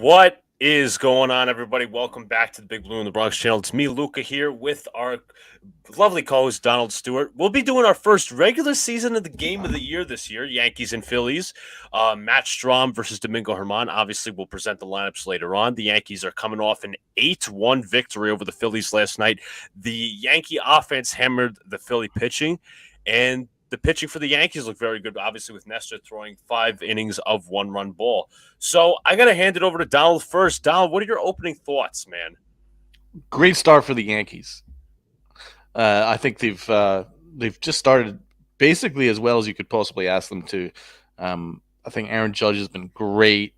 What is going on, everybody? Welcome back to the Big Blue in the Bronx channel. It's me, Luca, here with our lovely co-host, Donald Stewart. We'll be doing our first regular season of the game of the year this year, Yankees and Phillies. Matt Strom versus Domingo Germán. Obviously, we'll present the lineups later on. The Yankees are coming off an 8-1 victory over the Phillies last night. The Yankee offense hammered the Philly pitching, and the pitching for the Yankees looked very good, obviously, with Nestor throwing 5 innings of one-run ball. So I got to hand it over to Donald first. Donald, what are your opening thoughts, man? Great start for the Yankees. I think they've just started basically as well as you could possibly ask them to. I think Aaron Judge has been great.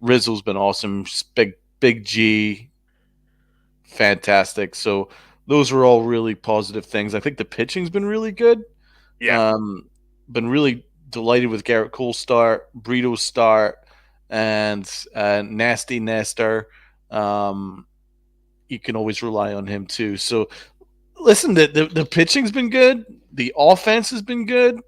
Rizzo's been awesome. Big G, fantastic. So those are all really positive things. I think the pitching's been really good. Yeah. Been really delighted with Garrett Cole's start, Brito's start, and Nasty Nestor. You can always rely on him too. So listen, the pitching's been good, the offense has been good,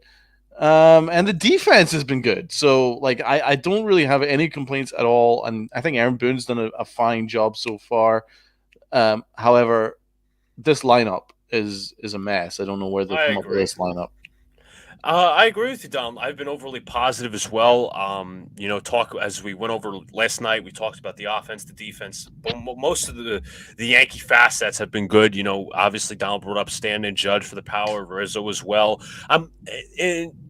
and the defense has been good. So like I don't really have any complaints at all, and I think Aaron Boone's done a fine job so far. However, this lineup is a mess. I don't know where they've come up with this lineup. I agree with you, Dom. I've been overly positive as well. Talk as we went over last night. We talked about the offense, the defense. Most of the Yankee facets have been good. Obviously Donald brought up Stanton and Judge for the power, Rizzo as well. And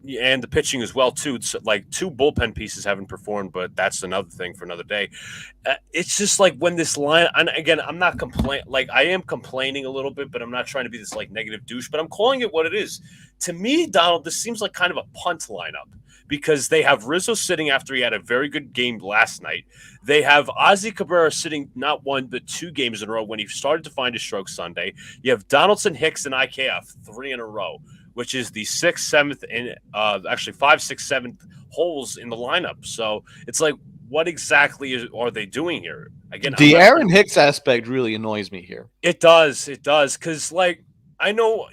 the pitching as well too. It's like 2 bullpen pieces haven't performed, but that's another thing for another day. It's just like when this line, and again, I'm not complaining. Like I am complaining a little bit, but I'm not trying to be this like negative douche. But I'm calling it what it is. To me, Donald, this seems like kind of a punt lineup because they have Rizzo sitting after he had a very good game last night. They have Ozzie Cabrera sitting not 1 but 2 games in a row when he started to find his stroke Sunday. You have Donaldson, Hicks, and IKF 3 in a row, which is the 6th, 7th, and actually 5, 6, 7th holes in the lineup. So it's like, what exactly are they doing here? Again, the Aaron Hicks aspect really annoys me here. It does, because like I know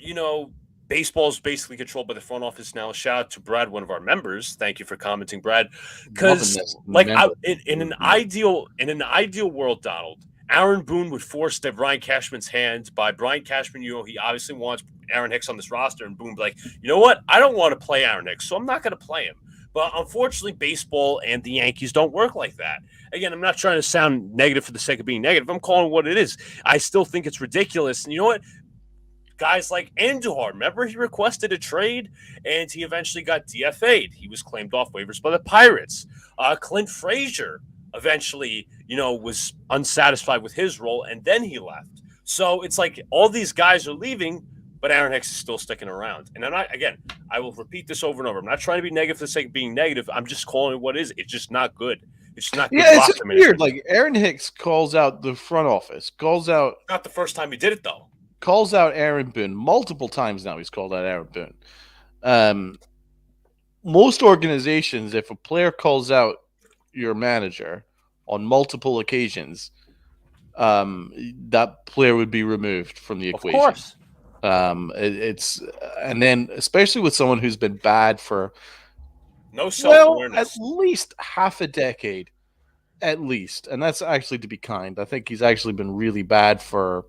baseball is basically controlled by the front office now. Shout out to Brad, one of our members. Thank you for commenting, Brad. Because like in an ideal world, Donald, Aaron Boone would force Brian Cashman's hand. By Brian Cashman, he obviously wants Aaron Hicks on this roster, and Boone be like, you know what? I don't want to play Aaron Hicks, so I'm not going to play him. But unfortunately, baseball and the Yankees don't work like that. Again, I'm not trying to sound negative for the sake of being negative. I'm calling it what it is. I still think it's ridiculous. And you know what? Guys like Andujar, remember he requested a trade and he eventually got DFA'd. He was claimed off waivers by the Pirates. Clint Frazier eventually, was unsatisfied with his role and then he left. So it's like all these guys are leaving, but Aaron Hicks is still sticking around. And I will repeat this over and over. I'm not trying to be negative for the sake of being negative. I'm just calling it what it is. It's just not good. It's not good. Yeah, it's just weird. Like Aaron Hicks calls out the front office, calls out. Not the first time he did it though. Calls out Aaron Boone multiple times now. He's called out Aaron Boone. Most organizations, if a player calls out your manager on multiple occasions, that player would be removed from the equation. Of course. And then especially with someone who's been bad for at least half a decade, at least, and that's actually to be kind. I think he's actually been really bad for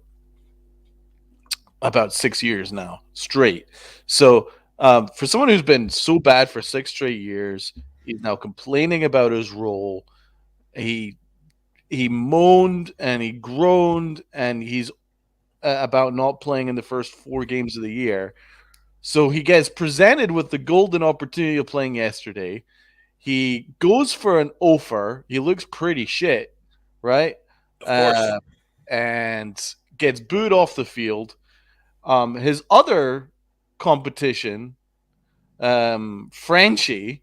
about 6 years now straight. So for someone who's been so bad for 6 straight years, he's now complaining about his role. He moaned and he groaned and he's about not playing in the first 4 games of the year. So he gets presented with the golden opportunity of playing yesterday. He goes for an offer. He looks pretty shit, right? Of course. And gets booed off the field. His other competition, Franchi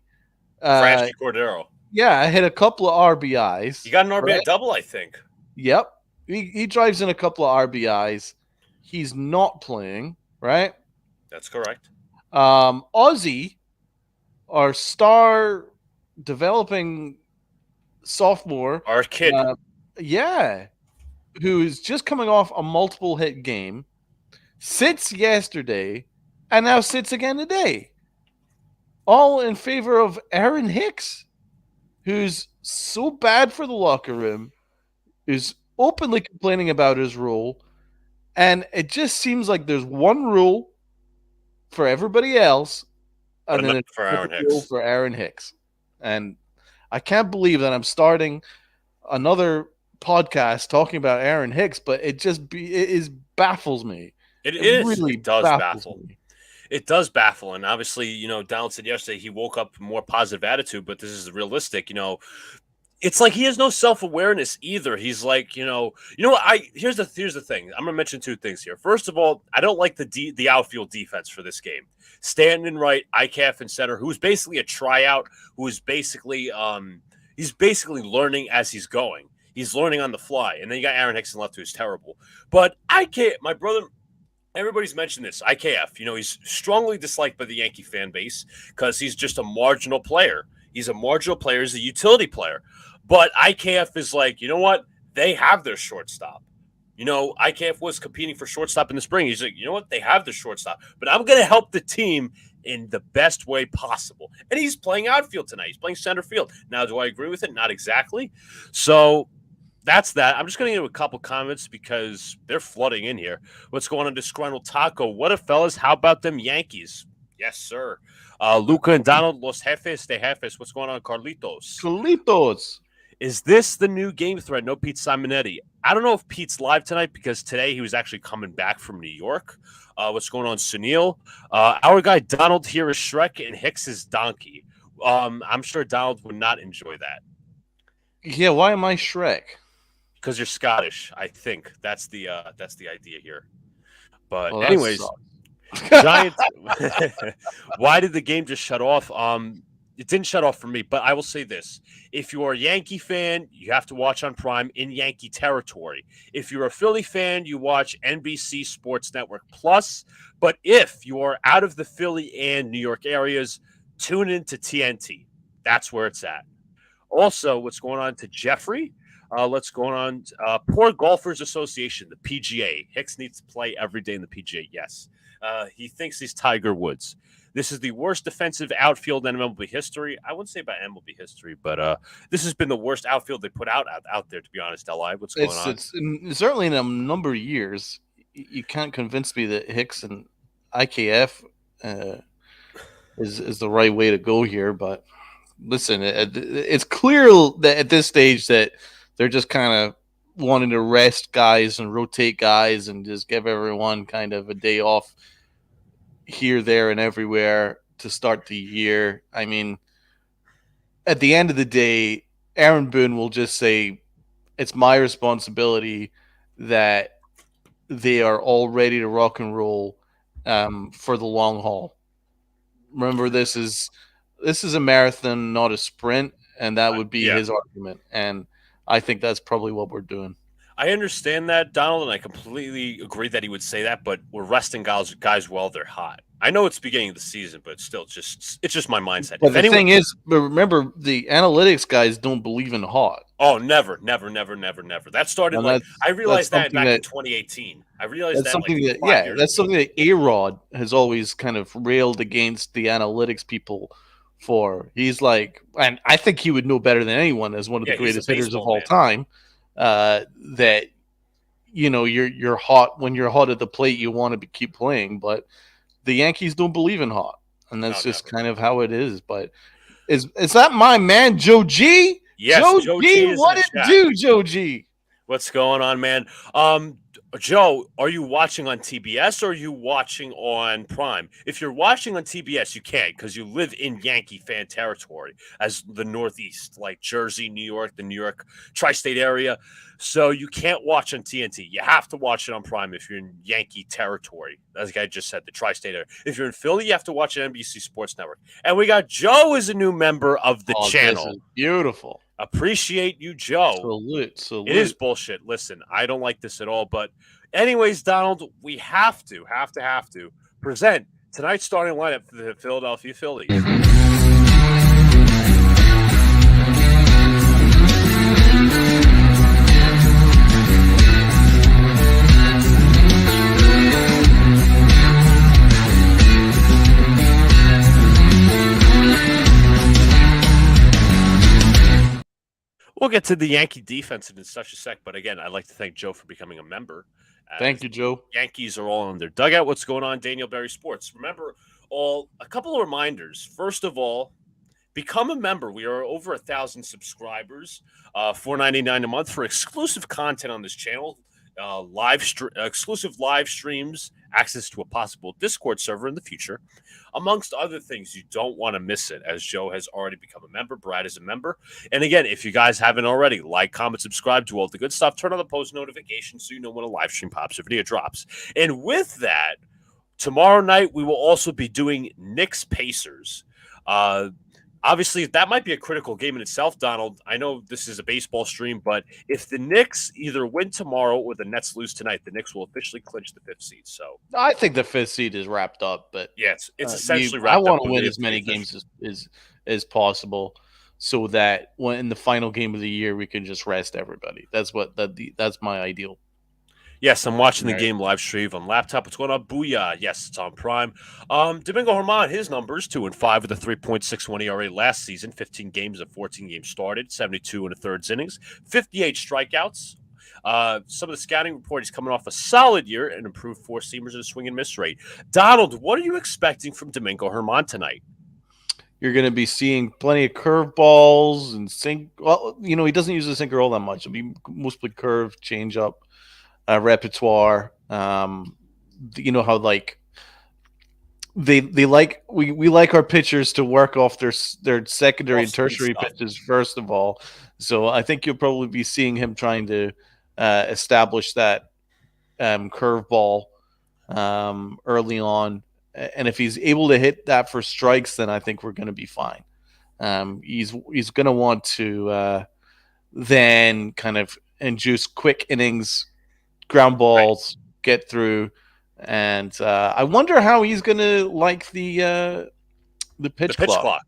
Cordero. Yeah, hit a couple of RBIs. He got an RBI double, I think. Yep. He drives in a couple of RBIs. He's not playing, right? That's correct. Ozzie, our star developing sophomore. Our kid. Who's just coming off a multiple hit game, sits yesterday, and now sits again today. All in favor of Aaron Hicks, who's so bad for the locker room, who's openly complaining about his role, and it just seems like there's one rule for everybody else, and then a for Aaron rule Hicks. for Aaron Hicks. And I can't believe that I'm starting another podcast talking about Aaron Hicks, but it baffles me. It does baffle. Me. It does baffle, and obviously, Donald said yesterday he woke up more positive attitude, but this is realistic. It's like he has no self-awareness either. He's like, what? Here's the thing. I'm gonna mention two things here. First of all, I don't like the outfield defense for this game. Stanton right, ICAF in center, who's basically a tryout, who is basically he's basically learning as he's going. He's learning on the fly, and then you got Aaron Hicks in left, who's terrible. But my brother. Everybody's mentioned this. IKF, he's strongly disliked by the Yankee fan base because he's just a marginal player. He's a marginal player. He's a utility player. But IKF is like, you know what? They have their shortstop. IKF was competing for shortstop in the spring. He's like, you know what? They have the shortstop. But I'm going to help the team in the best way possible. And he's playing outfield tonight. He's playing center field. Now, do I agree with it? Not exactly. So that's that. I'm just going to give a couple comments because they're flooding in here. What's going on, Disgruntled Taco? What if, fellas? How about them Yankees? Yes, sir. Luca and Donald, Los Jefes de Jefes. What's going on, Carlitos? Carlitos. Is this the new game thread? No Pete Simonetti. I don't know if Pete's live tonight because today he was actually coming back from New York. What's going on, Sunil? Our guy Donald here is Shrek and Hicks is Donkey. I'm sure Donald would not enjoy that. Yeah, why am I Shrek? Because you're Scottish, I think. That's the idea here. But anyways, Giants. Why did the game just shut off? It didn't shut off for me, but I will say this. If you're a Yankee fan, you have to watch on Prime in Yankee territory. If you're a Philly fan, you watch NBC Sports Network Plus. But if you are out of the Philly and New York areas, tune in to TNT. That's where it's at. Also, what's going on to Jeffrey? Let's go on. Poor Golfers Association, the PGA. Hicks needs to play every day in the PGA. Yes. He thinks he's Tiger Woods. This is the worst defensive outfield in MLB history. I wouldn't say about MLB history, but this has been the worst outfield they put out there, to be honest, L.I. What's going on? It's certainly in a number of years. You can't convince me that Hicks and IKF is the right way to go here, but listen, it's clear that at this stage that they're just kind of wanting to rest guys and rotate guys and just give everyone kind of a day off here, there, and everywhere to start the year. I mean, at the end of the day, Aaron Boone will just say, it's my responsibility that they are all ready to rock and roll for the long haul. Remember, this is a marathon, not a sprint, and that would be his argument. And I think that's probably what we're doing. I understand that, Donald, and I completely agree that he would say that, but we're resting guys while they're hot. I know it's beginning of the season, but still, it's just my mindset. But the thing is, remember, the analytics guys don't believe in hot. Oh, never. That started I realized that back in 2018. I realized that's something that's something that A-Rod has always kind of railed against the analytics people for. He's like, and I think he would know better than anyone as one of the greatest hitters of all time. That you're hot when you're hot at the plate, you want to keep playing, but the Yankees don't believe in hot, and that's kind of how it is. But is that my man Joe G? Yes, Joe G. What it do, Joe G? What's going on, man? Joe, are you watching on TBS or are you watching on Prime? If you're watching on TBS, you can't because you live in Yankee fan territory as the Northeast, like Jersey, New York, the New York tri-state area. So you can't watch on TNT. You have to watch it on Prime if you're in Yankee territory. As the guy just said, the tri-state area. If you're in Philly, you have to watch an NBC Sports Network. And we got Joe as a new member of the channel. This is beautiful. Appreciate you, Joe. Salute. It is bullshit. Listen, I don't like this at all. But anyways, Donald, we have to present tonight's starting lineup for the Philadelphia Phillies. We'll get to the Yankee defense in such a sec, but again, I'd like to thank Joe for becoming a member. Thank you, Joe. Yankees are all in their dugout. What's going on, Daniel Berry Sports? Remember, a couple of reminders. First of all, become a member. We are over 1,000 subscribers. $4.99 a month for exclusive content on this channel. Exclusive live streams, access to a possible Discord server in the future, amongst other things. You don't want to miss it, as Joe has already become a member. Brad is a member. And again, if you guys haven't already, like, comment, subscribe, do all the good stuff. Turn on the post notifications so you know when a live stream pops or video drops. And with that, tomorrow night we will also be doing Knicks Pacers. Obviously, that might be a critical game in itself, Donald. I know this is a baseball stream, but if the Knicks either win tomorrow or the Nets lose tonight, the Knicks will officially clinch the 5th seed. So I think the 5th seed is wrapped up, but yeah, it's essentially wrapped up. I want to win as many games as possible, so that when in the final game of the year we can just rest everybody. That's my ideal. Yes, I'm watching the game live stream on laptop. What's going on? Booyah. Yes, it's on Prime. Domingo Germán, his numbers, 2-5 with a 3.61 ERA last season, 15 games of 14 games started, 72 and a third innings, 58 strikeouts. Some of the scouting report, he's coming off a solid year and improved four-seamers and a swing and miss rate. Donald, what are you expecting from Domingo Germán tonight? You're going to be seeing plenty of curveballs and sink. Well, he doesn't use the sinker all that much. It'll be mostly curve, changeup. Repertoire. You know how like they like we like our pitchers to work off their secondary and tertiary pitches first of all. So I think you'll probably be seeing him trying to establish that curveball early on, and if he's able to hit that for strikes, then I think we're going to be fine. He's going to want to then kind of induce quick innings. Ground balls, get through, and I wonder how he's going to like the pitch clock.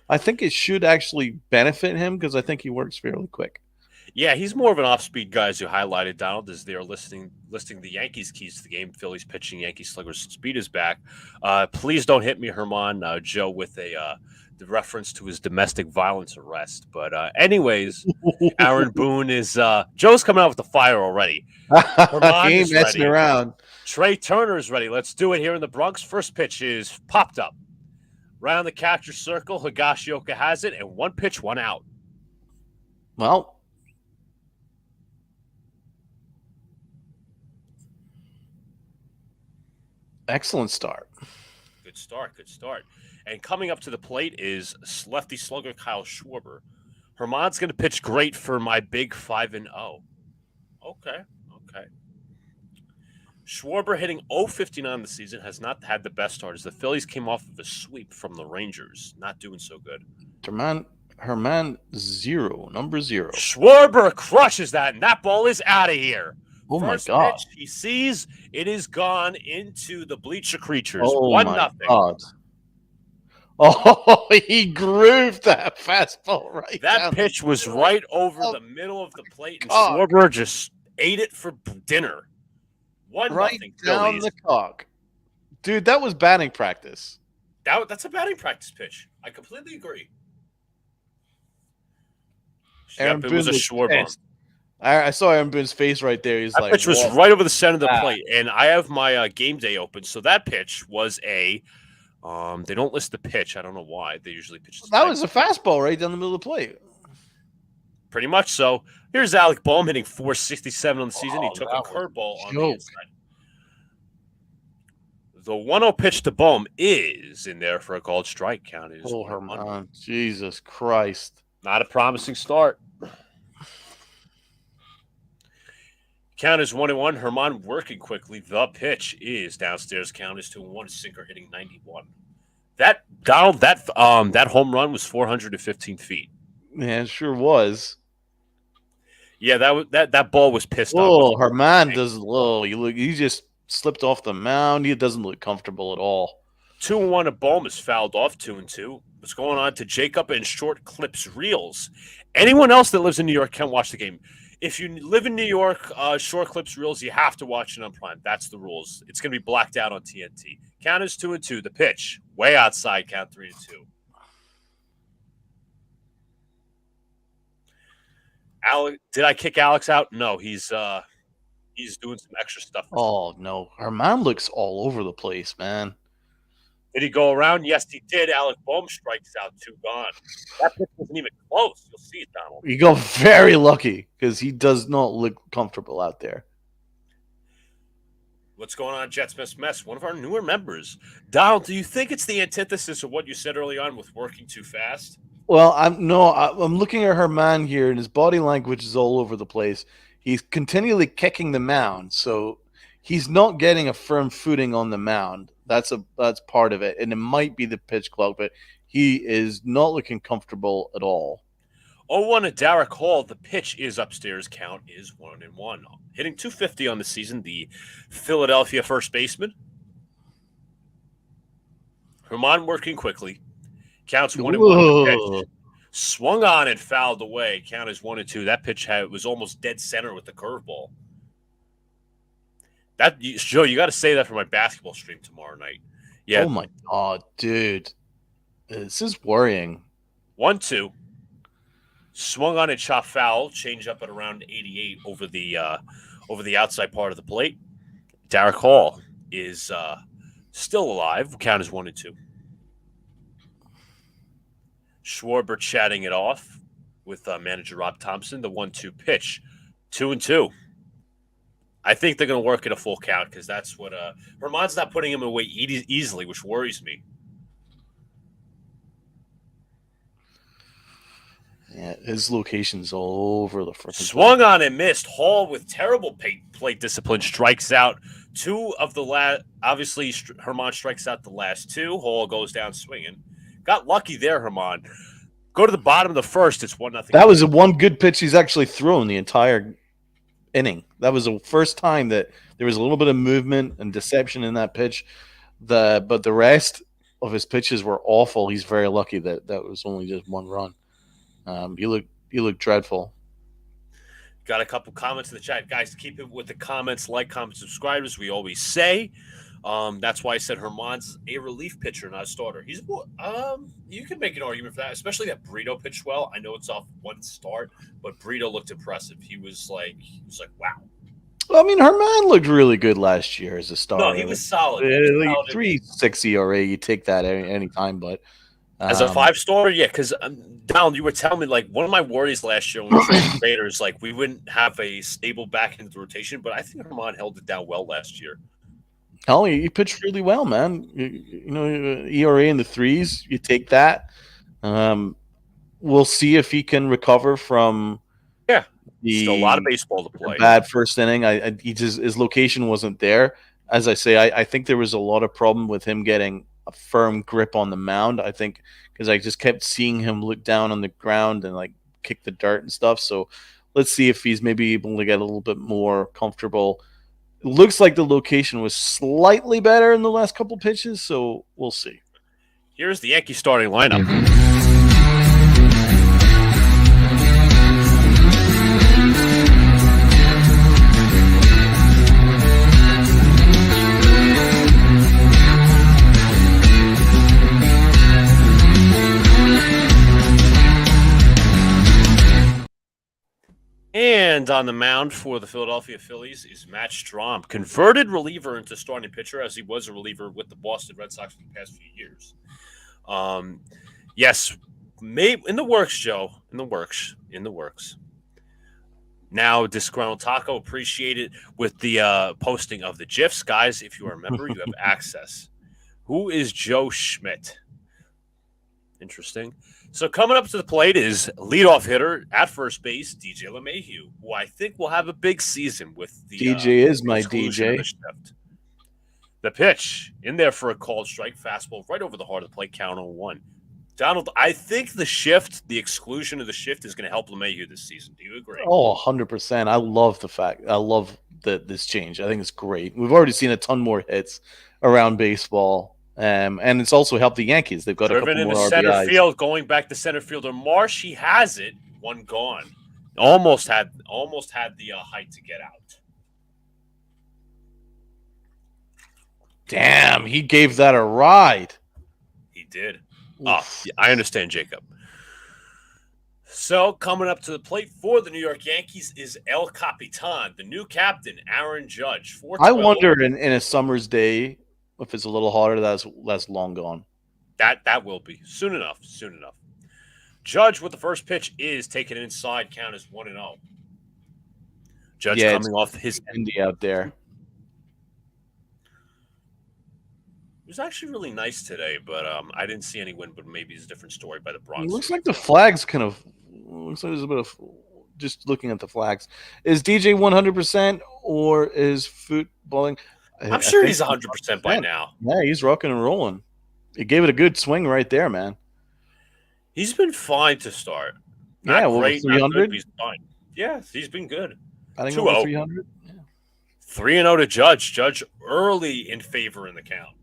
I think it should actually benefit him because I think he works fairly quick. Yeah, he's more of an off-speed guy, as you highlighted, Donald, as they're listing the Yankees' keys to the game. Phillies pitching, Yankees sluggers' speed is back. Please don't hit me, Germán, Joe, with the reference to his domestic violence arrest. But anyways, Aaron Boone is Joe's coming out with the fire already. He ain't messing around. Trey Turner is ready. Let's do it here in the Bronx. First pitch is popped up. Round the catcher's circle, Higashioka has it, and one pitch, one out. Well, excellent start. Good start. And coming up to the plate is lefty slugger Kyle Schwarber. Germán's going to pitch great for my big 5-0. Okay. Schwarber hitting .059 this season, has not had the best start as the Phillies came off of a sweep from the Rangers. Not doing so good. Germán, number 0. Schwarber crushes that, and that ball is out of here. Oh, First my God. Pitch he sees, it is gone into the bleacher creatures. Oh, 1-0. My God. Oh, he grooved that fastball right That pitch was right over the middle of the plate, and Schwarber just ate it for dinner. 1-0 right down Phillies. The cock. Dude, that was batting practice. That's a batting practice pitch. I completely agree. Aaron Boone was a Schwarber. I saw Aaron Boone's face right there. He's that pitch was right over the center of the plate, and I have my game day open. So that pitch was a they don't list the pitch. I don't know why. They usually pitch. That was a fastball right down the middle of the plate. Pretty much so. Here's Alec Bohm hitting .467 on the season. He took a curveball on the inside. The 1-0 pitch to Bohm is in there for a called strike. Count is Germán. Jesus Christ. Not a promising start. Count is 1-1. Germán working quickly. The pitch is downstairs. Count is 2-1. Sinker hitting 91. That home run was 415 feet. Yeah, it sure was. Yeah, that ball was pissed off. Oh, Germán does low. He just slipped off the mound. He doesn't look comfortable at all. 2-1 to Bohm is fouled off. 2-2. What's going on to Jacob and short clips reels? Anyone else that lives in New York can watch the game. If you live in New York, short clips reels, you have to watch it on Prime. That's the rules. It's going to be blacked out on TNT. Count is 2-2. The pitch way outside. Count 3-2. Did I kick Alex out? No, he's doing some extra stuff. Oh no, Herman looks all over the place, man. Did he go around? Yes, he did. Alec Bohm strikes out, 2 gone. That pitch wasn't even close. You'll see it, Donald. You got very lucky because he does not look comfortable out there. What's going on, Jets Miss Mess? One of our newer members. Donald, do you think it's the antithesis of what you said early on with working too fast? Well, I'm looking at Herman here, and his body language is all over the place. He's continually kicking the mound, so he's not getting a firm footing on the mound. That's part of it, and it might be the pitch clock, but he is not looking comfortable at all. 0-1 to Derek Hall. The pitch is upstairs. Count is 1-1. Hitting .250 on the season, the Philadelphia first baseman. Herman working quickly. Counts 1-1. Pitch. Swung on and fouled away. Count is 1-2. That pitch was almost dead center with the curveball. Joe, you got to say that for my basketball stream tomorrow night. Yeah. Oh my god, dude, this is worrying. 1-2. Swung on and chopped foul. Change up at around 88 over the outside part of the plate. Derek Hall is still alive. Count is 1-2. Schwarber chatting it off with manager Rob Thompson. The 1-2 pitch. 2-2. I think they're going to work at a full count because that's what Herman's not putting him away easily, which worries me. Yeah, his location's all over the front. Swung on and missed. Hall with terrible plate discipline strikes out 2 of the last. Obviously, Herman strikes out the last 2. Hall goes down swinging. Got lucky there, Herman. Go to the bottom of the first. It's 1-0. That was the one good pitch he's actually thrown the entire inning. That was the first time that there was a little bit of movement and deception in that pitch. But the rest of his pitches were awful. He's very lucky that was only just 1 run. You look dreadful. Got a couple comments in the chat. Guys, keep it with the comments, like, comment, subscribe, as we always say. That's why I said Herman's a relief pitcher, not a starter. He's you can make an argument for that, especially that Brito pitched well. I know it's off 1 start, but Brito looked impressive. He was like, wow. Well, I mean, Herman looked really good last year as a starter. No, he was solid. 3.6 ERA, you take that any time, but as a 5-star, yeah, because Donald, you were telling me like one of my worries last year when we traded Raiders, like we wouldn't have a stable back end of the rotation, but I think Herman held it down well last year. Hell, he pitched really well, man. You know, ERA in the 3s, you take that. We'll see if he can recover from still a lot of baseball to play. Bad first inning. His location wasn't there. As I say, I think there was a lot of problem with him getting a firm grip on the mound. I think because I just kept seeing him look down on the ground and like kick the dirt and stuff. So let's see if he's maybe able to get a little bit more comfortable. It looks like the location was slightly better in the last couple pitches, so we'll see. Here's the Yankee starting lineup. And on the mound for the Philadelphia Phillies is Matt Strahm, converted reliever into starting pitcher, as he was a reliever with the Boston Red Sox for the past few years. Yes, in the works, Joe. In the works. Now, Disgruntled Taco, appreciate it with the posting of the GIFs. Guys, if you are a member, you have access. Who is Joe Schmidt? Interesting. So coming up to the plate is leadoff hitter at first base, DJ LeMahieu, who I think will have a big season with the DJ is my DJ. The pitch in there for a called strike, fastball right over the heart of the plate, count 0-1. Donald, I think the exclusion of the shift is going to help LeMahieu this season. Do you agree? Oh, 100%. I love this change. I think it's great. We've already seen a ton more hits around baseball. And it's also helped the Yankees. They've got driven a couple into more center RBIs. Field, going back to center fielder Marsh. He has it. 1 gone. Almost had the height to get out. Damn, he gave that a ride. He did. I understand, Jacob. So coming up to the plate for the New York Yankees is El Capitan, the new captain, Aaron Judge. I 412. wonder in a summer's day if it's a little hotter. That's long gone. That will be soon enough. Soon enough. Judge with the first pitch is taken inside. Count is 1-0. Judge Yeah, it's coming off his windy out there. It was actually really nice today, but I didn't see any wind. But maybe it's a different story by the Bronx. It looks like the flags kind of looks like there's a bit of just looking at the flags. Is DJ 100% or is footballing? I'm sure he's 100% by now. Yeah, he's rocking and rolling. He gave it a good swing right there, man. He's been fine to start. Not Not great, 300. He's fine. Yeah, he's been good. I think over 300. 3-0 to Judge. Judge early in favor in the count.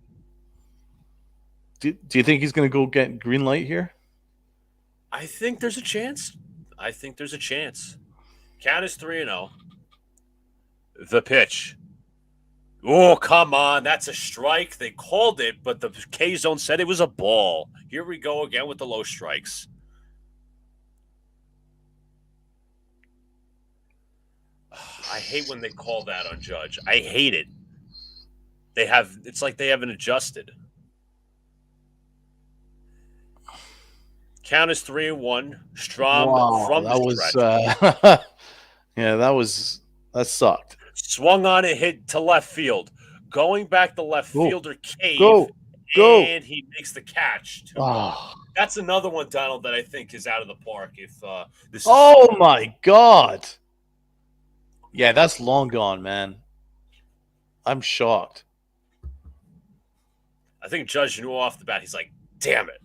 Do you think he's going to go get green light here? I think there's a chance. Count is 3-0. The pitch. Oh, come on. That's a strike. They called it, but the K zone said it was a ball. Here we go again with the low strikes. I hate when they call that on Judge. I hate it. It's like they haven't adjusted. Count is 3-1. Strom from the stretch. That sucked. Swung on it, hit to left field. Going back, the left fielder cave. Go. And he makes the catch. That's another one, Donald, that I think is out of the park. If this is my God. Yeah, that's long gone, man. I'm shocked. I think Judge knew off the bat. He's like, damn it.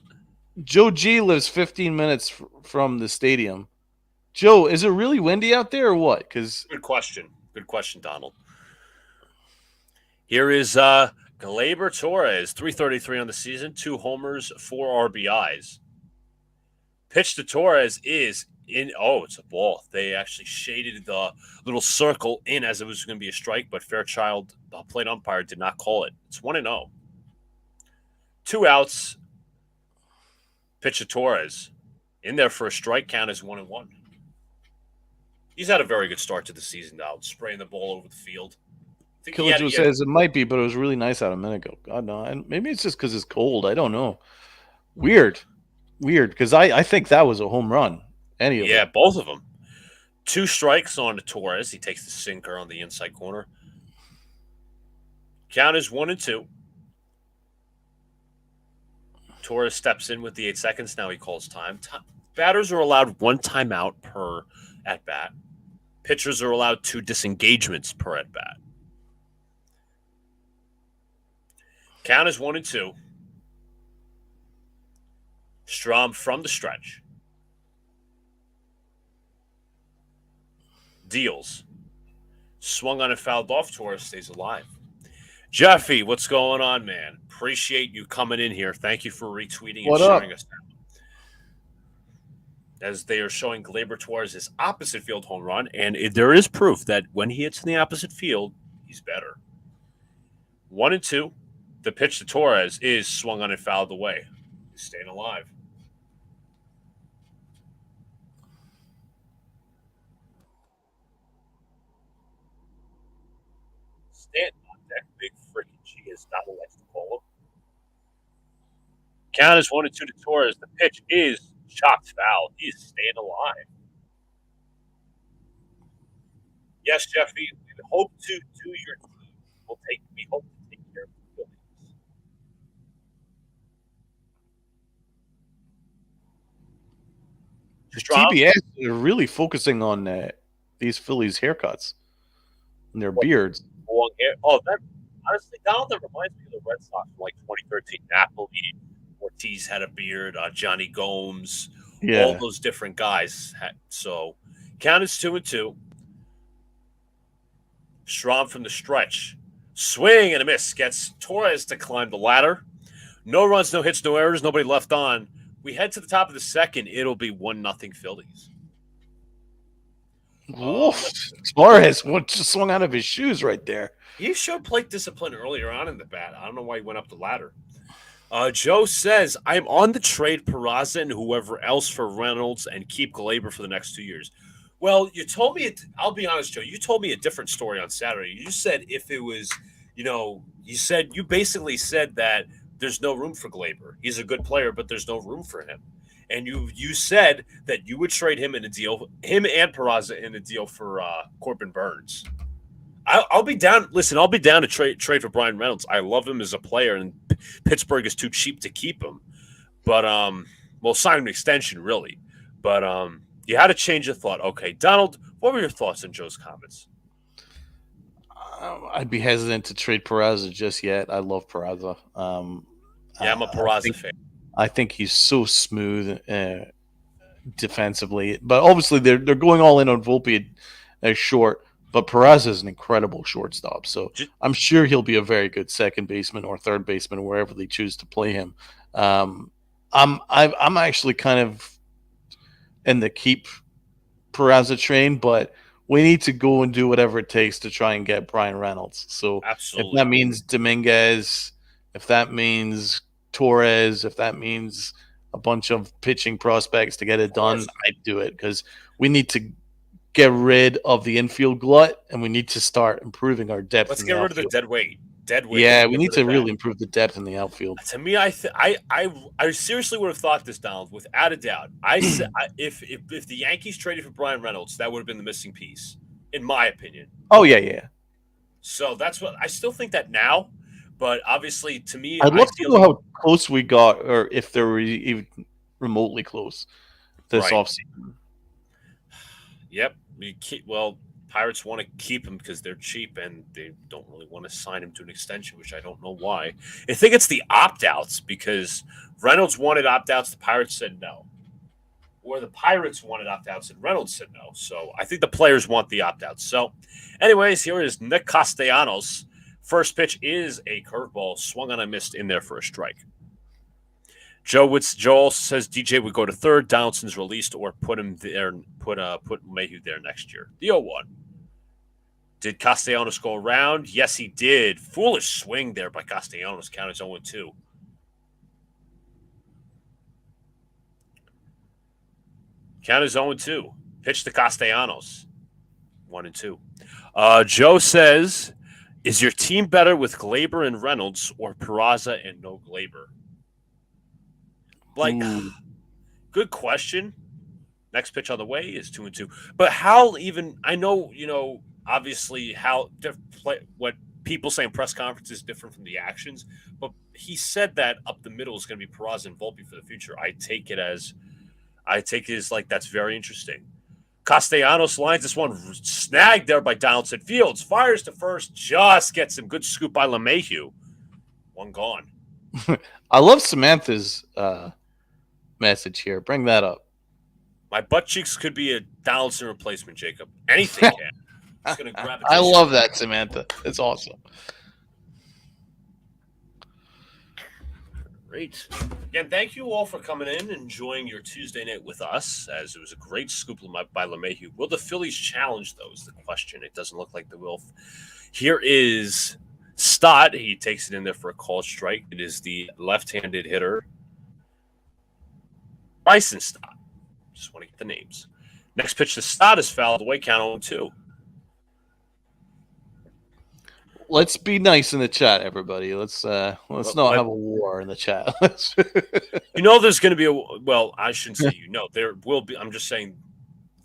Joe G lives 15 minutes from the stadium. Joe, is it really windy out there or what? Good question, Donald. Here is Gleyber Torres, 333 on the season, 2 homers, 4 RBIs. Pitch to Torres is in. Oh, it's a ball. They actually shaded the little circle in as it was going to be a strike, but Fairchild, the plate umpire, did not call it. It's 1-0. 2 outs. Pitch to Torres. In there for a strike. Count is 1-1. He's had a very good start to the season now, spraying the ball over the field. Killer says it might be, but it was really nice out a minute ago. God, no. And maybe it's just because it's cold. I don't know. Weird. Because I think that was a home run. Yeah, both of them. 2 strikes on to Torres. He takes the sinker on the inside corner. Count is 1-2. Torres steps in with the 8 seconds. Now he calls time. Batters are allowed 1 timeout per at-bat. Pitchers are allowed 2 disengagements per at-bat. Count is 1-2. Strom from the stretch. Deals. Swung on and fouled off. Torres stays alive. Jeffy, what's going on, man? Appreciate you coming in here. Thank you for retweeting and sharing us. As they are showing Gleyber Torres' opposite field home run, and there is proof that when he hits in the opposite field, he's better. 1-2. The pitch to Torres is swung on and fouled away. He's staying alive. Stanton on deck. Big freaking G, as Donald likes to call him. Count is 1-2 to Torres. The pitch is chopped foul. He is staying alive. Yes, Jeffy, we hope to do your team. We hope to take care of the Phillies. TBS are really focusing on these Phillies haircuts and their beards. Long hair. Oh, that honestly, Donald, that reminds me of the Red Sox from like 2013. Napoli, Ortiz had a beard. Johnny Gomes, all those different guys. So, count is 2-2. Strom from the stretch. Swing and a miss. Gets Torres to climb the ladder. No runs, no hits, no errors, nobody left on. We head to the top of the second. It'll be 1-0 Phillies. Suarez just swung out of his shoes right there. He showed plate discipline earlier on in the bat. I don't know why he went up the ladder. Joe says, I'm on the trade Peraza and whoever else for Reynolds and keep Glaber for the next 2 years. Well, you told me, I'll be honest, Joe, you told me a different story on Saturday. You said if it was, you basically said that there's no room for Glaber. He's a good player, but there's no room for him. And you said that you would trade him in a deal, him and Peraza in a deal for Corbin Burns. I'll be down. Listen, I'll be down to trade for Brian Reynolds. I love him as a player, and Pittsburgh is too cheap to keep him. But well, sign an extension really. But you had to change your thought. Okay, Donald, what were your thoughts on Joe's comments? I'd be hesitant to trade Peraza just yet. I love Peraza. Yeah, I'm a Peraza fan. I think he's so smooth defensively, but obviously they're going all in on Volpe as short. But Peraza is an incredible shortstop, so I'm sure he'll be a very good second baseman or third baseman wherever they choose to play him. I'm actually kind of in the keep Peraza train, but we need to go and do whatever it takes to try and get Brian Reynolds. So absolutely, if that means Dominguez, if that means Torres, if that means a bunch of pitching prospects to get it done, I'd do it because we need to get rid of the infield glut and we need to start improving our depth. Let's get rid of the dead weight. Yeah, we need to really improve the depth in the outfield. To me, I seriously would have thought this, Donald, without a doubt. I said if the Yankees traded for Brian Reynolds, that would have been the missing piece, in my opinion. Oh yeah. So that's what I still think that now, but obviously, to me, I'd love to know how close we got, or if they were even remotely close this offseason. Yep. Well, Pirates want to keep him because they're cheap and they don't really want to sign him to an extension, which I don't know why. I think it's the opt-outs because Reynolds wanted opt-outs. The Pirates said no. Or the Pirates wanted opt-outs and Reynolds said no. So I think the players want the opt-outs. So anyways, here is Nick Castellanos. First pitch is a curveball swung on and missed in there for a strike. Joe also says DJ would go to third. Donaldson's released or put him there. Put Mayhew there next year. The 0-1. Did Castellanos go around? Yes, he did. Foolish swing there by Castellanos. Count as 0-2. Count as 0-2. Pitch to Castellanos. 1-2. Joe says, is your team better with Glaber and Reynolds or Peraza and no Glaber? Good question. Next pitch on the way is 2-2. But how even? I know, obviously how what people say in press conferences is different from the actions. But he said that up the middle is going to be Peraza and Volpe for the future. I take it as like that's very interesting. Castellanos lines this one snagged there by Donaldson. Fields fires to first, just gets him. Good scoop by LeMahieu. One gone. I love Samantha's message here. Bring that up. My butt cheeks could be a Donaldson replacement, Jacob. Anything can. Just gonna grab it. I love that, Samantha. It's awesome. Great. Again, thank you all for coming in and enjoying your Tuesday night with us, as it was a great scoop by LeMahieu. Will the Phillies challenge, though, is the question. It doesn't look like they will. Here is Stott. He takes it in there for a called strike. It is the left-handed hitter, Bryson Stott. Just want to get the names. Next pitch to Stott is fouled away, count 0-2. Let's be nice in the chat, everybody. Let's not have a war in the chat. There's going to be I shouldn't say there will be. I'm just saying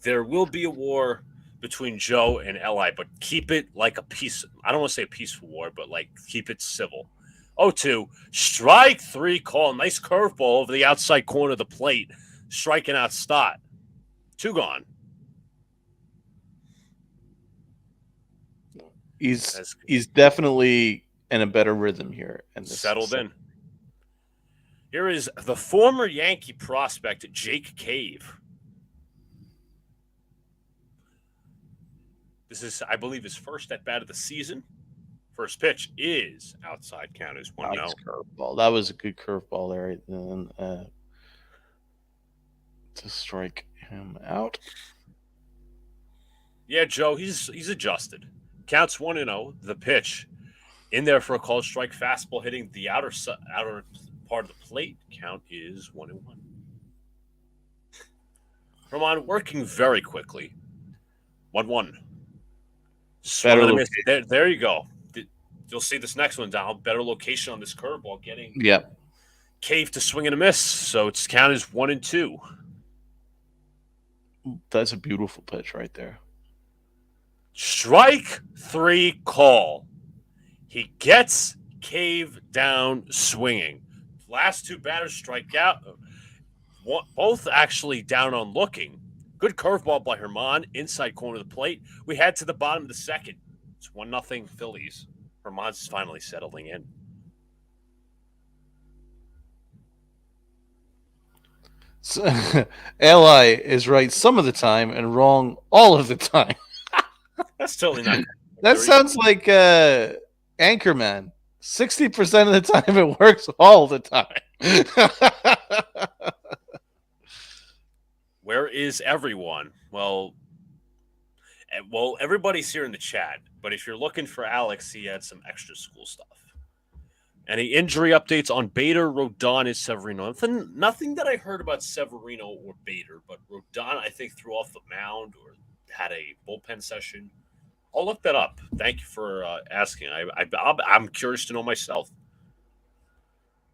there will be a war between Joe and Li, but keep it like a peace. I don't want to say a peaceful war, but like keep it civil. 0-2, strike 3 call. Nice curveball over the outside corner of the plate, striking out Stott. 2 gone. He's definitely in a better rhythm here. And settled in. Here is the former Yankee prospect, Jake Cave. This is, I believe, his first at-bat of the season. First pitch is outside, count is 1-0. Nice curveball. That was a good curveball there. Then to strike him out. Yeah, Joe, he's adjusted. Counts 1-0. The pitch in there for a called strike. Fastball hitting the outer part of the plate. Count is 1-1. Herman working very quickly. 1-1. Swung and a miss. There you go. You'll see this next one, Donald. Better location on this curveball, getting Cave to swing and a miss. So its count is 1-2. That's a beautiful pitch right there. Strike 3 call. He gets Cave down swinging. Last two batters strike out. Both actually down on looking. Good curveball by Herman, inside corner of the plate. We head to the bottom of the second. It's 1-0 Phillies. Herman's finally settling in. So, Li is right some of the time and wrong all of the time. That's totally not. That sounds like Anchorman. 60% of the time it works all the time. Where is everyone? Well, everybody's here in the chat, but if you're looking for Alex, he had some extra school stuff. Any injury updates on Bader, Rodon, and Severino? Nothing that I heard about Severino or Bader, but Rodon, I think, threw off the mound or had a bullpen session. I'll look that up. Thank you for asking. I'm curious to know myself.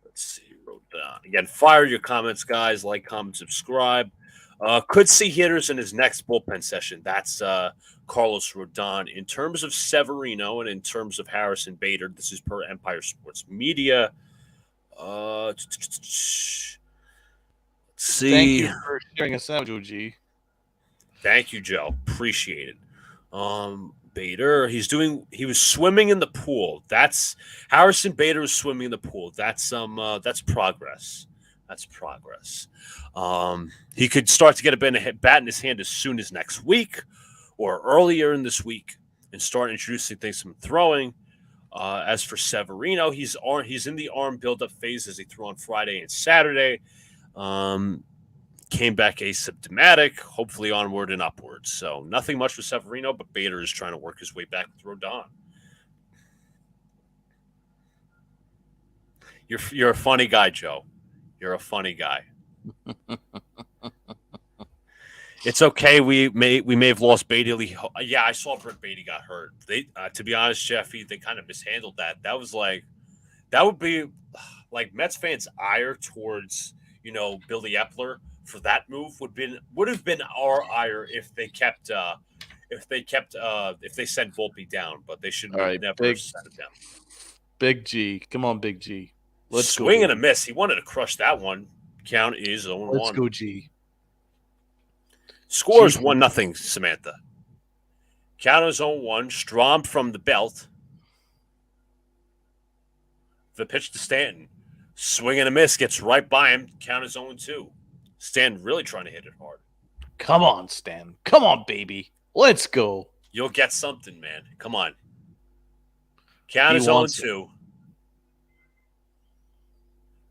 Let's see. Rodon. Again, fire your comments, guys. Like, comment, subscribe. Could see hitters in his next bullpen session. That's Carlos Rodon. In terms of Severino and in terms of Harrison Bader, this is per Empire Sports Media. Let's see. Thank you for sharing a sandwich, OG. Thank you, Joe. Appreciate it. Bader, he was swimming in the pool. That's Harrison Bader was swimming in the pool. That's progress. That's progress. He could start to get a bat in his hand as soon as next week or earlier in this week and start introducing things from throwing. As for Severino, he's in the arm buildup phase as he threw on Friday and Saturday. Came back asymptomatic, hopefully onward and upward. So nothing much for Severino, but Bader is trying to work his way back with Rodon. You're a funny guy, Joe. You're a funny guy. It's okay. We may have lost Beatty. Yeah, I saw Brett Beatty got hurt. They, to be honest, Jeffy, they kind of mishandled that. That would be like Mets fans' ire towards Billy Epler for that move would have been our ire if they sent Volpe down, but they should have never sent him down. Big G, come on, Big G. Let's swing and a miss. He wanted to crush that one. Count is 0-1. Let's go, G. Score is 1-0, Samantha. Count is 0-1. Strom from the belt. The pitch to Stanton. Swing and a miss. Gets right by him. Count is 0-2. Stanton really trying to hit it hard. Come on, Stan. Come on, baby. Let's go. You'll get something, man. Come on. Count is 0-2.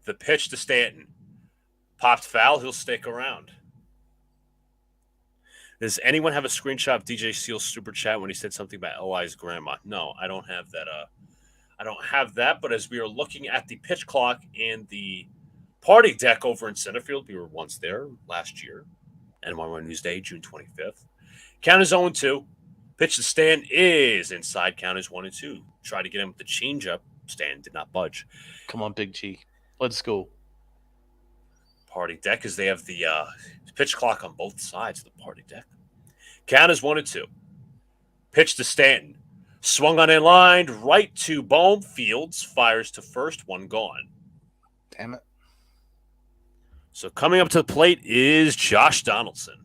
The pitch to Stanton. Popped foul. He'll stick around. Does anyone have a screenshot of DJ Seal's super chat when he said something about Li's grandma? No, I don't have that. I don't have that. But as we are looking at the pitch clock and the party deck over in center field, we were once there last year. NY1 Newsday, June 25th. Count is 0-2. Pitch to Stan is inside. Count is 1-2. Try to get him with the changeup. Stan did not budge. Come on, Big G. Let's go. Party deck, as they have the pitch clock on both sides of the party deck. Count is 1-2. Pitch to Stanton. Swung on in line, right to Bohm. Fields fires to first, one gone. Damn it. So coming up to the plate is Josh Donaldson.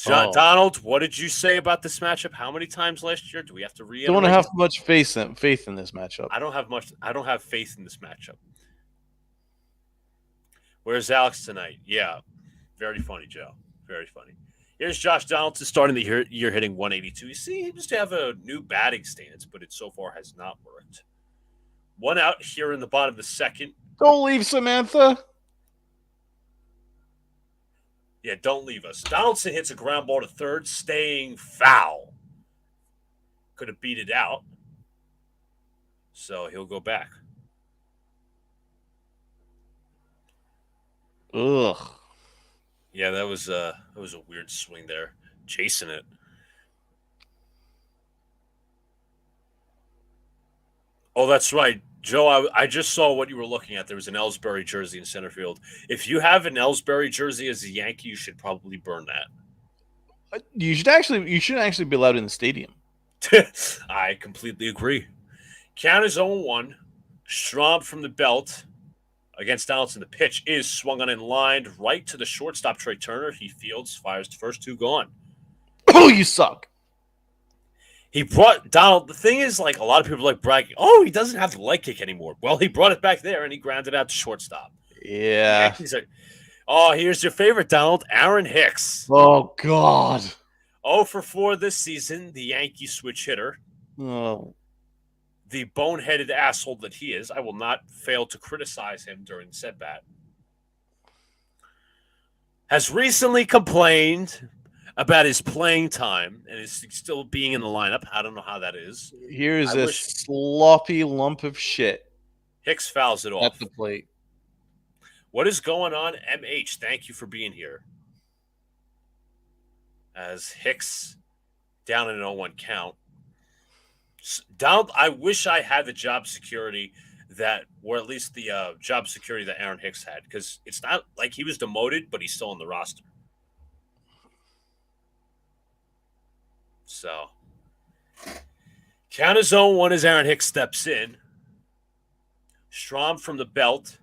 Donald, what did you say about this matchup? How many times last year? Do we have to reiterate? Don't have much faith in this matchup. I don't have faith in this matchup. Where's Alex tonight? Yeah, very funny, Joe. Very funny. Here's Josh Donaldson starting the year hitting 182. You see, he used to have a new batting stance, but it so far has not worked. One out here in the bottom of the second. Don't leave, Samantha. Yeah, don't leave us. Donaldson hits a ground ball to third, staying foul. Could have beat it out. So he'll go back. Ugh. Yeah, that was a weird swing there, chasing it. Oh, that's right, Joe. I just saw what you were looking at. There was an Ellsbury jersey in center field. If you have an Ellsbury jersey as a Yankee, you should probably burn You shouldn't actually be allowed in the stadium. that. I completely agree. Count is 0-1. Straub from the belt against Donaldson. The pitch is swung on and lined right to the shortstop, Trey Turner. He fields, fires the first two, gone. Oh, you suck. He brought Donald. The thing is, like, a lot of people like bragging, oh, he doesn't have the leg kick anymore. Well, he brought it back there and he grounded out to shortstop. The Yeah. Yankees are. Oh, here's your favorite, Donald, Aaron Hicks. Oh God. 0 for 4 this season, the Yankee switch hitter. Oh. The boneheaded asshole that he is. I will not fail to criticize him during the set bat. Has recently complained about his playing time and is still being in the lineup. I don't know how that is. Here's a sloppy lump of shit. Hicks fouls it off. At the plate. What is going on, MH? Thank you for being here. As Hicks down in an 0-1 count. Down, I wish I had the job security that, or at least the job security that Aaron Hicks had, because it's not like he was demoted, but he's still on the roster. So, count is 0-1 as Aaron Hicks steps in. Strom from the belt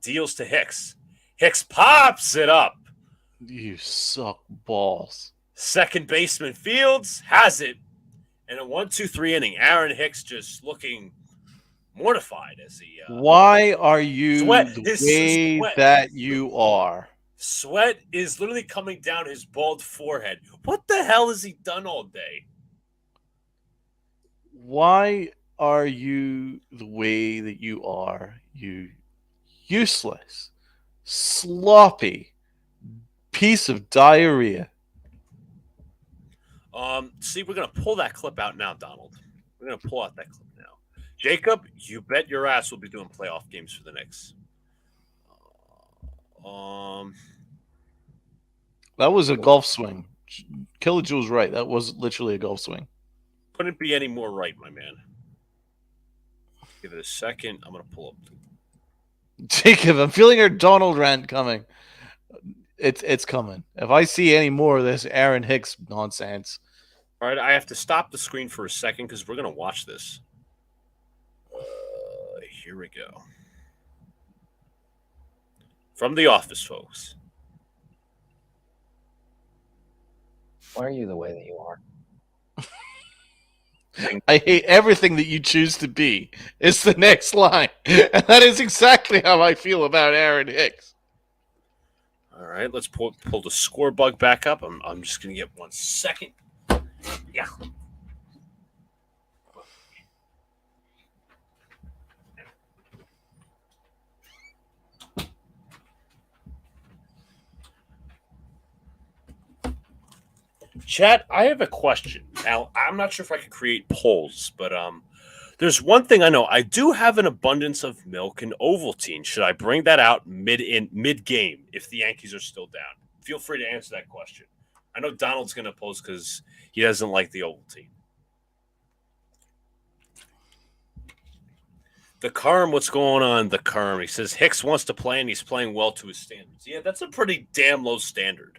deals to Hicks. Hicks pops it up. You suck balls. Second baseman Fields has it. And a 1-2-3 inning. Aaron Hicks just looking mortified as he. Why are you the way that you are? Sweat is literally coming down his bald forehead. What the hell has he done all day? Why are you the way that you are? You useless, sloppy piece of diarrhea. See, we're gonna pull that clip out now, Donald. We're gonna pull out that clip now. Jacob, you bet your ass we'll be doing playoff games for the Knicks. That was a golf swing. Kilojew's right. That was literally a golf swing. Couldn't be any more right, my man. Give it a second. I'm gonna pull up. Jacob, I'm feeling our Donald rant coming. It's coming. If I see any more of this Aaron Hicks nonsense. All right, I have to stop the screen for a second because we're gonna watch this. Here we go. From The Office, folks. Why are you the way that you are? I hate everything that you choose to be. It's the next line. And that is exactly how I feel about Aaron Hicks. All right, let's pull the score bug back up. I'm just going to get 1 second. Yeah. Chat, I have a question. Now, I'm not sure if I can create polls, but there's one thing I know. I do have an abundance of milk and Ovaltine. Should I bring that out mid game if the Yankees are still down? Feel free to answer that question. I know Donald's going to pose because he doesn't like the Ovaltine. The Kerm, what's going on? The Kerm. He says Hicks wants to play and he's playing well to his standards. Yeah, that's a pretty damn low standard.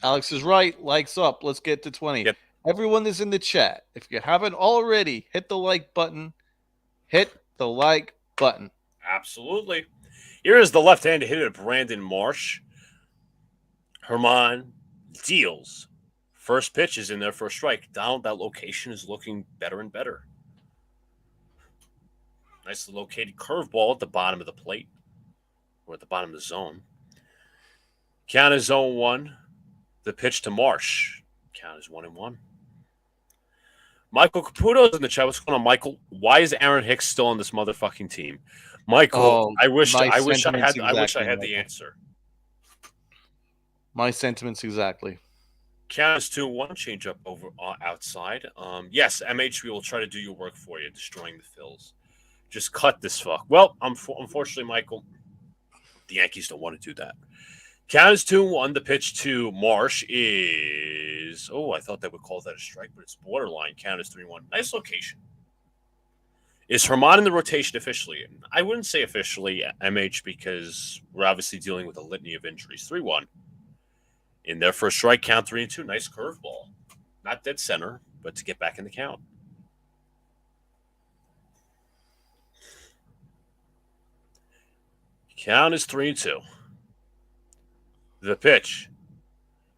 Alex is right. Likes up. Let's get to 20. Yep. Everyone is in the chat. If you haven't already, hit the like button. Hit the like button. Absolutely. Here is the left-handed hitter, Brandon Marsh. Herman deals. First pitch is in there for a strike. Down, that location is looking better and better. Nicely located curveball at the bottom of the plate. Or at the bottom of the zone. Count is 0-1. The pitch to Marsh. Count is 1-1. Michael Caputo's in the chat. What's going on, Michael? Why is Aaron Hicks still on this motherfucking team? Michael, I wish I had the answer. My sentiments exactly. Count is 2-1. Change up over outside. Yes, MH, we will try to do your work for you, destroying the Phillies. Just cut this fuck. Well, unfortunately, Michael, the Yankees don't want to do that. Count is 2-1. The pitch to Marsh is... Oh, I thought they would call that a strike, but it's borderline. Count is 3-1. Nice location. Is Herman in the rotation officially? I wouldn't say officially, MH, because we're obviously dealing with a litany of injuries. 3-1. In their first strike, count 3-2. Nice curveball. Not dead center, but to get back in the count. Count is 3-2. The pitch.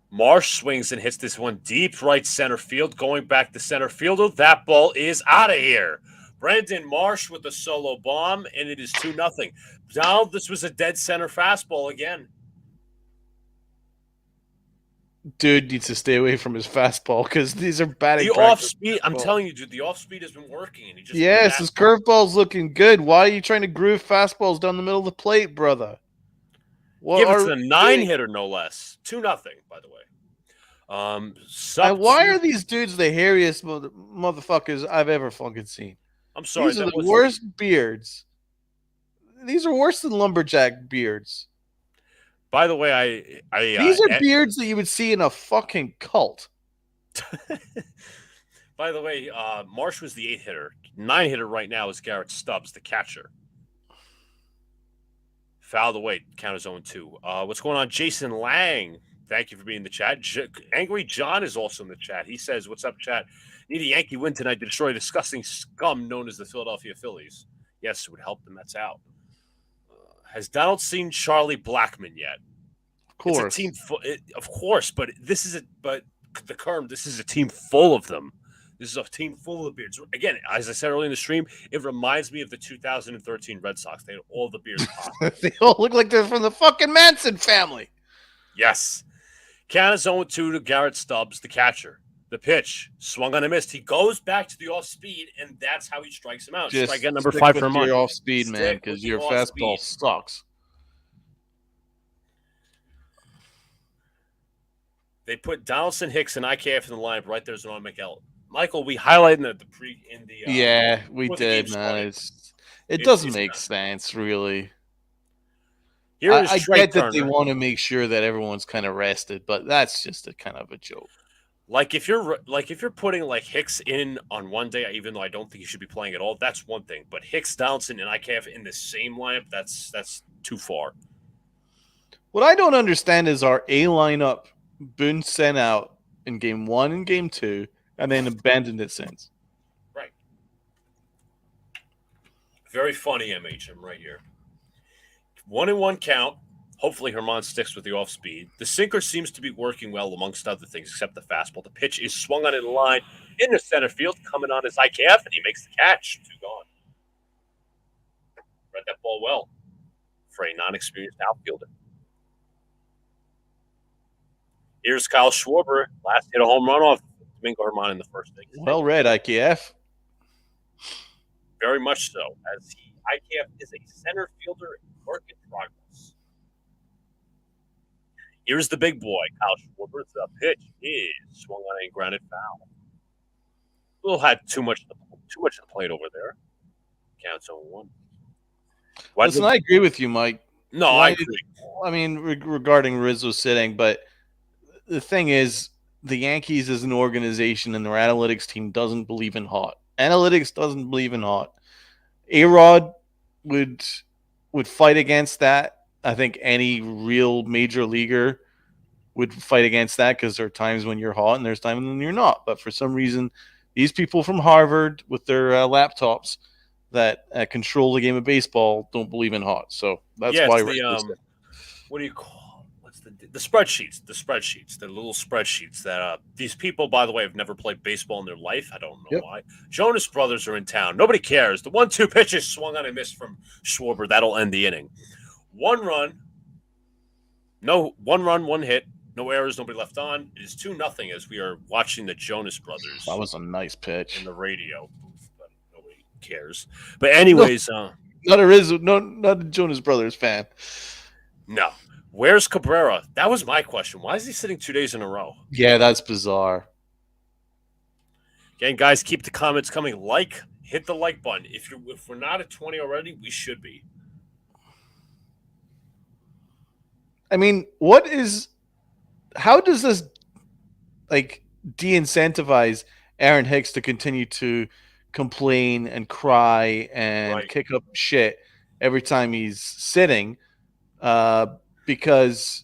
Marsh swings and hits this one deep right center field. Going back to center fielder. That ball is out of here. Brandon Marsh with the solo bomb, and it is 2-0. Now this was a dead center fastball again. Dude needs to stay away from his fastball because these are batting. The off speed, I'm telling you, dude, the off speed has been working, and he just his curveball's looking good. Why are you trying to groove fastballs down the middle of the plate, brother? Give it to the 9-hitter, no less. 2-0, by the way. Why are these dudes the hairiest motherfuckers I've ever fucking seen? I'm sorry. These are the worst beards. These are worse than lumberjack beards. By the way, these are beards that you would see in a fucking cult. By the way, Marsh was the 8-hitter. 9-hitter right now is Garrett Stubbs, the catcher. Fouled away. Count is 0-2. What's going on, Jason Lang? Thank you for being in the chat. Angry John is also in the chat. He says, "What's up, chat? Need a Yankee win tonight to destroy the disgusting scum known as the Philadelphia Phillies." Yes, it would help the Mets out. Has Donald seen Charlie Blackmon yet? Of course, it's a team. Of course, but this is a team full of them. This is a team full of beards. Again, as I said earlier in the stream, it reminds me of the 2013 Red Sox. They had all the beards. They all look like they're from the fucking Manson family. Yes. Count is 0-2 to Garrett Stubbs, the catcher. The pitch, swung on a miss. He goes back to the off-speed, and that's how he strikes him out. Just strike number 5 for him. Your off-speed, man, because your fastball sucks. They put Donaldson, Hicks, and IKF in the lineup. Right there's on Miguel. Michael, we highlighted yeah, we did, man. It doesn't make sense, really. I get that they want to make sure that everyone's kind of rested, but that's just a kind of a joke. Like if you're putting like Hicks in on one day, even though I don't think he should be playing at all, that's one thing. But Hicks, Donaldson, and IKF in the same lineup, that's too far. What I don't understand is our A lineup Boone sent out in game 1 and game 2, and then abandoned it since. Right. Very funny, MHM, right here. 1-1 count. Hopefully, Herman sticks with the off speed. The sinker seems to be working well, amongst other things, except the fastball. The pitch is swung on in line in the center field, coming on his IKF, and he makes the catch. 2 gone. Read that ball well for a non-experienced outfielder. Here's Kyle Schwarber. Last hit a home run off Domingo Herman in the first inning. Well read, IKF. Very much so, as IKF is a center fielder in work in progress. Here's the big boy, Kyle Schwarber. The pitch is swung on a grounded foul. Little had too much of the plate over there. Counts 0-1. Listen, I agree with you, Mike. No, I agree. I mean, regarding Rizzo sitting, but the thing is, the Yankees as an organization and their analytics team doesn't believe in hot. Analytics doesn't believe in hot. A-Rod would fight against that. I think any real major leaguer would fight against that because there are times when you're hot and there's times when you're not. But for some reason, these people from Harvard with their laptops that control the game of baseball don't believe in hot. So that's why what do you call the spreadsheets? The spreadsheets, the little spreadsheets that these people, by the way, have never played baseball in their life. I don't know why. Jonas Brothers are in town. Nobody cares. The 1-2 pitches swung on a miss from Schwarber. That'll end the inning. 1 run, 1 hit, no errors, nobody left on. It is 2-0 as we are watching the Jonas Brothers. That was a nice pitch in the radio booth, but nobody cares. But anyways, not a Jonas Brothers fan. No. Where's Cabrera? That was my question. Why is he sitting 2 days in a row? Yeah, that's bizarre. Again, guys, keep the comments coming. Like, hit the like button. If we're not at 20 already, we should be. I mean, how does this like de-incentivize Aaron Hicks to continue to complain and cry and kick up shit every time he's sitting? Because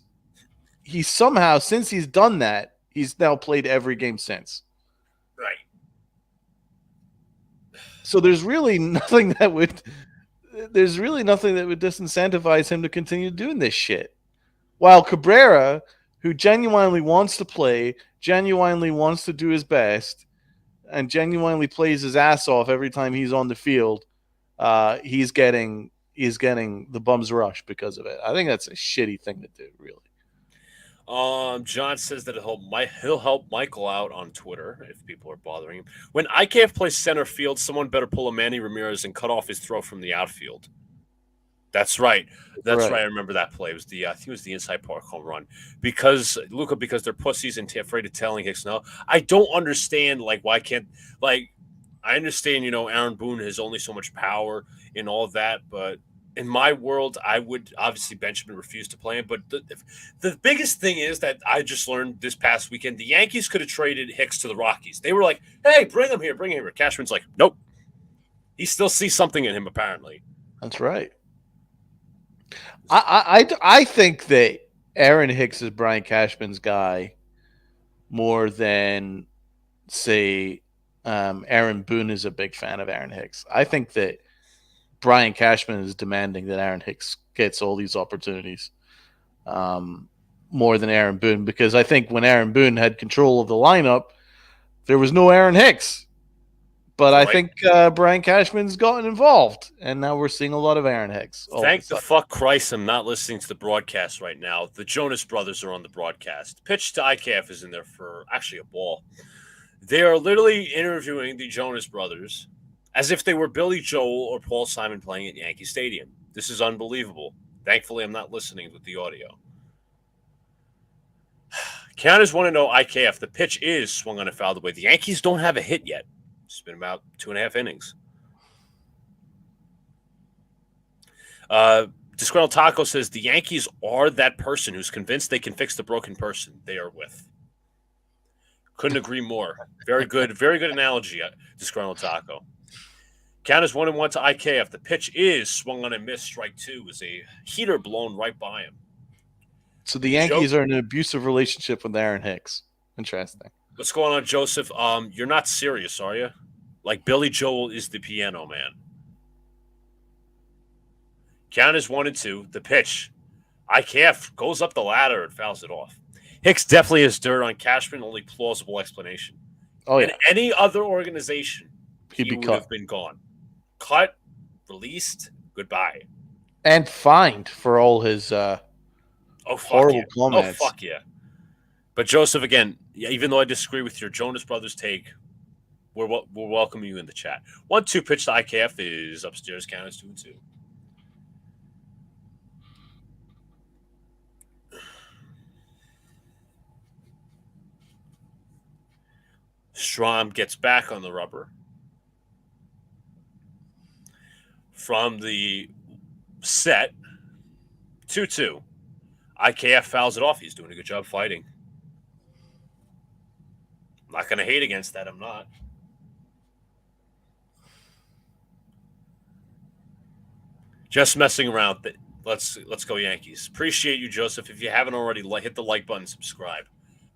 he somehow, since he's done that, he's now played every game since. Right. So there's really nothing that would disincentivize him to continue doing this shit. While Cabrera, who genuinely wants to play, genuinely wants to do his best, and genuinely plays his ass off every time he's on the field, he's getting the bum's rush because of it. I think that's a shitty thing to do, really. John says that he'll help Michael out on Twitter if people are bothering him. When IKF plays center field, someone better pull a Manny Ramirez and cut off his throw from the outfield. That's right. That's right. I remember that play. It was I think it was the inside park home run because they're pussies and afraid of telling Hicks no. I don't understand why can't I understand Aaron Boone has only so much power and all that, but in my world, I would obviously Benjamin refuse to play him. But the biggest thing is that I just learned this past weekend, the Yankees could have traded Hicks to the Rockies. They were like, hey, bring him here. Cashman's like, nope. He still sees something in him, apparently. That's right. I think that Aaron Hicks is Brian Cashman's guy more than, say, Aaron Boone is a big fan of Aaron Hicks. I think that Brian Cashman is demanding that Aaron Hicks gets all these opportunities more than Aaron Boone, because I think when Aaron Boone had control of the lineup, there was no Aaron Hicks. But I think Brian Cashman's gotten involved, and now we're seeing a lot of Aaron Hicks. Thank the fuck Christ I'm not listening to the broadcast right now. The Jonas Brothers are on the broadcast. Pitch to IKF is in there for actually a ball. They are literally interviewing the Jonas Brothers as if they were Billy Joel or Paul Simon playing at Yankee Stadium. This is unbelievable. Thankfully, I'm not listening with the audio. Counters want to know IKF. The pitch is swung on and fouled away. The Yankees don't have a hit yet. It's been about 2.5 innings. Disgruntled Taco says the Yankees are that person who's convinced they can fix the broken person they are with. Couldn't agree more. Very good analogy, Disgruntled Taco. Count is 1-1 to IKF. The pitch is swung on and missed. Strike two is a heater blown right by him. So the Yankees are in an abusive relationship with Aaron Hicks. Interesting. What's going on, Joseph? You're not serious, are you? Like Billy Joel is the piano man. Count is 1-2. The pitch. IKF goes up the ladder and fouls it off. Hicks definitely has dirt on Cashman. Only plausible explanation. Oh, yeah. In any other organization, he would have been gone. Cut, released, goodbye. And fined for all his horrible comments. Oh, fuck yeah. But Joseph, again, even though I disagree with your Jonas Brothers take, we'll welcome you in the chat. 1-2 pitch to IKF is upstairs. Count is 2-2. Strom gets back on the rubber. From the set, 2-2. IKF fouls it off. He's doing a good job fighting. I'm not going to hate against that. I'm not. Just messing around. Let's go Yankees. Appreciate you, Joseph. If you haven't already, hit the like button, subscribe.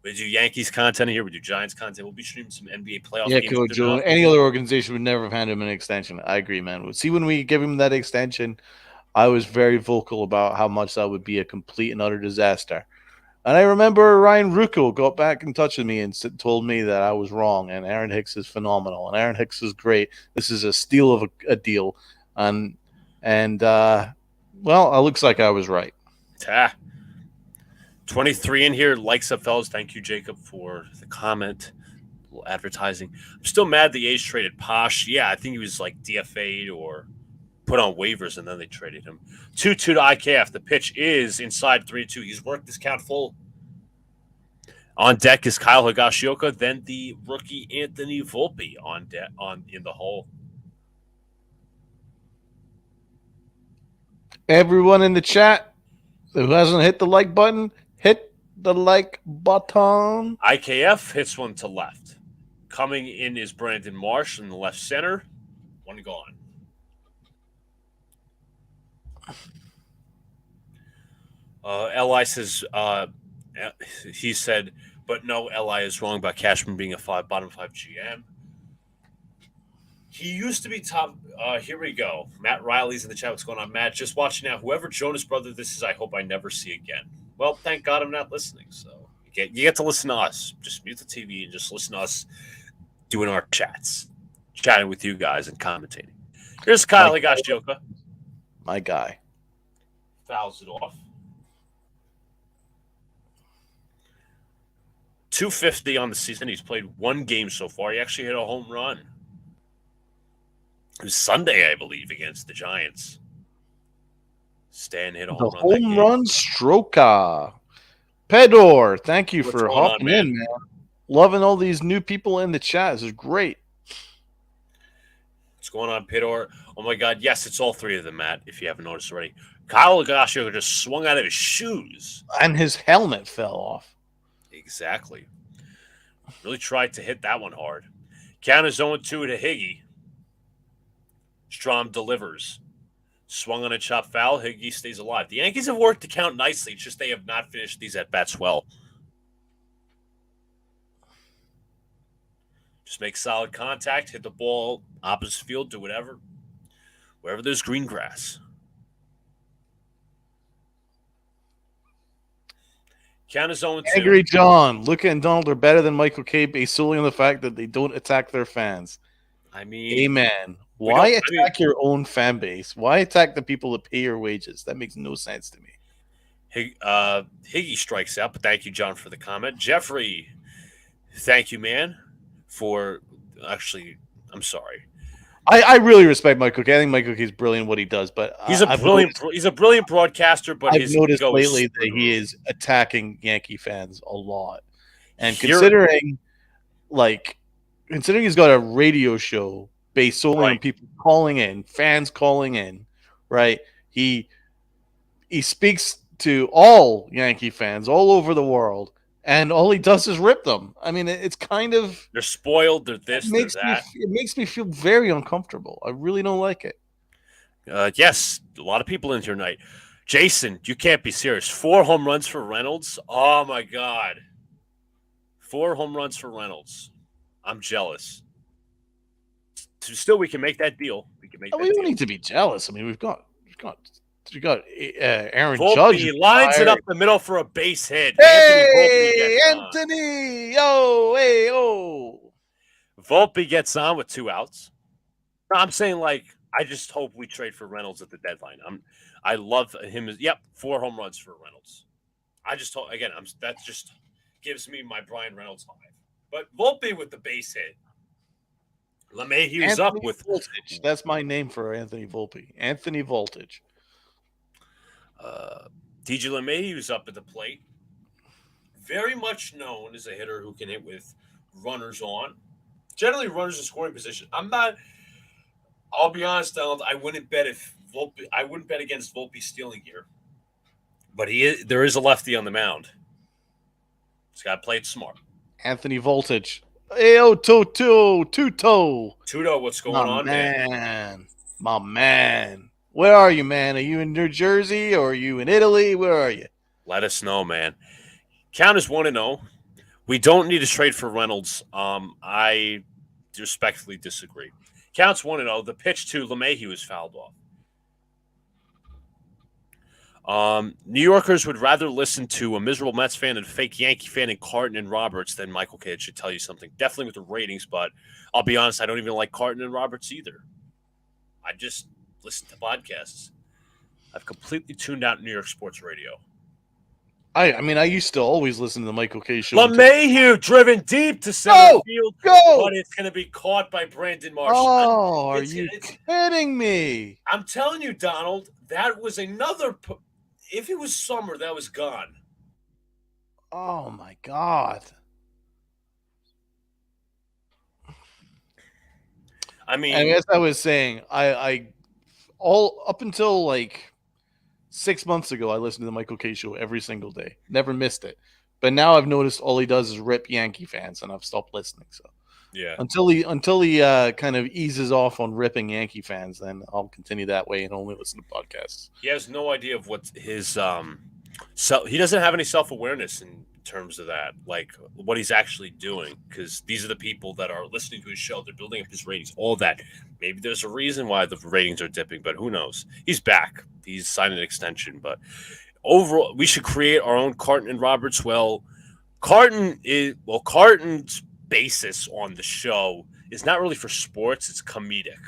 We do Yankees content here. We do Giants content. We'll be streaming some NBA playoff games. Yeah, Coach. Any other organization would never have handed him an extension. I agree, man. See, when we give him that extension, I was very vocal about how much that would be a complete and utter disaster. And I remember Ryan Rucco got back in touch with me and told me that I was wrong, and Aaron Hicks is phenomenal, and Aaron Hicks is great. This is a steal of a deal. Well, it looks like I was right. 23 in here. Likes up, fellas. Thank you, Jacob, for the comment. A little advertising. I'm still mad the A's traded Posh. Yeah, I think he was like DFA'd or put on waivers, and then they traded him. 2-2 to IKF. The pitch is inside 3-2. He's worked this count full. On deck is Kyle Higashioka, then the rookie Anthony Volpe in the hole. Everyone in the chat who hasn't hit the like button, hit the like button. IKF hits one to left. Coming in is Brandon Marsh in the left center. One gone. Li says, he said, but no, Li is wrong about Cashman being a bottom five GM. He used to be top. Here we go. Matt Riley's in the chat. What's going on, Matt? Just watching now. Whoever Jonas brother this is, I hope I never see again. Well, thank God I'm not listening. So you get to listen to us. Just mute the TV and just listen to us doing our chats, chatting with you guys and commentating. Here's Kyle Higashioka. My guy. Fouls it off. 250 on the season. He's played one game so far. He actually hit a home run. It was Sunday, I believe, against the Giants. Stan hit a home run. Home run stroker. Pedor, thank you for hopping in, man. Loving all these new people in the chat. This is great. What's going on, Pedor? Oh, my God. Yes, it's all three of them, Matt, if you haven't noticed already. Kyle Higashioka just swung out of his shoes. And his helmet fell off. Exactly. Really tried to hit that one hard. Count is 0-2 to Higgy. Strom delivers. Swung on a chop foul. Higgy stays alive. The Yankees have worked the count nicely. It's just they have not finished these at-bats well. Just make solid contact. Hit the ball opposite field. Do whatever. Wherever there's green grass. Count is 0-2. Angry John. Luca and Donald are better than Michael K based solely on the fact that they don't attack their fans. I mean, amen. Why attack your own fan base? Why attack the people that pay your wages? That makes no sense to me. Higgy strikes out, but thank you, John, for the comment. Jeffrey, thank you, man, for actually, I'm sorry. I really respect Michael K. I think Michael K is brilliant what he does, but he's a brilliant broadcaster. But I've noticed lately that he is attacking Yankee fans a lot, and considering he's got a radio show based solely on people calling in, fans calling in, right? He speaks to all Yankee fans all over the world, and all he does is rip them. I mean, it's kind of... They're spoiled, they're this, they're that. It makes me feel very uncomfortable. I really don't like it. Yes, a lot of people in here tonight. Jason, you can't be serious. 4 home runs for Reynolds? Oh, my God. 4 home runs for Reynolds. I'm jealous. Still, we can make that deal. We don't need to be jealous. I mean, we've got Aaron Volpe Judge. Lines it up the middle for a base hit. Hey, Anthony! Yo, hey, oh. Volpe gets on with 2 outs. I'm saying, I just hope we trade for Reynolds at the deadline. I love him. 4 home runs for Reynolds. I just hope, again, that just gives me my Brian Reynolds high. But Volpe with the base hit. LeMahieu's up with Voltage. That's my name for Anthony Volpe. Anthony Voltage. DJ LeMahieu's up at the plate. Very much known as a hitter who can hit with runners on. Generally, runners in scoring position. I'll be honest, Donald. I wouldn't bet against Volpe stealing here. But there is a lefty on the mound. He's got to play it smart. Anthony Voltage. Ayo, Tuto. Tuto, what's going on, man? My man. Where are you, man? Are you in New Jersey or are you in Italy? Where are you? Let us know, man. Count is 1-0. We don't need to trade for Reynolds. I respectfully disagree. Count's 1-0. The pitch to LeMahieu is fouled off. New Yorkers would rather listen to a miserable Mets fan and a fake Yankee fan in Carton and Roberts than Michael K. It should tell you something. Definitely with the ratings, but I'll be honest, I don't even like Carton and Roberts either. I just listen to podcasts. I've completely tuned out New York sports radio. I mean, I used to always listen to the Michael K. show. LeMahieu driven deep to center field, but it's going to be caught by Brandon Marsh. Oh, are you kidding me? I'm telling you, Donald, that was another... If it was summer, that was gone. Oh, my God. I mean... And as I was saying, I all up until, 6 months ago, I listened to the Michael K show every single day. Never missed it. But now I've noticed all he does is rip Yankee fans, and I've stopped listening. So Yeah. until he kind of eases off on ripping Yankee fans, then I'll continue that way and only listen to podcasts. He has no idea of what his he doesn't have any self-awareness in terms of that, like what he's actually doing, because these are the people that are listening to his show. They're building up his ratings, all that. Maybe there's a reason why the ratings are dipping, but who knows? He's back. He's signed an extension, but overall, we should create our own Carton and Roberts. Carton's basis on the show is not really for sports; it's comedic.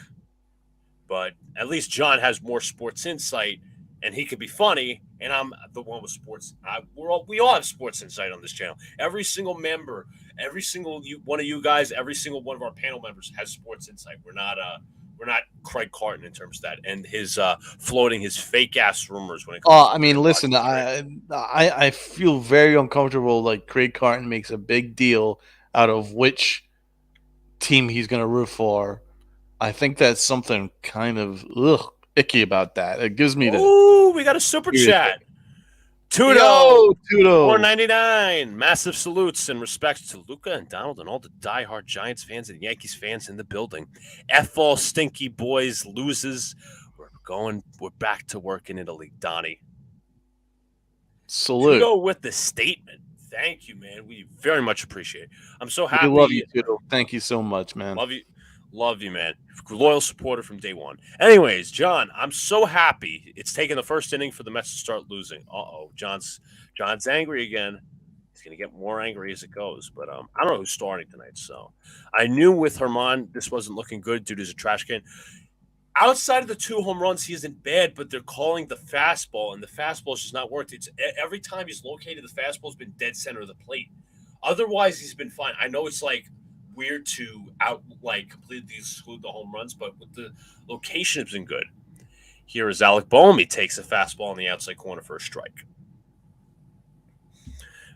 But at least John has more sports insight, and he could be funny. And I'm the one with sports. We all have sports insight on this channel. Every single member, every single one of you guys, every single one of our panel members has sports insight. We're not Craig Carton in terms of that, and his floating his fake ass rumors when it comes. I mean, listen, I feel very uncomfortable. Like Craig Carton makes a big deal out of which team he's going to root for. I think that's something kind of icky about that. It gives me we got a super chat. Tudo, $4.99. Massive salutes and respects to Luca and Donald and all the diehard Giants fans and Yankees fans in the building. F all stinky boys, loses. We're back to work in Italy, Donnie. Salute. Tudo with the statement. Thank you, man. We very much appreciate it. I'm so happy. We love you, Tudo. Thank you so much, man. Love you, man. Loyal supporter from day one. Anyways, John, I'm so happy. It's taken the first inning for the Mets to start losing. Uh-oh. John's angry again. He's going to get more angry as it goes. But I don't know who's starting tonight. So I knew with Herman this wasn't looking good due to his trash can. Outside of the 2 home runs, he isn't bad, but they're calling the fastball, and the fastball's just not worked. It's every time he's located, the fastball's been dead center of the plate. Otherwise, he's been fine. I know it's like weird to completely exclude the home runs, but with the location, it's been good. Here is Alec Boehm. He takes a fastball on the outside corner for a strike.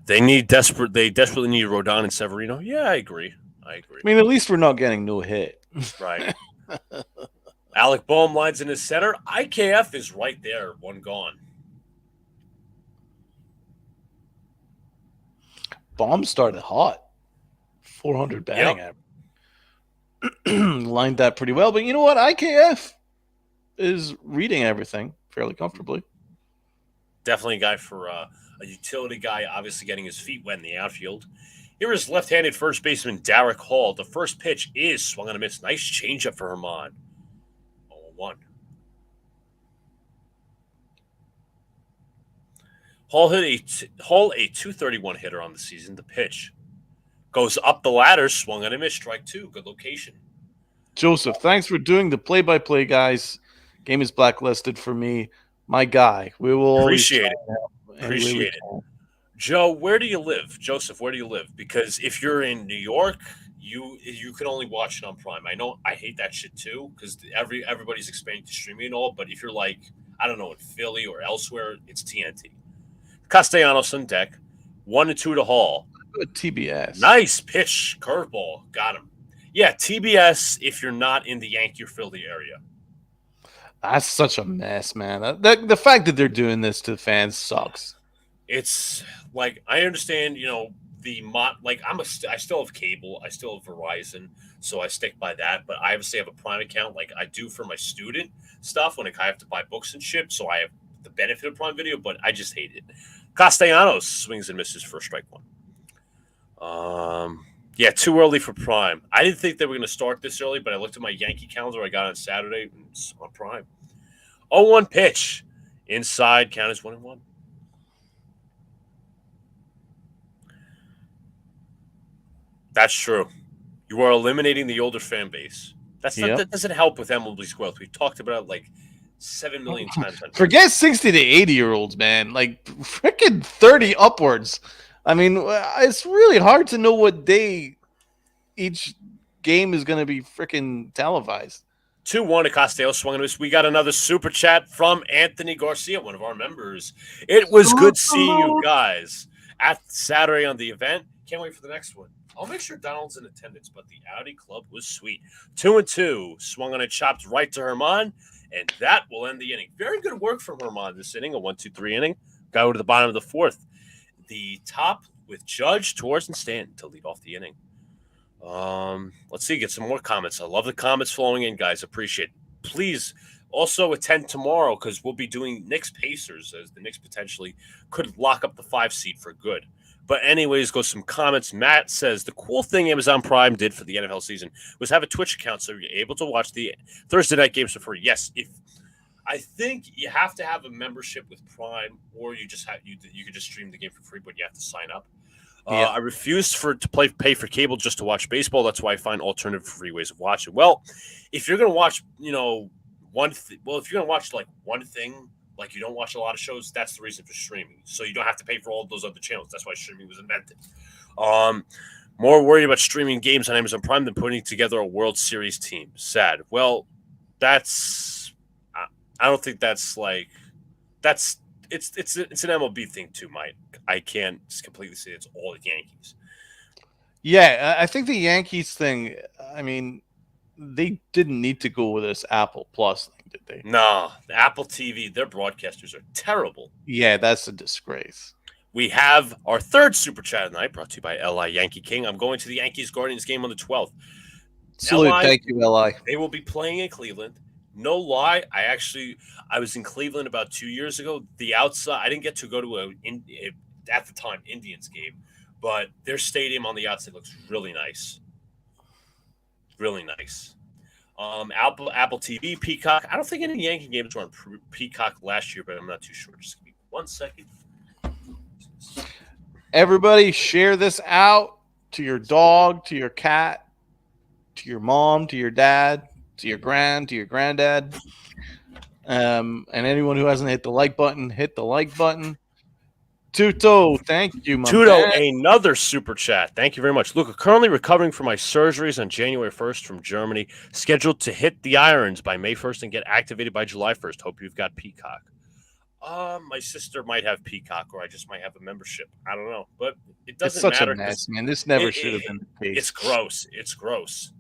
They desperately need Rodon and Severino. Yeah, I agree. I mean, at least we're not getting no hit. Right. Alec Boehm lines in his center. IKF is right there, one gone. Boehm started hot. 400 batting average. Lined that pretty well. But you know what? IKF is reading everything fairly comfortably. Definitely a guy for a utility guy, obviously getting his feet wet in the outfield. Here is left-handed first baseman Derek Hall. The first pitch is swung on a miss. Nice changeup for Herman. 0-1. Hall a 231 hitter on the season. The pitch goes up the ladder, swung on a miss, strike 2. Good location. Joseph, thanks for doing the play-by-play, guys. Game is blacklisted for me. My guy. We will appreciate it. Joe, where do you live? Joseph, where do you live? Because if you're in New York, you can only watch it on Prime. I know I hate that shit too, because everybody's expanding to streaming and all. But if you're like, I don't know, in Philly or elsewhere, it's TNT. Castellanos on deck. 1-2 to Hall. Good TBS. Nice pitch, curveball, got him. Yeah, TBS if you're not in the Yankee or Philly area. That's such a mess, man. The fact that they're doing this to fans sucks. It's like, I understand, I still have cable, I still have Verizon, so I stick by that. But I obviously have a Prime account, like I do for my student stuff when I have to buy books and shit. So I have the benefit of Prime Video, but I just hate it. Castellanos swings and misses for a strike 1. Yeah, too early for Prime. I didn't think they were going to start this early, but I looked at my Yankee calendar I got on Saturday, and it's on Prime. 0-1 pitch. Inside, count is 1-1. That's true. You are eliminating the older fan base. That doesn't help with MLB's growth. We've talked about it like 7 million times. Forget 60 to 80-year-olds, man. Like, freaking 30 upwards. I mean, it's really hard to know what day each game is going to be freaking televised. 2-1 to Costello swung and miss. We got another super chat from Anthony Garcia, one of our members. It was good seeing you guys at Saturday on the event. Can't wait for the next one. I'll make sure Donald's in attendance, but the Audi Club was sweet. 2-2. Swung on and chopped right to Herman. And that will end the inning. Very good work from Herman this inning, a 1-2-3 inning. Got to the bottom of the fourth. The top with Judge, Torres, and Stanton to lead off the inning. Let's see, get some more comments. I love the comments flowing in, guys. Appreciate it. Please also attend tomorrow because we'll be doing Knicks Pacers as the Knicks potentially could lock up the 5 seed for good. But anyways, go some comments. Matt says the cool thing Amazon Prime did for the NFL season was have a Twitch account so you're able to watch the Thursday night games for free. Yes, I think you have to have a membership with Prime, or you just have you can just stream the game for free, but you have to sign up. I refuse to pay for cable just to watch baseball. That's why I find alternative free ways of watching. Well, if you're gonna watch, if you're gonna watch like one thing, like you don't watch a lot of shows, that's the reason for streaming. So you don't have to pay for all of those other channels. That's why streaming was invented. More worried about streaming games on Amazon Prime than putting together a World Series team. Sad. Well, I don't think it's an MLB thing too, Mike. I can't just completely say it's all the Yankees. Yeah, I think the Yankees thing, I mean, they didn't need to go with this Apple Plus thing, did they? No, the Apple TV, their broadcasters are terrible. Yeah, that's a disgrace. We have our third Super Chat of the night, brought to you by LI Yankee King. I'm going to the Yankees-Guardians game on the 12th. Salute, thank you, LI. They will be playing in Cleveland. No lie, I was in Cleveland about 2 years ago. The outside, I didn't get to go to at the time Indians game, but their stadium on the outside looks really nice, really nice. Apple TV, Peacock. I don't think any Yankee games were on Peacock last year, but I'm not too sure. Just give me 1 second. Everybody, share this out to your dog, to your cat, to your mom, to your dad, to your granddad, and anyone who hasn't hit the like button, hit the like button. Tuto, thank you, my Tuto, another super chat. Thank you very much. Luca, currently recovering from my surgeries on January 1st from Germany, scheduled to hit the irons by May 1st and get activated by July 1st. Hope you've got Peacock. My sister might have Peacock, or I just might have a membership. I don't know, but it doesn't matter. It's such a mess, man. This never should have been the case. It's gross. It's gross.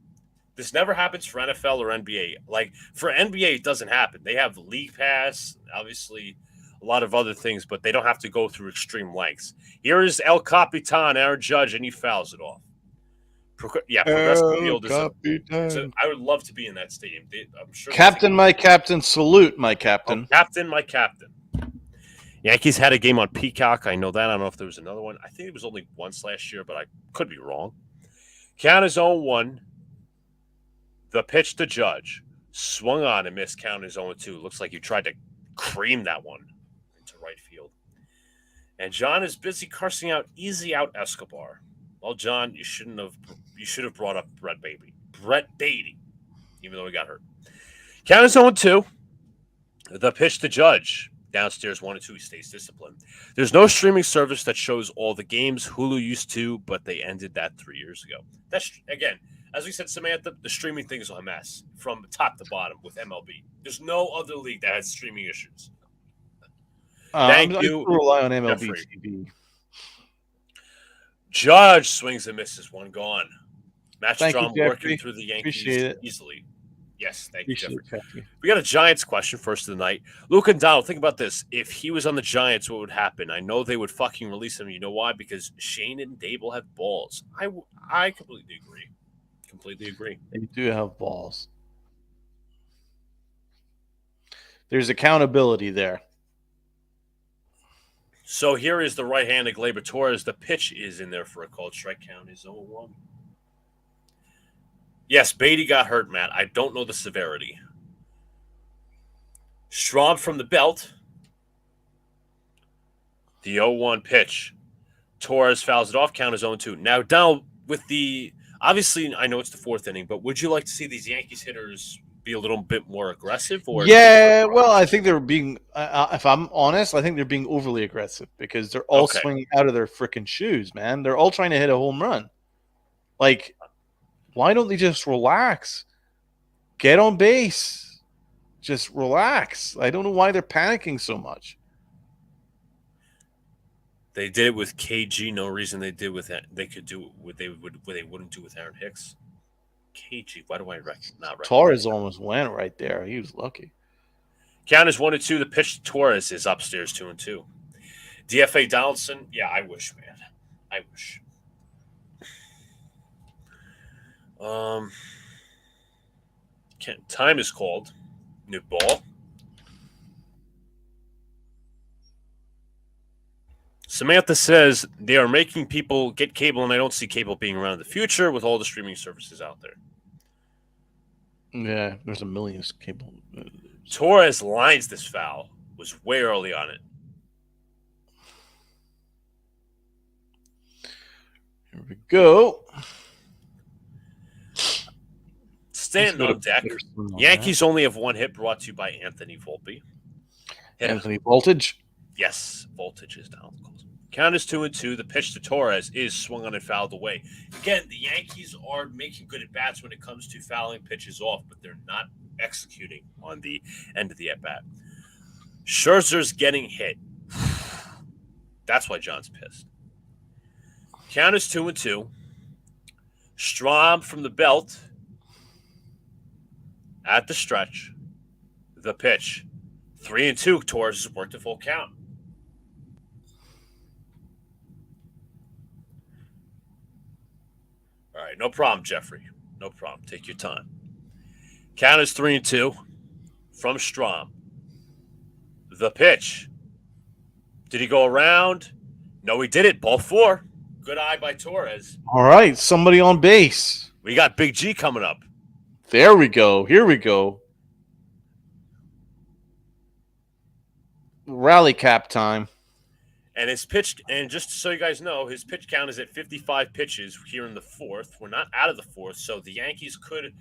This never happens for NFL or NBA. Like, for NBA, it doesn't happen. They have League Pass, obviously a lot of other things, but they don't have to go through extreme lengths. Here is El Capitan, our judge, and he fouls it off. Progressive Field is I would love to be in that stadium. I'm sure. Captain, my captain, salute, my captain. Oh, captain, my captain. Yankees had a game on Peacock. I know that. I don't know if there was another one. I think it was only once last year, but I could be wrong. Count his own 1. The pitch to Judge. Swung on and missed. Count his own 2. Looks like you tried to cream that one into right field. And John is busy cursing out easy out Escobar. Well, John, you should have brought up Brett Beatty, even though he got hurt. Count his own 2. The pitch to Judge. Downstairs 1-2. He stays disciplined. There's no streaming service that shows all the games. Hulu used to, but they ended that 3 years ago. That's, again, as we said, Samantha, the streaming thing is a mess from top to bottom with MLB. There's no other league that has streaming issues. Thank you. I rely on MLB TV. Judge swings and misses. 1 gone. Match Strom working through the Yankees easily. Yes, thank you, Jeffrey. We got a Giants question first of the night. Luca Donald, think about this. If he was on the Giants, what would happen? I know they would fucking release him. You know why? Because Shane and Dable have balls. I completely agree. Completely agree. They do have balls. There's accountability there. So here is the right-handed Gleyber Torres. The pitch is in there for a called strike count. Is 0-1. Yes, Beatty got hurt, Matt. I don't know the severity. Straub from the belt. The 0-1 pitch. Torres fouls it off. Count is 0-2. Now, Donald, with the obviously, I know it's the 4th inning, but would you like to see these Yankees hitters be a little bit more aggressive? Or well, I think they're being. If I'm honest, I think they're being overly aggressive because they're all swinging out of their freaking shoes, man. They're all trying to hit a home run. Like, why don't they just relax? Get on base. Just relax. I don't know why they're panicking so much. They did it with KG. No reason they did with that. They could do what they wouldn't do with Aaron Hicks. KG. Why do I not recognize? Torres almost went right there. He was lucky. Count is 1-2. The pitch to Torres is upstairs 2-2. DFA Donaldson. Yeah, I wish, man. I wish. Time is called. New ball. Samantha says they are making people get cable, and I don't see cable being around in the future with all the streaming services out there. Yeah, there's a million cable. Torres lines this foul. Was way early on it. Here we go. Stanton on deck. Yankees only have one hit, brought to you by Anthony Volpe. Anthony Voltage? Yes, Voltage is down. Count is 2-2. The pitch to Torres is swung on and fouled away. Again, the Yankees are making good at-bats when it comes to fouling pitches off, but they're not executing on the end of the at-bat. Scherzer's getting hit. That's why John's pissed. Count is 2-2. Strahm from the belt at the stretch. The pitch. 3-2. Torres has worked a full count. All right, no problem, Jeffrey. No problem. Take your time. Count is 3-2 from Strahm. The pitch. Did he go around? No, he did it. Ball 4. Good eye by Torres. All right, somebody on base. We got Big G coming up. There we go. Here we go. Rally cap time. And his pitch, and just so you guys know, his pitch count is at 55 pitches here in the fourth. We're not out of the fourth, so the Yankees could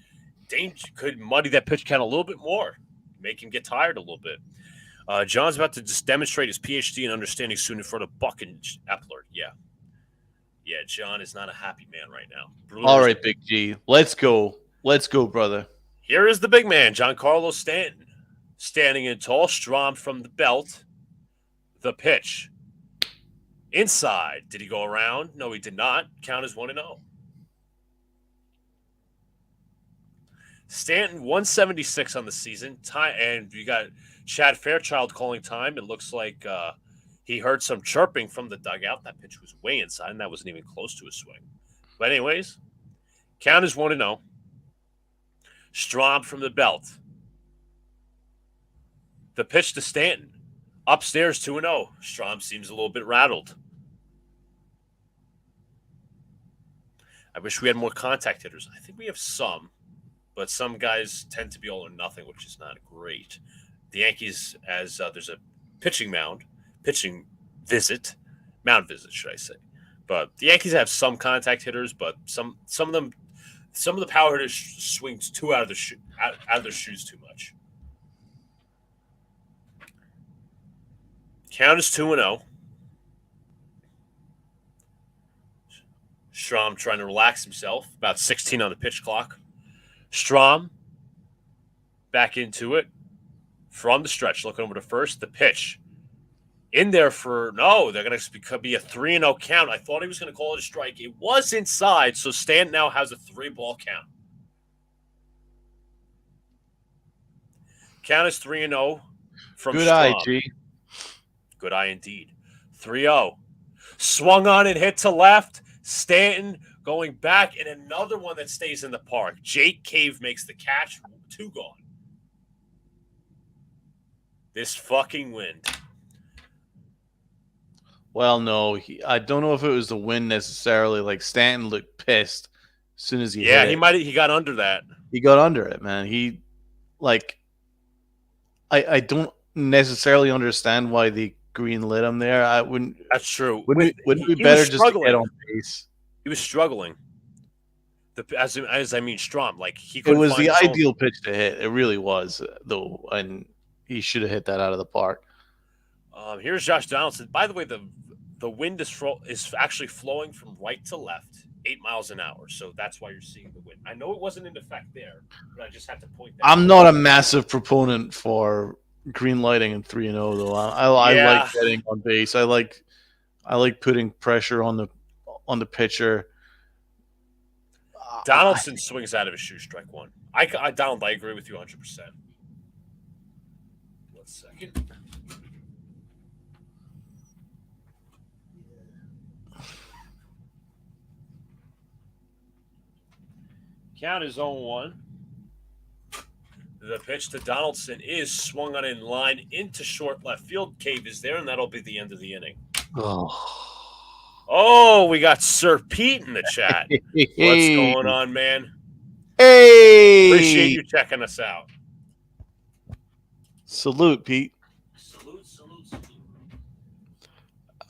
muddy that pitch count a little bit more, make him get tired a little bit. John's about to just demonstrate his PhD in understanding soon in front of Buck and Epler. Yeah, John is not a happy man right now. Brewers. All right, Big G. Let's go. Let's go, brother. Here is the big man, Giancarlo Stanton. Standing in tall, Strahm from the belt. The pitch. Inside. Did he go around? No, he did not. Count is 1-0. Stanton, 176 on the season. Time, and you got Chad Fairchild calling time. It looks like he heard some chirping from the dugout. That pitch was way inside, and that wasn't even close to a swing. But anyways, count is 1-0. Strahm from the belt. The pitch to Stanton. Upstairs 2-0. Strahm seems a little bit rattled. I wish we had more contact hitters. I think we have some, but some guys tend to be all or nothing, which is not great. The Yankees, as there's a mound visit, should I say. But the Yankees have some contact hitters, but some of the power hitters swing too out of their shoes too much. Count is 2-0. Strahm trying to relax himself. About 16 on the pitch clock. Strahm back into it from the stretch. Looking over to first. The pitch. In there they're going to be a 3-0 count. I thought he was going to call it a strike. It was inside, so Stanton now has a 3-ball count. Count is 3-0 from Good Strahm. eye, G. Good eye indeed. 3-0. Swung on and hit to left. Stanton going back, and another one that stays in the park. Jake Cave makes the catch. 2 gone. This fucking wind. Well, no. I don't know if it was the wind necessarily. Like, Stanton looked pissed as soon as he hit it. He got under that. He got under it, man. I don't necessarily understand why the green lit him there. I wouldn't. That's true. Wouldn't it be better just to get on base? He was struggling. As I mean, Strahm, like he. It was the ideal pitch to hit. It really was, though, and he should have hit that out of the park. Here's Josh Donaldson. By the way, the wind is actually flowing from right to left, 8 miles an hour. So that's why you're seeing the wind. I know it wasn't in effect there, but I just have to point that out. I'm not a massive proponent for green lighting and 3-0 though. I like getting on base. I like putting pressure on the pitcher. Donaldson swings out of his shoe, strike 1. Donald, I agree with you 100%. 1 second. Count is 0-1. The pitch to Donaldson is swung on in line into short left field. Cave is there, and that'll be the end of the inning. Oh, we got Sir Pete in the chat. What's going on, man? Hey! Appreciate you checking us out. Salute, Pete. Salute.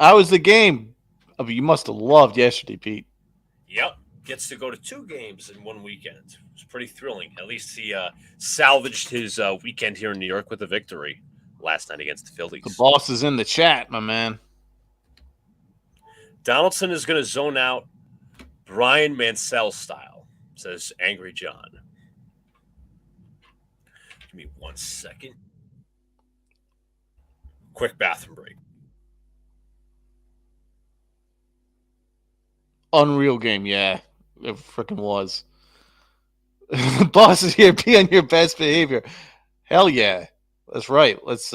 How was the game? Oh, you must have loved yesterday, Pete. Yep. Gets to go to 2 games in 1 weekend. It was pretty thrilling. At least he salvaged his weekend here in New York with a victory last night against the Phillies. The boss is in the chat, my man. Donaldson is going to zone out Brian Mansell style, says Angry John. Give me 1 second. Quick bathroom break. Unreal game, yeah. It freaking was. The boss is here. Be on your best behavior. Hell yeah. That's right. Let's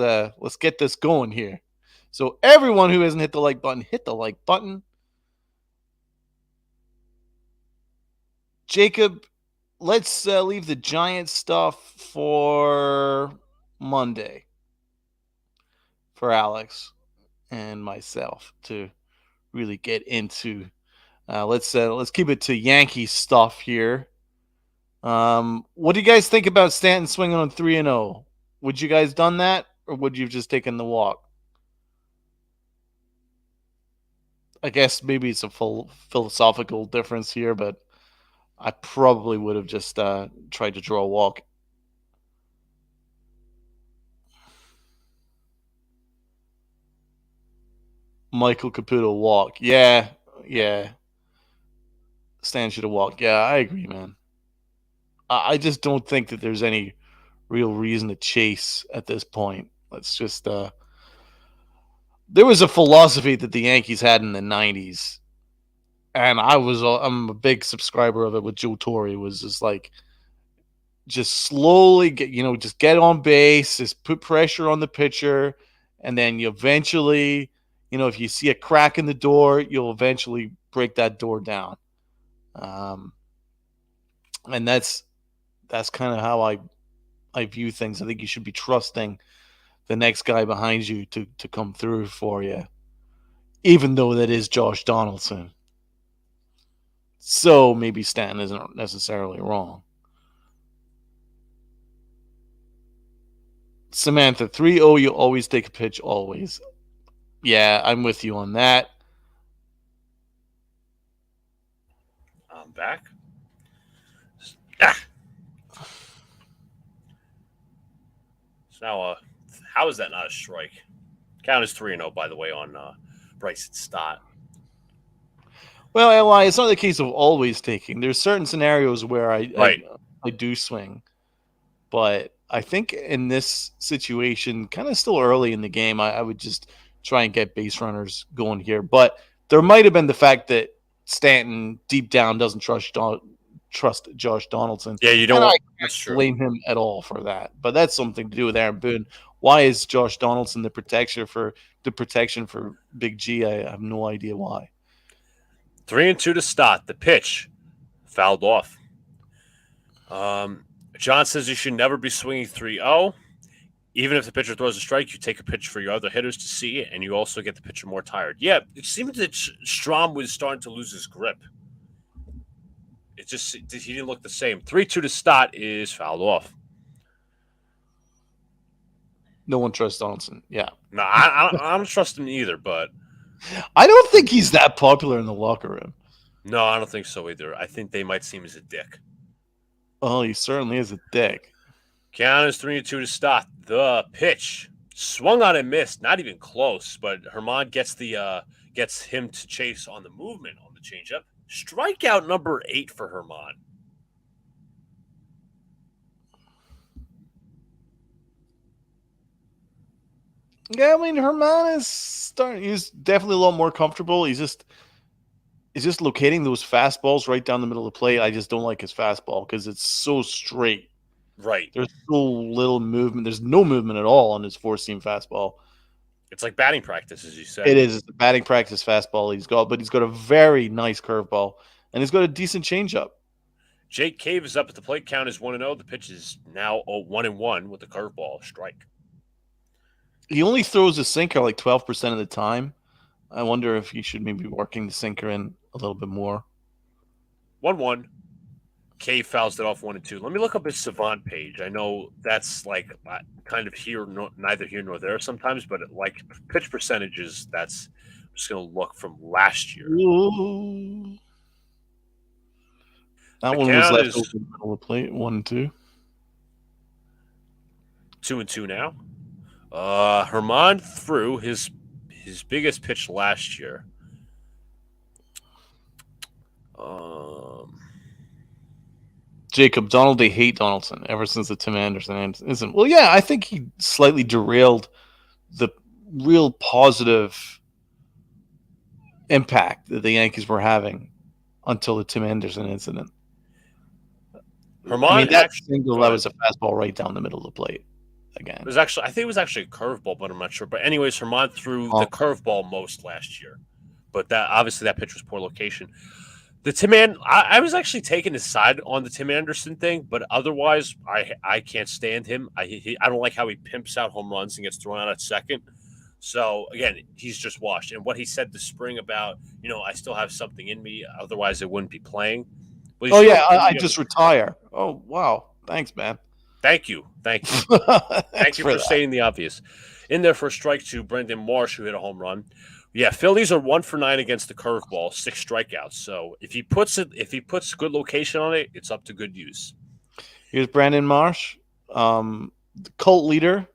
get this going here. So everyone who hasn't hit the like button, hit the like button. Jacob, let's leave the Giants stuff for Monday for Alex and myself to really get into. Let's keep it to Yankee stuff here. What do you guys think about Stanton swinging on 3-0? Would you guys done that, or would you have just taken the walk? I guess maybe it's a full philosophical difference here, but I probably would have just tried to draw a walk. Michael Caputo walk. Yeah. Stan should have walked. Yeah, I agree, man. I just don't think that there's any real reason to chase at this point. Let's just there was a philosophy that the Yankees had in the 90s, and I'm a big subscriber of it with Joe Torre. Was just like, just slowly get on base, just put pressure on the pitcher, and then you eventually, if you see a crack in the door, you'll eventually break that door down. And that's kind of how I view things. I think you should be trusting the next guy behind you to come through for you, even though that is Josh Donaldson. So maybe Stanton isn't necessarily wrong. Samantha, 3-0, you always take a pitch, always. Yeah, I'm with you on that. I'm back. So now, how is that not a strike? Count is 3-0, by the way, on Bryson Stott. Well, Eli, it's not the case of always taking. There's certain scenarios where I do swing. But I think in this situation, kind of still early in the game, I would just try and get base runners going here. But there might have been the fact that Stanton deep down doesn't trust Josh Donaldson. Yeah, you don't. I can't blame him at all for that. But that's something to do with Aaron Boone. Why is Josh Donaldson the protection for Big G? I have no idea why. 3-2 to Stott. The pitch fouled off. John says you should never be swinging 3-0. Even if the pitcher throws a strike, you take a pitch for your other hitters to see it, and you also get the pitcher more tired. Yeah, it seemed that Strom was starting to lose his grip. He didn't look the same. 3-2 to Stott is fouled off. No one trusts Donaldson. Yeah. No, I don't trust him either, but I don't think he's that popular in the locker room. No, I don't think so either. I think they might see him as a dick. Oh, he certainly is a dick. Count is 3-2 to Stott. The pitch swung on and missed. Not even close, but Herman gets him to chase on the movement on the changeup. Strikeout number 8 for Herman. Yeah, I mean, Herman is starting. He's definitely a lot more comfortable. He's just locating those fastballs right down the middle of the plate. I just don't like his fastball because it's so straight. Right. There's so little movement. There's no movement at all on his four-seam fastball. It's like batting practice, as you said. It is. It's a batting practice fastball but he's got a very nice curveball, and he's got a decent changeup. Jake Cave is up at the plate. Count is 1-0. The pitch is now 1-1 with the curveball strike. He only throws a sinker like 12% of the time. I wonder if he should maybe be working the sinker in a little bit more. 1-1. Cave fouls it off 1-2. Let me look up his Savant page. I know that's like kind of neither here nor there sometimes, but like pitch percentages, that's I'm just going to look from last year. Ooh. That one was left open in the middle of the plate. 1-2. 2-2 now. Herman threw his biggest pitch last year. Jacob, Donald, they hate Donaldson ever since the Tim Anderson incident. Well, yeah, I think he slightly derailed the real positive impact that the Yankees were having until the Tim Anderson incident. Herman, that single, that was a fastball right down the middle of the plate. Again, I think it was actually a curveball, but I'm not sure. But anyways, Herman threw the curveball most last year, but that pitch was poor location. The Tim I was actually taking his side on the Tim Anderson thing, but otherwise, I can't stand him. I don't like how he pimps out home runs and gets thrown out at second. So again, he's just washed. And what he said this spring about, I still have something in me, otherwise I wouldn't be playing. Well, I just retire. Oh wow, thanks, man. Thank you. Thank you for stating the obvious. In there for strike 2, Brendan Marsh, who hit a home run. Yeah, Phillies are 1 for 9 against the curveball, 6 strikeouts. So if he puts good location on it, it's up to good use. Here's Brandon Marsh, the cult leader.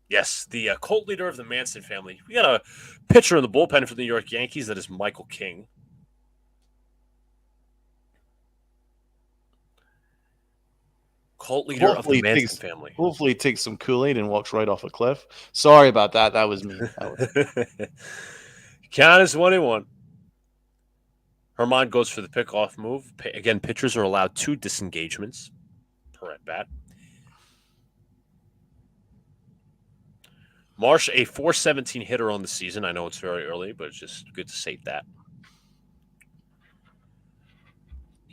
Yes, the cult leader of the Manson family. We got a pitcher in the bullpen for the New York Yankees. That is Michael King. Cult leader of the Manson family. Hopefully he takes some Kool-Aid and walks right off a cliff. Sorry about that. That was me. Count is 1-1. Herman goes for the pickoff move. Again, pitchers are allowed 2 disengagements per at bat. Marsh, a .417 hitter on the season. I know it's very early, but it's just good to state that.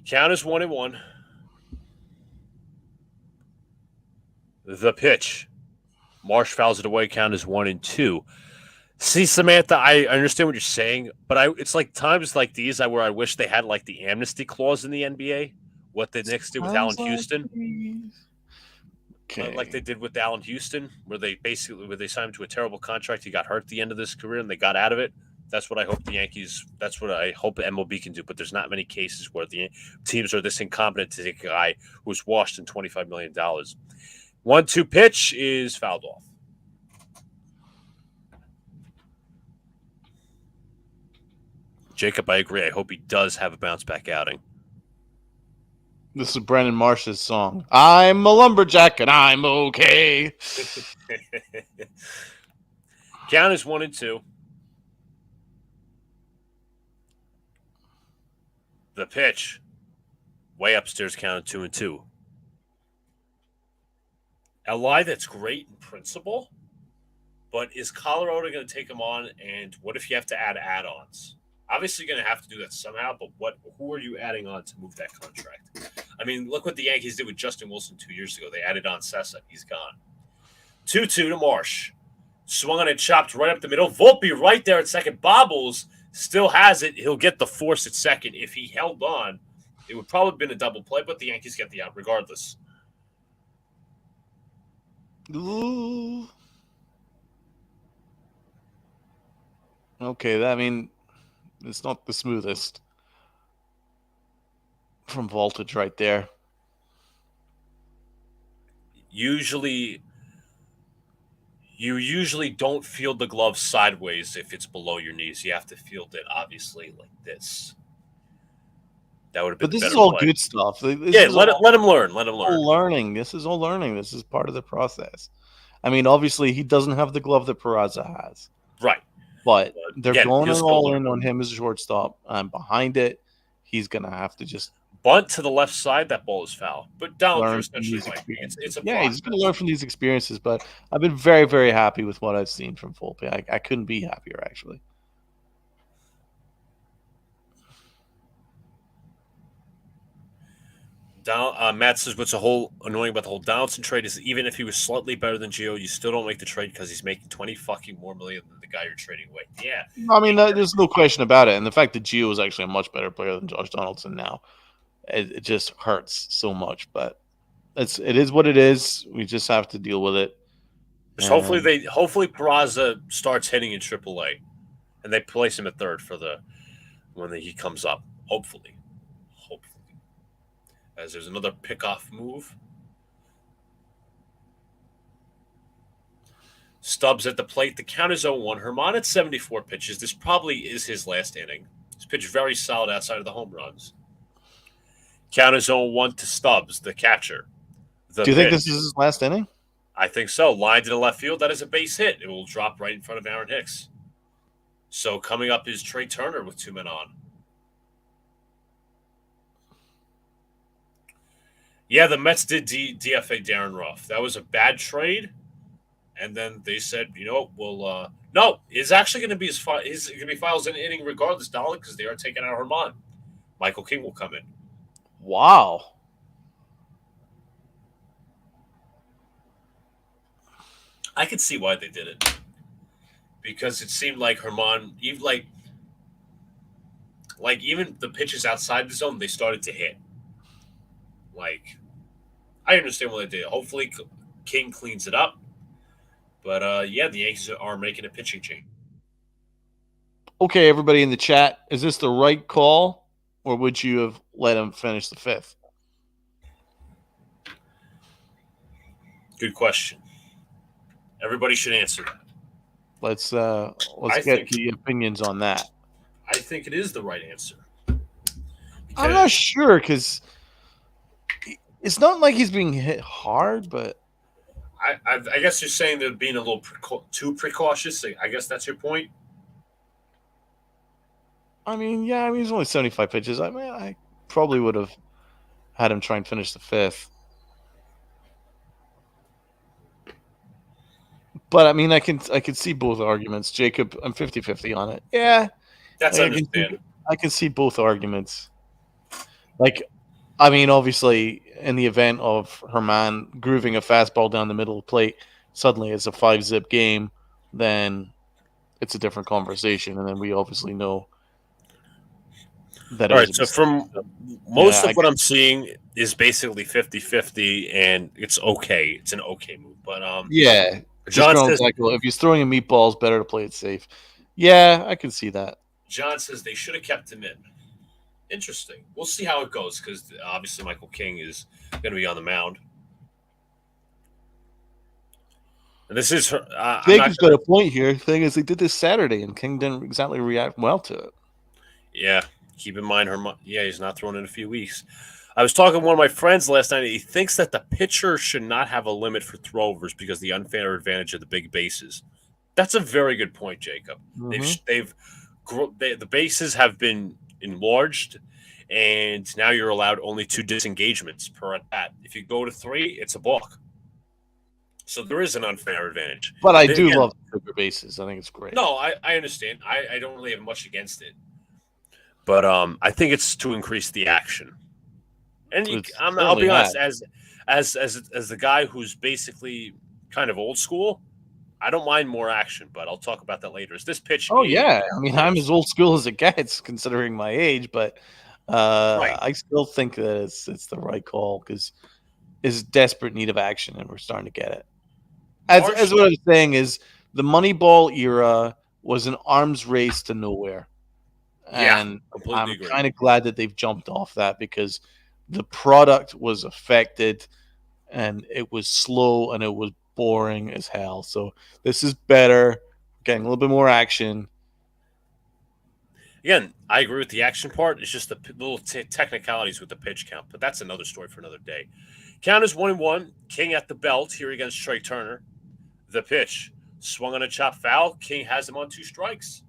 Count is 1-1. The pitch. Marsh fouls it away. Count is 1-2. See, Samantha, I understand what you're saying, but it's like times like these where I wish they had like the amnesty clause in the NBA. What the Knicks did with Allen Houston. Okay. Like they did with Allen Houston, where they signed him to a terrible contract. He got hurt at the end of his career and they got out of it. That's what I hope that's what I hope MLB can do. But there's not many cases where the teams are this incompetent to take a guy who's washed in $25 million. 1-2 pitch is fouled off. Jacob, I agree. I hope he does have a bounce back outing. This is Brandon Marsh's song. I'm a lumberjack and I'm okay. Count is 1-2. The pitch. Way upstairs, count 2-2. LI, that's great in principle, but is Colorado going to take him on? And what if you have to add add-ons? Obviously, you're going to have to do that somehow, but who are you adding on to move that contract? I mean, look what the Yankees did with Justin Wilson 2 years ago. They added on Sessa. He's gone. 2-2 to Marsh. Swung on and chopped right up the middle. Volpe right there at second. Bobbles still has it. He'll get the force at second. If he held on, it would probably have been a double play, but the Yankees get the out regardless. Ooh. Okay, it's not the smoothest from voltage right there. You usually don't field the glove sideways if it's below your knees. You have to field it, obviously, like this. That would have been. But this is all good stuff. Let him learn. Let him learn. This is all learning. This is part of the process. I mean, obviously, he doesn't have the glove that Peraza has. Right. But they're going all in on him as a shortstop. And behind it, he's going to have to just bunt to the left side, that ball is foul. But Donald, you're Learn from essentially these like me. It's experiences. a Yeah, he's going to process. learn from these experiences, but I've been very, very happy with what I've seen from Volpe. I couldn't be happier, actually. Matt says what's annoying about the whole Donaldson trade is even if he was slightly better than Gio, you still don't make the trade because he's making 20 fucking more million than the guy you're trading away. Yeah. I mean, there's no question about it. And the fact that Gio is actually a much better player than Josh Donaldson now, it just hurts so much. But it is what it is. We just have to deal with it. So hopefully Peraza starts hitting in AAA, and they place him at third for when he comes up. Hopefully, as there's another pickoff move. Stubbs at the plate. The count is 0-1. Herman at 74 pitches. This probably is his last inning. He's pitched very solid outside of the home runs. Count is 0-1 to Stubbs, the catcher. Do you think this is his last inning? I think so. Line to the left field. That is a base hit. It will drop right in front of Aaron Hicks. So coming up is Trey Turner with 2 men on. Yeah, the Mets did DFA Darren Ruff. That was a bad trade. And then they said, we'll no, it's actually going to be he's going to be files in inning regardless, Donald, because they are taking out Herman. Michael King will come in. Wow. I could see why they did it. Because it seemed like Herman, even even the pitches outside the zone, they started to hit. I understand what they did. Hopefully King cleans it up. But, the Yankees are making a pitching change. Okay, everybody in the chat, is this the right call, or would you have let him finish the 5th? Good question. Everybody should answer that. Let's get the opinions on that. I think it is the right answer. I'm not sure because it's not like he's being hit hard, but I guess you're saying they're being a little too precautious. I guess that's your point. I mean, he's only 75 pitches. I mean, I probably would have had him try and finish the 5th. But I mean, I can see both arguments. Jacob, I'm 50-50 on it. Yeah, that's understandable. I can see both arguments. I mean, obviously, in the event of Herman grooving a fastball down the middle of the plate, suddenly it's a 5-zip game, then it's a different conversation. And then we obviously know that. All right, so from most of what I'm seeing is basically 50-50, and it's okay. It's an okay move. But yeah, John says, if he's throwing a meatball, it's better to play it safe. Yeah, I can see that. John says they should have kept him in. Interesting. We'll see how it goes because obviously Michael King is going to be on the mound. And this is Jacob's got a point here. The thing is, they did this Saturday, and King didn't exactly react well to it. Yeah, keep in mind he's not throwing in a few weeks. I was talking to one of my friends last night. He thinks that the pitcher should not have a limit for throwovers because of the unfair advantage of the big bases. That's a very good point, Jacob. Mm-hmm. The bases have been enlarged, and now you're allowed only 2 disengagements per at bat. If you go to 3, it's a balk. So there is an unfair advantage. But I do love bigger bases. I think it's great. No, I understand. I don't really have much against it. But I think it's to increase the action. And I'll be honest, as the guy who's basically kind of old school, I don't mind more action, but I'll talk about that later. Is this pitch? Oh, yeah. I mean, I'm as old school as it gets, considering my age, but right. I still think that it's the right call because it's desperate need of action, and we're starting to get it. As what I was saying is the Moneyball era was an arms race to nowhere. And I'm kind of glad that they've jumped off that because the product was affected and it was slow and it was boring as hell. So this is better, getting a little bit more action. Again, I agree with the action part. It's just the little technicalities with the pitch count, but that's another story for another day. Count is 1-1. King at the belt here against Trey Turner. The pitch swung on a chop foul. King has him on 2 strikes.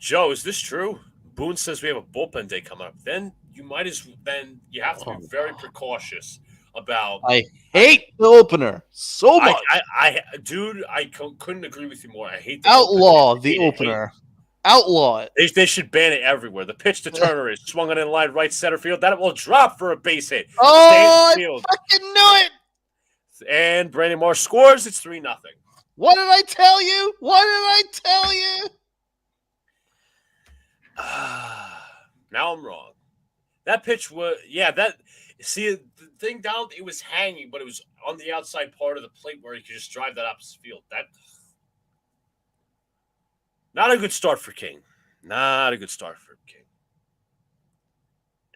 Joe, is this true? Boone says we have a bullpen day coming up. Then you have to be very precautious about. I hate the opener so much. Dude, couldn't agree with you more. I hate the Outlaw the opener. Outlaw it. They should ban it everywhere. The pitch to Turner is swung on in line right center field. That will drop for a base hit. Oh, I fucking knew it. And Brandon Marsh scores. It's 3-0. What did I tell you? What did I tell you? Now I'm wrong. That pitch was, see, the thing down, it was hanging, but it was on the outside part of the plate where he could just drive that opposite field. Not a good start for King. Not a good start for King.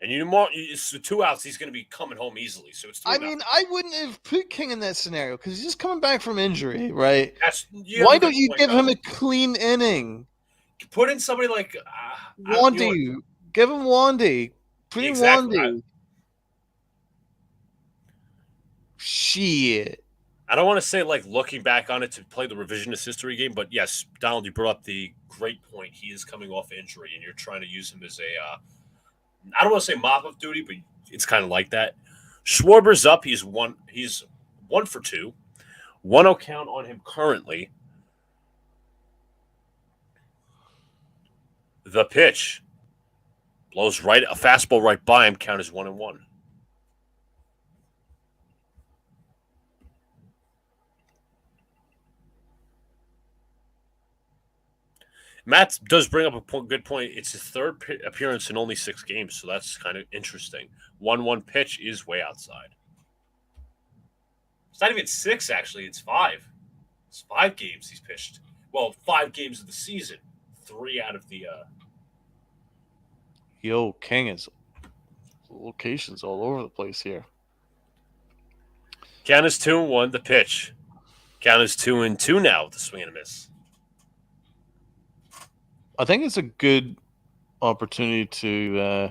And it's 2 outs, he's going to be coming home easily. So it's 3-0. I mean, I wouldn't have put King in that scenario because he's just coming back from injury, right? Why don't you give him a clean inning? Put in somebody like Wandy. Give him Wandy. Put in Wandy. Shit. I don't want to say like looking back on it to play the revisionist history game, but yes, Donald, you brought up the great point. He is coming off injury, and you're trying to use him as a I don't want to say mop-up duty, but it's kind of like that. Schwarber's up. He's 1 for 2. 1-0 count on him currently. The pitch blows right, a fastball right by him. Count is 1-1. Matt does bring up a good point. It's his third appearance in only 6 games, so that's kind of interesting. 1-1 pitch is way outside. It's not even 6, actually. It's 5. It's 5 games he's pitched. Well, 5 games of the season. 3 out of the... Yo, King is locations all over the place here. Count is 2-1, the pitch. Count is 2-2 now with the swing and a miss. I think it's a good opportunity to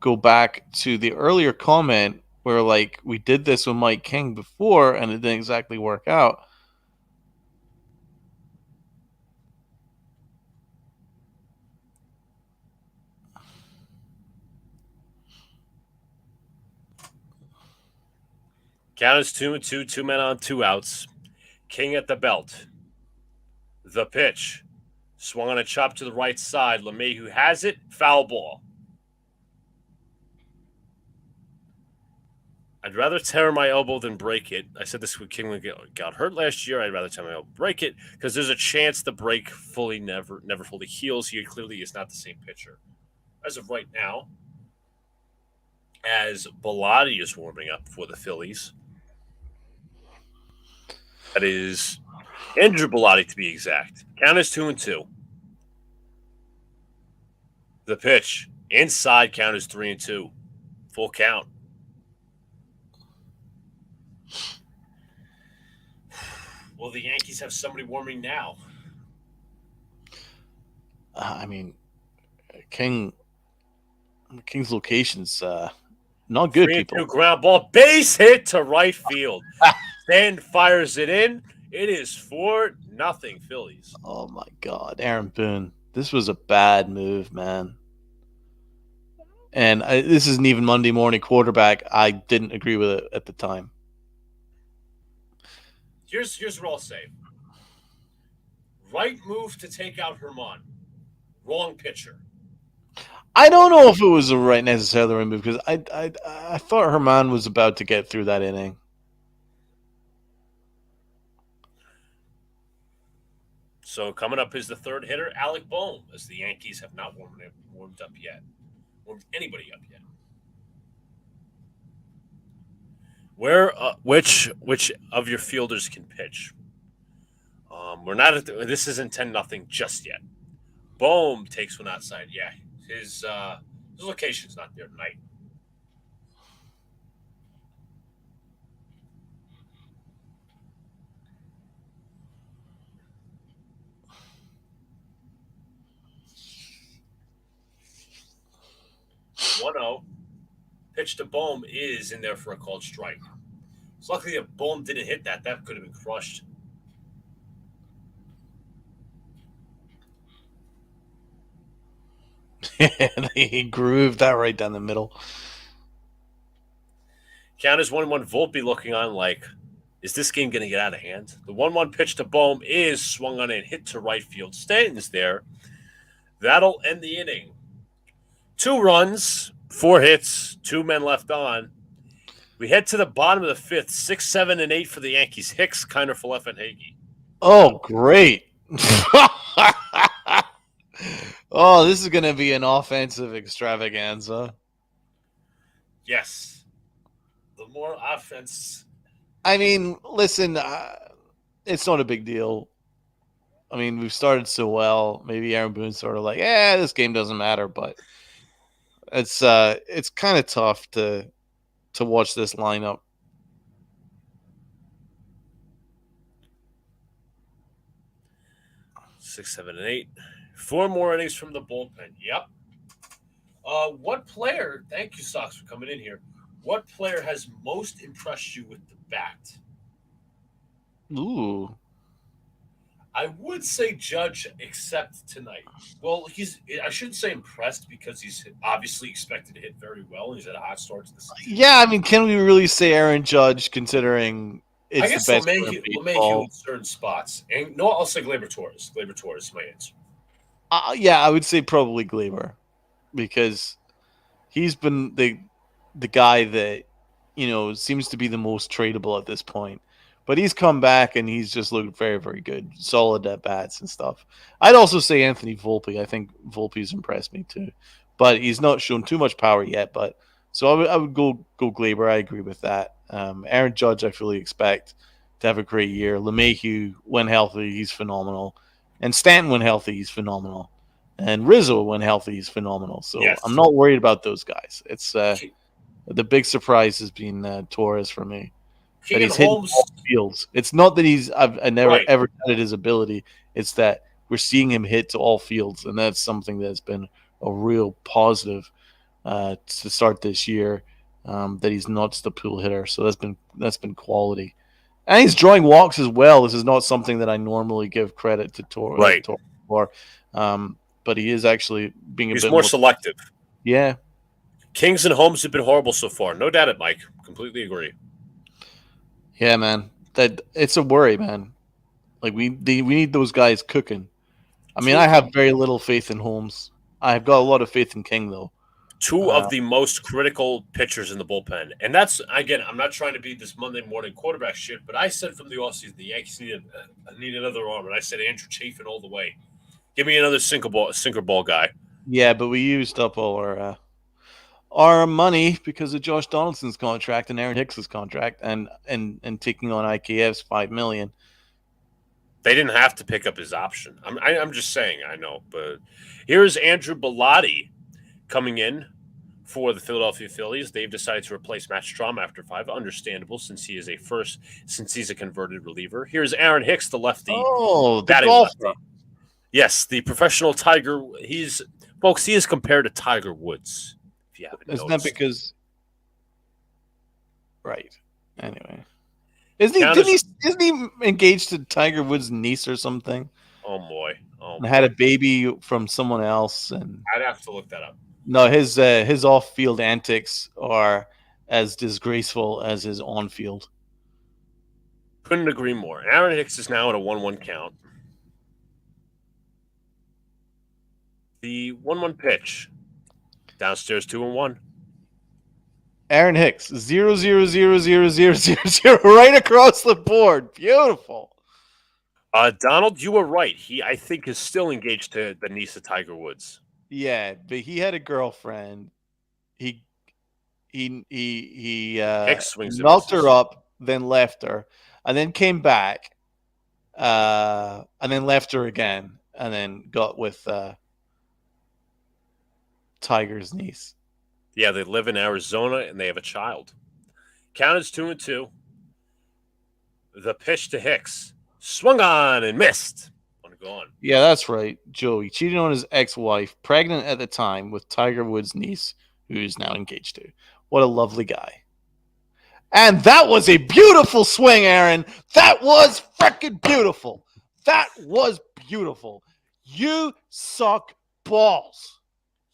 go back to the earlier comment where, like, we did this with Mike King before and it didn't exactly work out. Count is 2-2, 2 men on, 2 outs. King at the belt. The pitch. Swung on a chop to the right side. LeMahieu has it. Foul ball. I'd rather tear my elbow than break it. I said this when King got hurt last year. I'd rather tear my elbow, break it, because there's a chance the break never fully heals. He clearly is not the same pitcher. As of right now, as Bellotti is warming up for the Phillies, that is Andrew Bellotti to be exact. Count is 2-2. The pitch inside, count is 3-2. Full count. Will the Yankees have somebody warming now? I mean, King's location's not good, people. Ground ball, base hit to right field. Stan fires it in. It is 4-0 Phillies. Oh my God, Aaron Boone. This was a bad move, man. And this isn't even Monday morning quarterback. I didn't agree with it at the time. Here's what I'll say. Right move to take out Herman. Wrong pitcher. I don't know if it was the right necessarily right move because I thought Herman was about to get through that inning. So coming up is the third hitter, Alec Bohm, as the Yankees have not warmed up yet. Warmed anybody up yet. Which of your fielders can pitch? We're not this isn't 10-0 just yet. Bohm takes one outside. Yeah, his location's not there tonight. Pitch to Bohm is in there for a called strike. So luckily if Bohm didn't hit that could have been crushed. He grooved that right down the middle. Count is 1-1. Volpe looking on like, is this game going to get out of hand? The 1-1 pitch to Bohm is swung on and hit to right field. Stanton's there. That'll end the inning. 2 runs, 4 hits, 2 men left on. We head to the bottom of the 5th. 6, 7, and 8 for the Yankees. Hicks, Kiner, Falefa, and Hagee. Oh, great. Oh, this is going to be an offensive extravaganza. Yes. The more offense. I mean, listen, it's not a big deal. I mean, we've started so well. Maybe Aaron Boone's sort of like, this game doesn't matter, but it's kind of tough to watch this lineup. Six, 7, and 8. 4 more innings from the bullpen. Yep. What player? Thank you, Sox, for coming in here. What player has most impressed you with the bat? Ooh. I would say Judge, except tonight. Well, I shouldn't say impressed because he's obviously expected to hit very well. He's had a hot start to the season. Yeah, I mean, can we really say Aaron Judge considering it's I guess the best LeMahieu in certain spots. And no, I'll say Gleyber Torres. Gleyber Torres is my answer. Yeah, I would say probably Gleyber because he's been the guy that, seems to be the most tradable at this point. But he's come back and he's just looked very, very good. Solid at bats and stuff. I'd also say Anthony Volpe. I think Volpe's impressed me too. But he's not shown too much power yet. But so I would go Gleyber. I agree with that. Aaron Judge, I fully expect to have a great year. LeMahieu, when healthy, he's phenomenal. And Stanton, when healthy, he's phenomenal. And Rizzo, when healthy, he's phenomenal. So yes. I'm not worried about those guys. It's the big surprise has been Torres for me. That he's hitting all fields. It's not that I've never ever doubted his ability. It's that we're seeing him hit to all fields, and that's something that's been a real positive to start this year. That he's not just a pool hitter, so that's been quality, and he's drawing walks as well. This is not something that I normally give credit to Torres for, but he is actually being a bit more selective. Yeah, Kings and Holmes have been horrible so far. No doubt it, Mike. Completely agree. Yeah, man. That it's a worry, man. Like we need those guys cooking. I mean, I have very little faith in Holmes. I've got a lot of faith in King, though. 2 of the most critical pitchers in the bullpen. And that's, again, I'm not trying to be this Monday morning quarterback shit, but I said from the offseason the Yankees need another arm, and I said Andrew Chafin all the way. Give me another sinker ball guy. Yeah, but we used up all our money because of Josh Donaldson's contract and Aaron Hicks's contract and taking on IKF's $5 million. They didn't have to pick up his option. I'm just saying, I know. But here's Andrew Bellotti coming in for the Philadelphia Phillies. They've decided to replace Matt Strahm after 5. Understandable since he's a converted reliever. Here's Aaron Hicks, the lefty. Oh, the golfer. Lefty. Yes, the professional Tiger. He is compared to Tiger Woods. If you haven't Isn't noticed. That because? Right. Anyway, isn't he engaged to Tiger Woods' niece or something? Oh boy! And had a baby from someone else, and I'd have to look that up. No, his off-field antics are as disgraceful as his on-field. Couldn't agree more. Aaron Hicks is now at a 1-1 count. The 1-1 pitch. Downstairs 2-1. Aaron Hicks 0-0-0-0-0-0-0 right across the board. Beautiful. Donald, you were right. I think is still engaged to the niece of Tiger Woods. Yeah, but he had a girlfriend. He knocked her up, then left her, and then came back, and then left her again, and then got with Tiger's niece. Yeah, they live in Arizona and they have a child. Count is 2-2. The pitch to Hicks. Swung on and missed. Gone. Yeah, that's right. Joey cheated on his ex-wife, pregnant at the time, with Tiger Woods' niece, who is now engaged to. What a lovely guy. And that was a beautiful swing, Aaron. That was freaking beautiful. That was beautiful. You suck balls.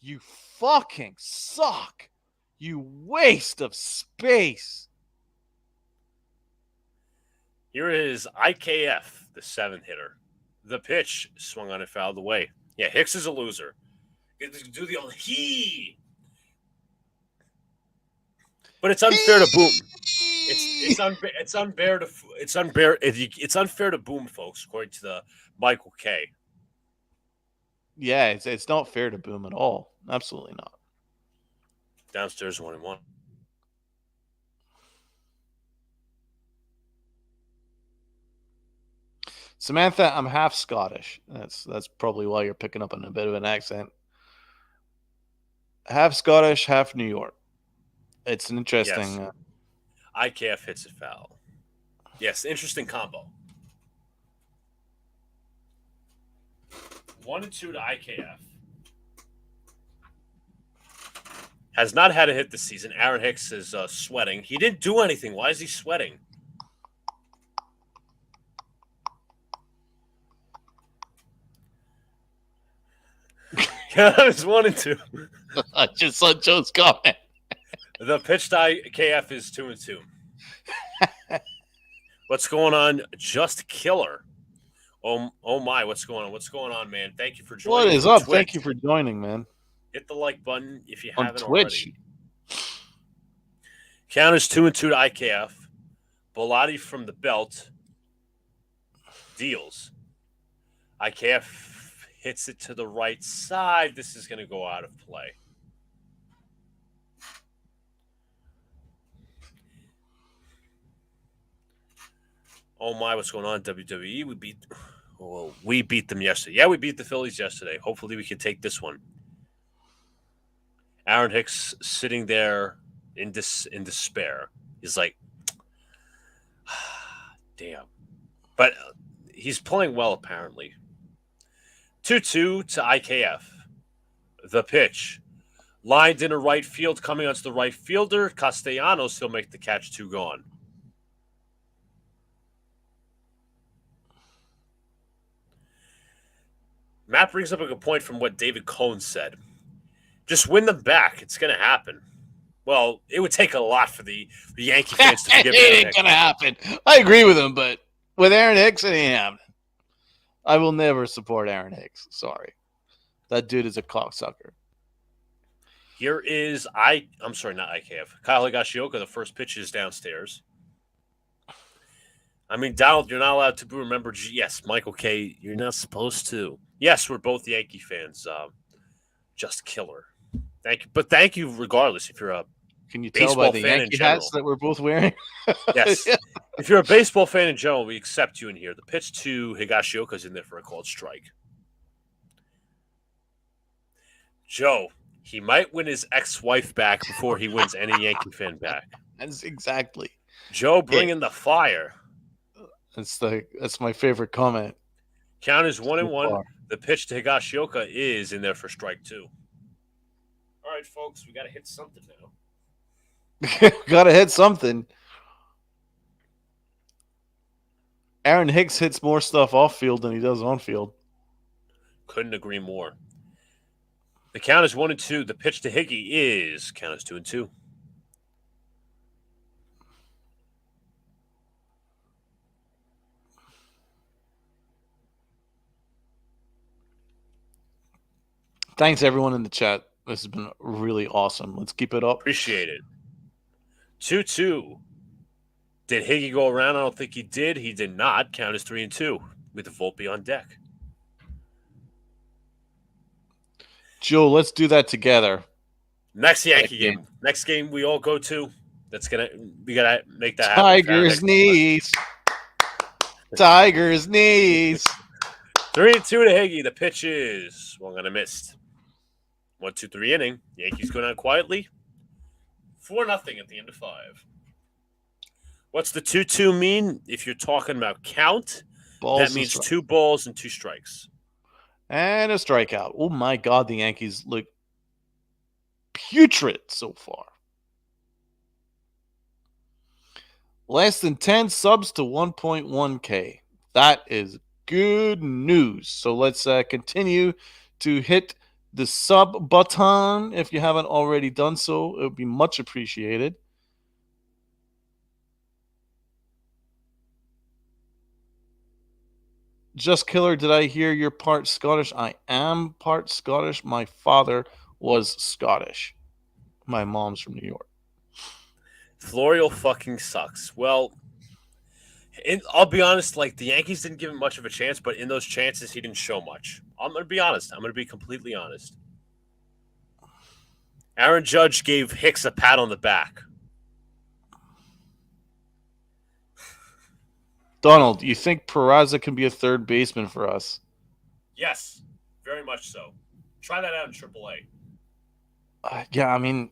You fucking suck. You waste of space. Here is IKF, the 7th hitter. The pitch swung on and fouled away. Yeah, Hicks is a loser. Do the old he. But it's unfair to boom. It's unfair to boom, folks, according to the Michael K. Yeah, it's not fair to boom at all. Absolutely not. Downstairs 1-1. Samantha, I'm half Scottish. That's probably why you're picking up on a bit of an accent. Half Scottish, half New York. It's an interesting. Yes. IKF hits a foul. Yes, interesting combo. 1-2 to IKF. Has not had a hit this season. Aaron Hicks is sweating. He didn't do anything. Why is he sweating? Yeah, it's 1-2. I just saw Joe's comment. The pitch to IKF is 2-2. What's going on? Just Killer. Oh my, what's going on? What's going on, man? Thank you for joining. What is up? Thank you for joining, man. Hit the like button if you On haven't Twitch. already. Count is 2-2 to IKF. Bellotti from the belt deals. IKF hits it to the right side. This is going to go out of play. Oh my, what's going on? WWE, we beat them yesterday. Yeah, we beat the Phillies yesterday. Hopefully we can take this one. Aaron Hicks sitting there in despair. He's like, damn. But he's playing well, apparently. 2-2 to IKF. The pitch. Lined into right field, coming onto the right fielder. Castellanos, he'll make the catch, 2 gone. Matt brings up a good point from what David Cohn said. Just win them back. It's going to happen. Well, it would take a lot for the Yankee fans to forgive It ain't going to happen. I agree with him, but with Aaron Hicks, it ain't happening. I will never support Aaron Hicks. Sorry. That dude is a cocksucker. Here is I'm sorry, not IKF. Kyle Higashioka, the first pitch is downstairs. I mean, Donald, you're not allowed to remember. Yes, Michael K., you're not supposed to. Yes, we're both Yankee fans. Just Killer. Thank you. But thank you regardless if you're a Can you tell by the Yankee hats that we're both wearing? Yes. Yeah. If you're a baseball fan in general, we accept you in here. The pitch to Higashioka's in there for a called strike. Joe, he might win his ex-wife back before he wins any Yankee fan back. That's exactly. Joe bringing the fire. That's my favorite comment. Count is 1-1. The pitch to Higashioka is in there for strike 2. All right, folks, we got to hit something now. Got to hit something. Aaron Hicks hits more stuff off field than he does on field. Couldn't agree more. The count is 1-2. The pitch to Higgy is count is 2-2. Thanks, everyone in the chat. This has been really awesome. Let's keep it up. Appreciate it. 2-2. Did Higgy go around? I don't think he did. He did not. Count is 3-2 with the Volpe on deck. Joe, let's do that together. Next Yankee game. Next game we all go to. We gotta make that happen. Tiger's knees. Tiger's knees. 3-2 to Higgy. The pitch is swung on a missed. 1-2-3 inning. Yankees go down quietly. 4-0 at the end of 5. What's the 2-2 mean? If you're talking about count, that means 2 balls and 2 strikes. And a strikeout. Oh, my God. The Yankees look putrid so far. Less than 10 subs to 1.1K. That is good news. So let's continue to hit the sub button if you haven't already done so. It would be much appreciated. Just Killer, did I hear you're part Scottish? I am part Scottish. My father was Scottish. My mom's from New York. Florio fucking sucks. Well, I'll be honest, like, the Yankees didn't give him much of a chance, but in those chances, he didn't show much. I'm going to be honest. I'm going to be completely honest. Aaron Judge gave Hicks a pat on the back. Donald, you think Peraza can be a third baseman for us? Yes, very much so. Try that out in AAA. Yeah, I mean,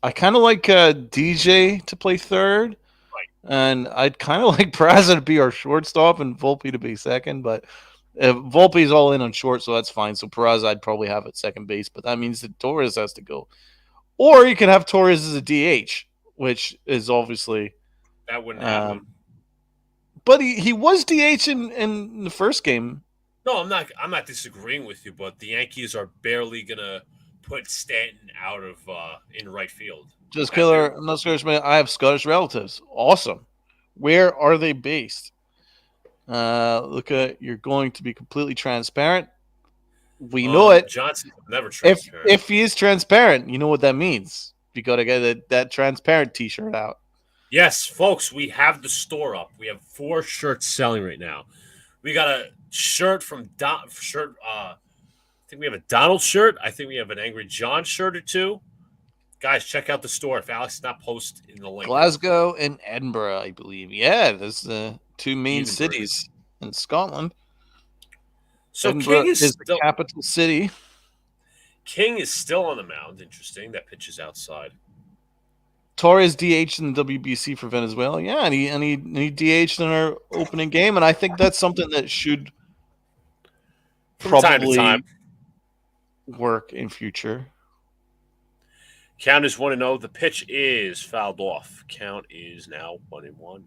I kind of like DJ to play third. Right. And I'd kind of like Peraza to be our shortstop and Volpe to be second. But Volpe's all in on short, so that's fine. So Peraza I'd probably have at second base. But that means that Torres has to go. Or you can have Torres as a DH, which is obviously... That wouldn't happen. But he was DH in the first game. No, I'm not disagreeing with you, but the Yankees are barely gonna put Stanton out of in right field. Just Killer, I'm not Scottish, man. I have Scottish relatives. Awesome. Where are they based? Luca, you're going to be completely transparent. We know it. Johnson's never transparent. If he is transparent, you know what that means. You got to get that transparent T-shirt out. Yes, folks, we have the store up. We have 4 shirts selling right now. We got a shirt from I think we have a Donald shirt. I think we have an Angry John shirt or 2. Guys, check out the store. If Alex did not post in the link. Glasgow and Edinburgh, I believe. Yeah, there's the 2 main cities in Scotland. So Edinburgh King is the capital city. King is still on the mound. Interesting. That pitch is outside. Torres DH in the WBC for Venezuela. Yeah, and he DH'd in our opening game, and I think that's something that should From probably time to time work in future. Count is 1-0. The pitch is fouled off. Count is now 1-1.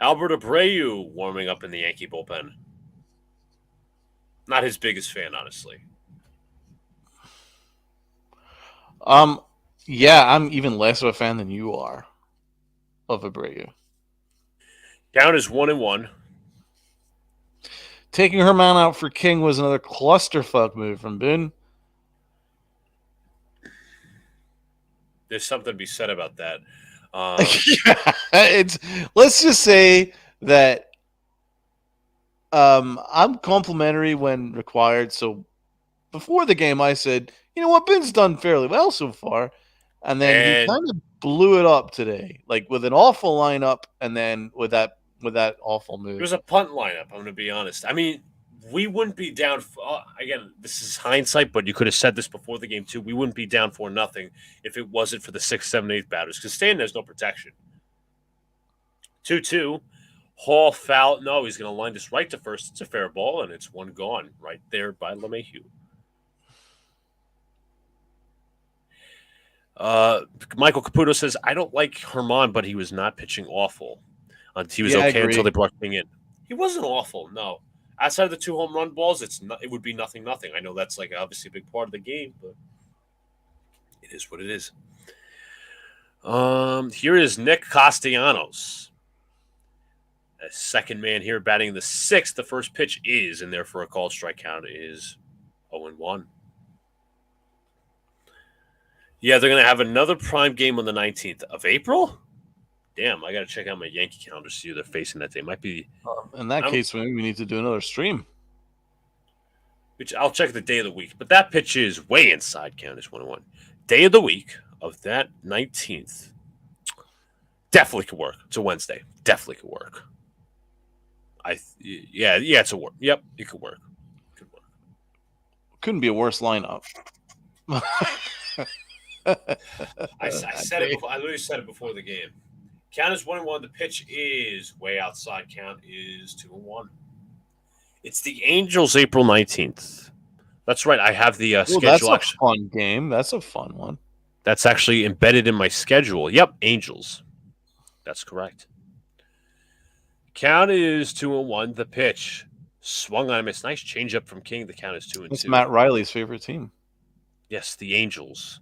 Albert Abreu warming up in the Yankee bullpen. Not his biggest fan, honestly. Yeah, I'm even less of a fan than you are of Abreu. Count is 1-1. Taking her man out for King was another clusterfuck move from Boone. There's something to be said about that. Let's just say that I'm complimentary when required. So before the game, I said, you know what, Boone's done fairly well so far. And then he kind of blew it up today, like with an awful lineup, and then with that awful move. It was a punt lineup, I'm going to be honest. I mean, we wouldn't be down again, this is hindsight, but you could have said this before the game too. We wouldn't be down 4-0 if it wasn't for the 6th, 7th, 8th batters, because Stanton has no protection. 2-2. Hall foul. No, he's going to line this right to first. It's a fair ball, and it's one gone right there by LeMahieu. Michael Caputo says, I don't like Herman, but he was not pitching awful. He was okay until they brought King in. He wasn't awful, no. Outside of the 2 home run balls, it would be nothing. I know that's like obviously a big part of the game, but it is what it is. Here is Nick Castellanos. A second man here batting the 6th. The first pitch is in there for a called strike. Count is 0-1. Yeah, they're going to have another prime game on the 19th of April. Damn, I got to check out my Yankee calendar to see who they're facing that day. Might be. In that case, maybe we need to do another stream. Which I'll check the day of the week. But that pitch is way inside. Count is 1-1. Day of the week of that 19th. Definitely could work. It's a Wednesday. Definitely could work. Yeah, it's a work. Yep, it could work. Could work. Couldn't be a worse lineup. I said it before. I literally said it before the game. Count is 1-1. The pitch is way outside. Count is 2-1. It's the Angels, April 19th. That's right. I have the schedule. That's a fun game. That's a fun one. That's actually embedded in my schedule. Yep, Angels. That's correct. Count is 2-1. The pitch swung on a miss. Nice changeup from King. The count is 2-2. It's Matt Riley's favorite team. Yes, the Angels.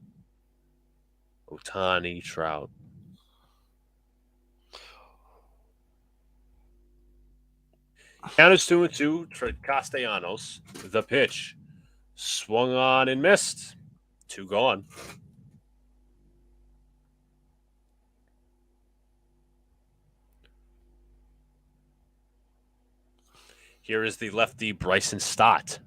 Ohtani, Trout. Count is 2-2. Castellanos. The pitch swung on and missed. 2 gone. Here is the lefty Bryson Stott.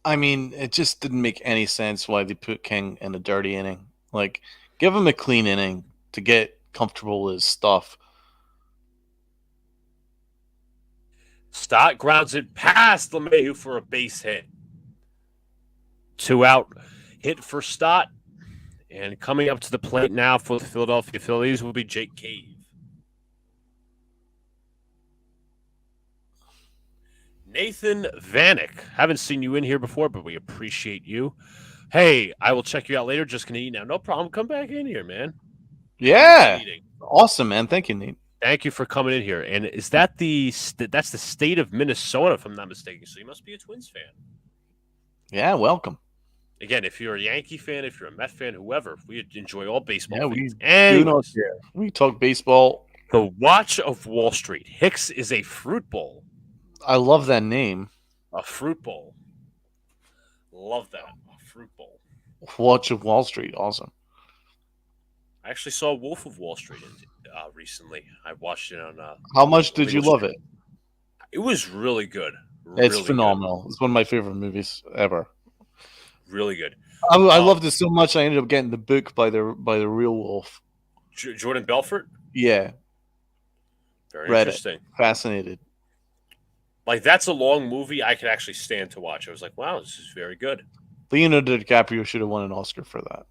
I mean, it just didn't make any sense why they put King in a dirty inning. Like, give him a clean inning to get comfortable with his stuff. Stott grounds it past LeMahieu for a base hit. 2 out hit for Stott. And coming up to the plate now for the Philadelphia Phillies will be Jake Cave. Nathan Vanek. Haven't seen you in here before, but we appreciate you. Hey, I will check you out later. Just going to eat now. No problem. Come back in here, man. Yeah. Awesome, man. Thank you, Nate. Thank you for coming in here. And is that that's the state of Minnesota, if I'm not mistaken. So you must be a Twins fan. Yeah, welcome. Again, if you're a Yankee fan, if you're a Met fan, whoever, we enjoy all baseball. Yeah, we talk baseball. The Watch of Wall Street. Hicks is a fruit bowl. I love that name. A fruit bowl. Love that. A fruit bowl. Watch of Wall Street. Awesome. I actually saw Wolf of Wall Street recently. I watched it on. How much did you love it? It was really good. It's phenomenal. It's one of my favorite movies ever. Really good. I loved it so much. I ended up getting the book by the real Wolf. Jordan Belfort. Yeah. Very interesting. Fascinated. Like, that's a long movie I could actually stand to watch. I was like, wow, this is very good. Leonardo DiCaprio should have won an Oscar for that.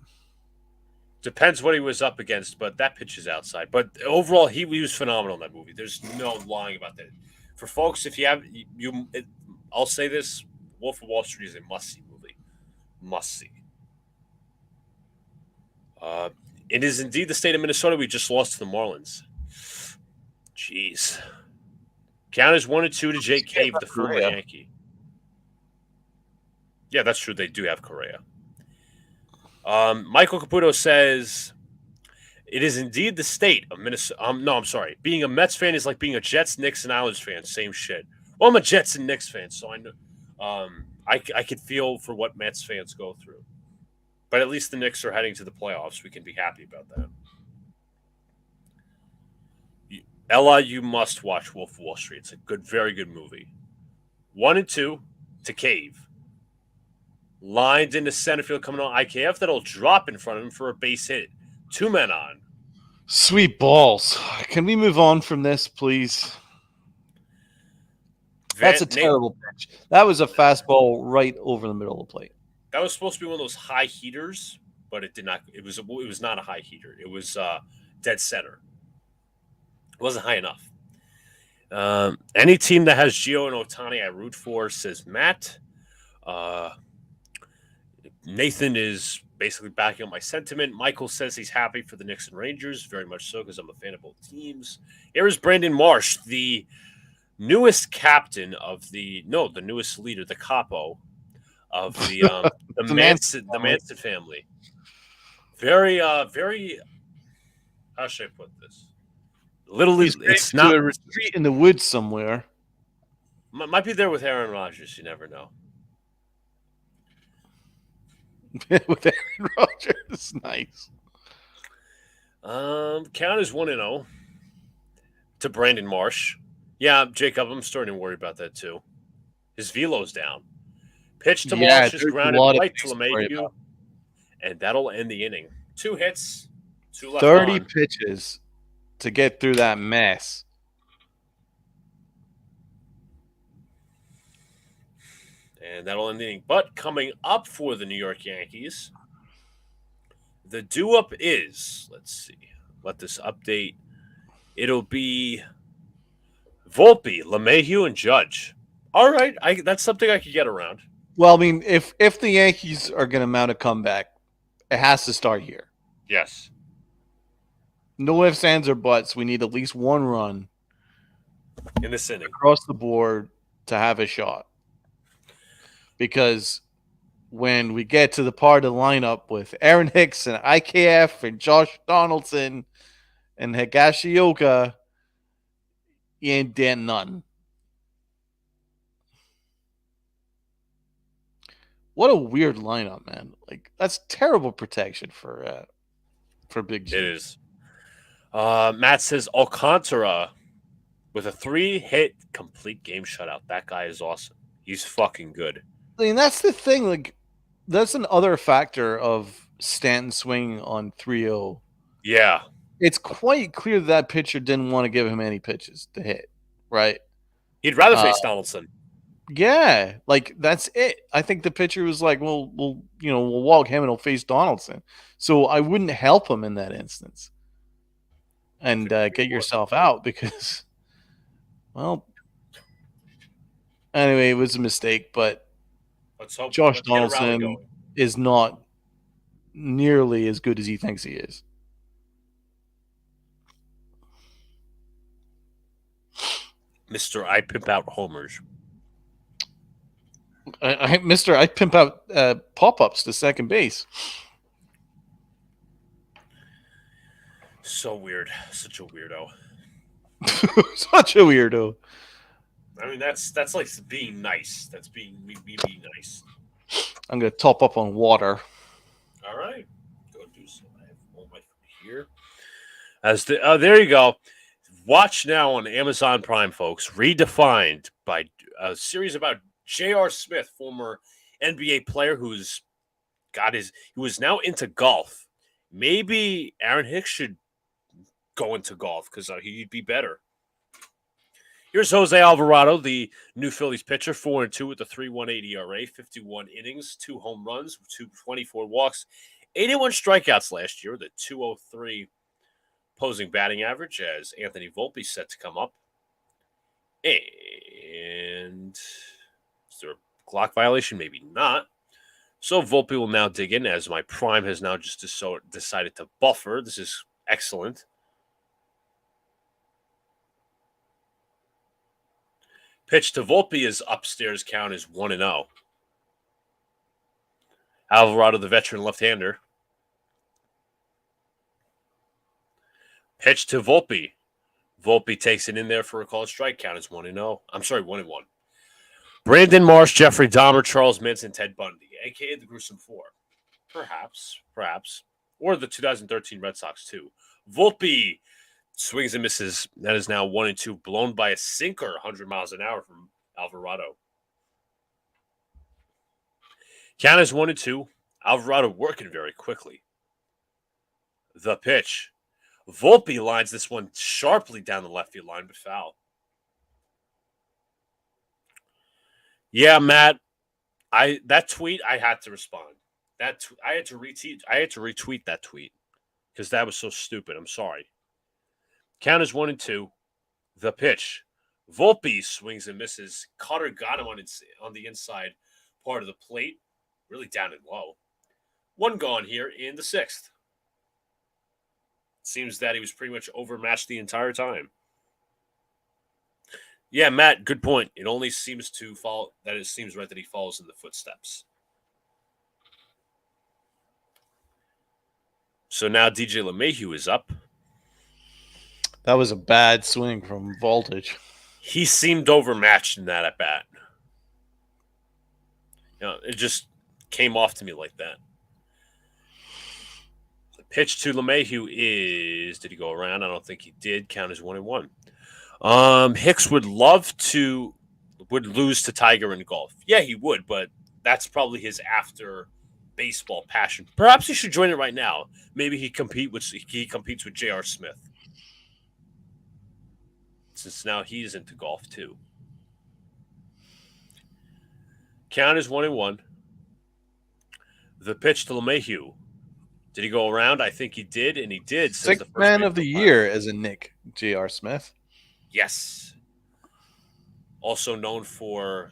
Depends what he was up against, but that pitch is outside. But overall, he was phenomenal in that movie. There's no lying about that. For folks, if you have I'll say this: Wolf of Wall Street is a must-see movie. Must-see. It is indeed the state of Minnesota. We just lost to the Marlins. Jeez. Count is 1-2 to Jake Cave, the former Yankee. Yeah, that's true. They do have Correa. Michael Caputo says, it is indeed the state of Minnesota. No, I'm sorry. Being a Mets fan is like being a Jets, Knicks, and Islanders fan. Same shit. Well, I'm a Jets and Knicks fan, so I know. I could feel for what Mets fans go through. But at least the Knicks are heading to the playoffs. We can be happy about that. Ella, you must watch Wolf of Wall Street. It's a very good movie. 1-2 to Cave. Lined into center field coming on IKF. That'll drop in front of him for a base hit. 2 men on. Sweet balls. Can we move on from this, please? That's a terrible pitch. That was a fastball right over the middle of the plate. That was supposed to be one of those high heaters, but it did not. It was not a high heater. It was dead center. It wasn't high enough. Any team that has Gio and Ohtani, I root for, says Matt. Nathan is basically backing up my sentiment. Michael says he's happy for the Knicks and Rangers, very much so, because I'm a fan of both teams. Here is Brandon Marsh, the newest captain of the newest leader, the capo of the Manson family. Very, very. How should I put this? Literally, it's not a retreat in the woods somewhere. Might be there with Aaron Rodgers. You never know. With Aaron Rodgers, nice. Count is 1-0 to Brandon Marsh. Yeah, Jacob, I'm starting to worry about that too. His velo's down. Pitch to Marsh is grounded right to LeMahieu, and that'll end the inning. 2 hits, 2 left 30 on. pitches to get through that mess. And that'll end the inning. But coming up for the New York Yankees, the due-up is, let's see, let this update. It'll be Volpe, LeMahieu, and Judge. All right, that's something I could get around. Well, I mean, if the Yankees are going to mount a comeback, it has to start here. Yes. No ifs, ands, or buts. We need at least one run in this inning across the board to have a shot. Because when we get to the part of the lineup with Aaron Hicks and IKF and Josh Donaldson and Higashioka, you ain't getting nothing. What a weird lineup, man. Like, that's terrible protection for Big G. it is. Matt says Alcantara with a 3-hit complete game shutout. That guy is awesome. He's fucking good. I mean, that's the thing. Like, that's another factor of Stanton swinging on 3-0. Yeah. It's quite clear that pitcher didn't want to give him any pitches to hit, right? He'd rather face Donaldson. Yeah, like, that's it. I think the pitcher was like, we'll walk him and he'll face Donaldson. So I wouldn't help him in that instance. And get yourself out because, well, anyway, it was a mistake, but Josh Donaldson is not nearly as good as he thinks he is. Mr. I pimp out homers. I pimp out pop-ups to second base. So weird. Such a weirdo. Such a weirdo. I mean, that's like being nice. That's being nice. I'm going to top up on water. All right. Go do so. I have all my food here. There you go. Watch now on Amazon Prime, folks. Redefined by a series about J.R. Smith, former NBA player who was now into golf. Maybe Aaron Hicks should go into golf because he'd be better. Here's Jose Alvarado, the new Phillies pitcher, 4-2 with a 3.18 ERA, 51 innings, 2 home runs, 24 walks, 81 strikeouts last year, the 203 opposing batting average as Anthony Volpe set to come up. And is there a clock violation? Maybe not. So Volpe will now dig in as my prime has now just decided to buffer. This is excellent. Pitch to Volpe is upstairs count is 1-0. Alvarado, the veteran left-hander. Pitch to Volpe. Volpe takes it in there for a called strike count is 1-0. I'm sorry, 1-1. Brandon Marsh, Jeffrey Dahmer, Charles Manson, Ted Bundy, a.k.a. the Gruesome Four. Perhaps. Or the 2013 Red Sox, too. Volpe swings and misses. That is now 1-2, blown by a sinker, 100 miles an hour from Alvarado. Count is 1-2. Alvarado working very quickly. The pitch. Volpe lines this one sharply down the left field line, but foul. Yeah, Matt. That tweet, I had to respond. I had to retweet that tweet because that was so stupid. I'm sorry. Count is 1-2. The pitch. Volpe swings and misses. Cutter got him on the inside part of the plate. Really down and low. One gone here in the 6th. Seems that he was pretty much overmatched the entire time. Yeah, Matt, good point. It only seems to fall that it seems right that he follows in the footsteps. So now DJ LeMahieu is up. That was a bad swing from Voltage. He seemed overmatched in that at bat. It just came off to me like that. The pitch to LeMahieu is, did he go around? I don't think he did. Count is 1-1. Hicks would lose to Tiger in golf. Yeah, he would, but that's probably his after baseball passion. Perhaps he should join it right now. Maybe he competes with J.R. Smith. Since now he's into golf too. Count is 1-1. The pitch to LeMahieu. Did he go around? I think he did, and he did. Sixth man of the year as a Nick, J.R. Smith. Yes. Also known for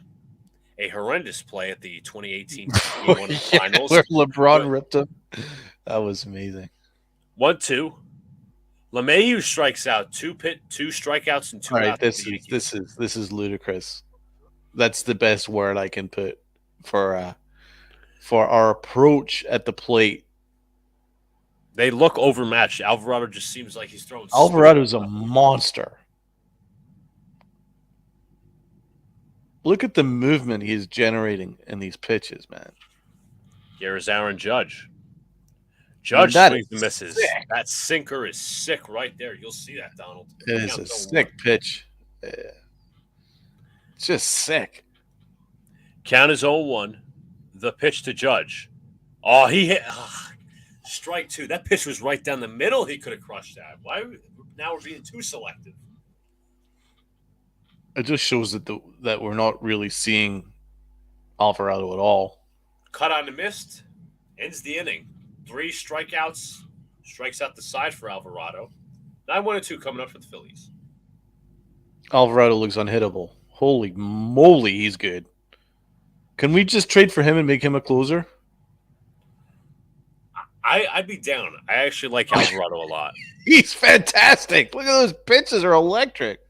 a horrendous play at the 2018 finals. Where LeBron ripped him. That was amazing. 1-2. LeMahieu strikes out, two strikeouts and 2 All right, outs. this is ludicrous. That's the best word I can put for our approach at the plate. They look overmatched. Alvarado just seems like he's throwing. Alvarado's a monster. Look at the movement he's generating in these pitches, man. Here's Aaron Judge. Judge swings and misses. Sick. That sinker is sick right there. You'll see that, Donald. It is a sick pitch. Yeah. It's just sick. Count is 0-1. The pitch to Judge. Oh, he hit. Strike 2. That pitch was right down the middle. He could have crushed that. Why? Now we're being too selective. It just shows that we're not really seeing Alvarado at all. Cut on the mist. Ends the inning. 3 strikeouts. Strikes out the side for Alvarado. 9-1-2 coming up for the Phillies. Alvarado looks unhittable. Holy moly, he's good. Can we just trade for him and make him a closer? I'd be down. I actually like Alvarado a lot. He's fantastic. Look at those pitches are electric.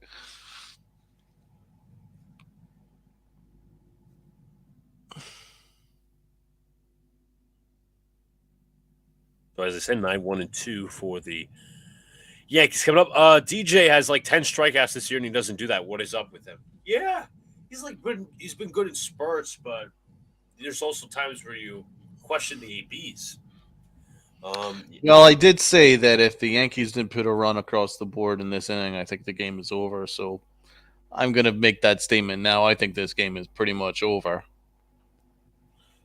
So as I said, 9-1-2 for the Yankees coming up. DJ has like 10 strikeouts this year, and he doesn't do that. What is up with him? Yeah, he's been good in spurts, but there's also times where you question the ABs. Well, I did say that if the Yankees didn't put a run across the board in this inning, I think the game is over. So I'm going to make that statement now. I think this game is pretty much over.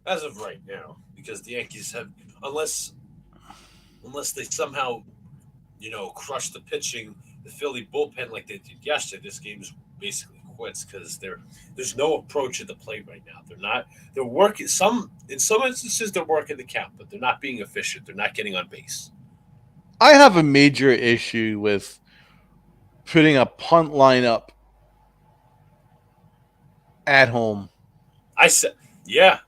As of right now, because the Yankees have, unless they somehow, crush the pitching, the Philly bullpen like they did yesterday, this game is basically quits because there's no approach at the plate right now. They're working in some instances they're working the count, but they're not being efficient. They're not getting on base. I have a major issue with putting a punt lineup at home. I said, yeah.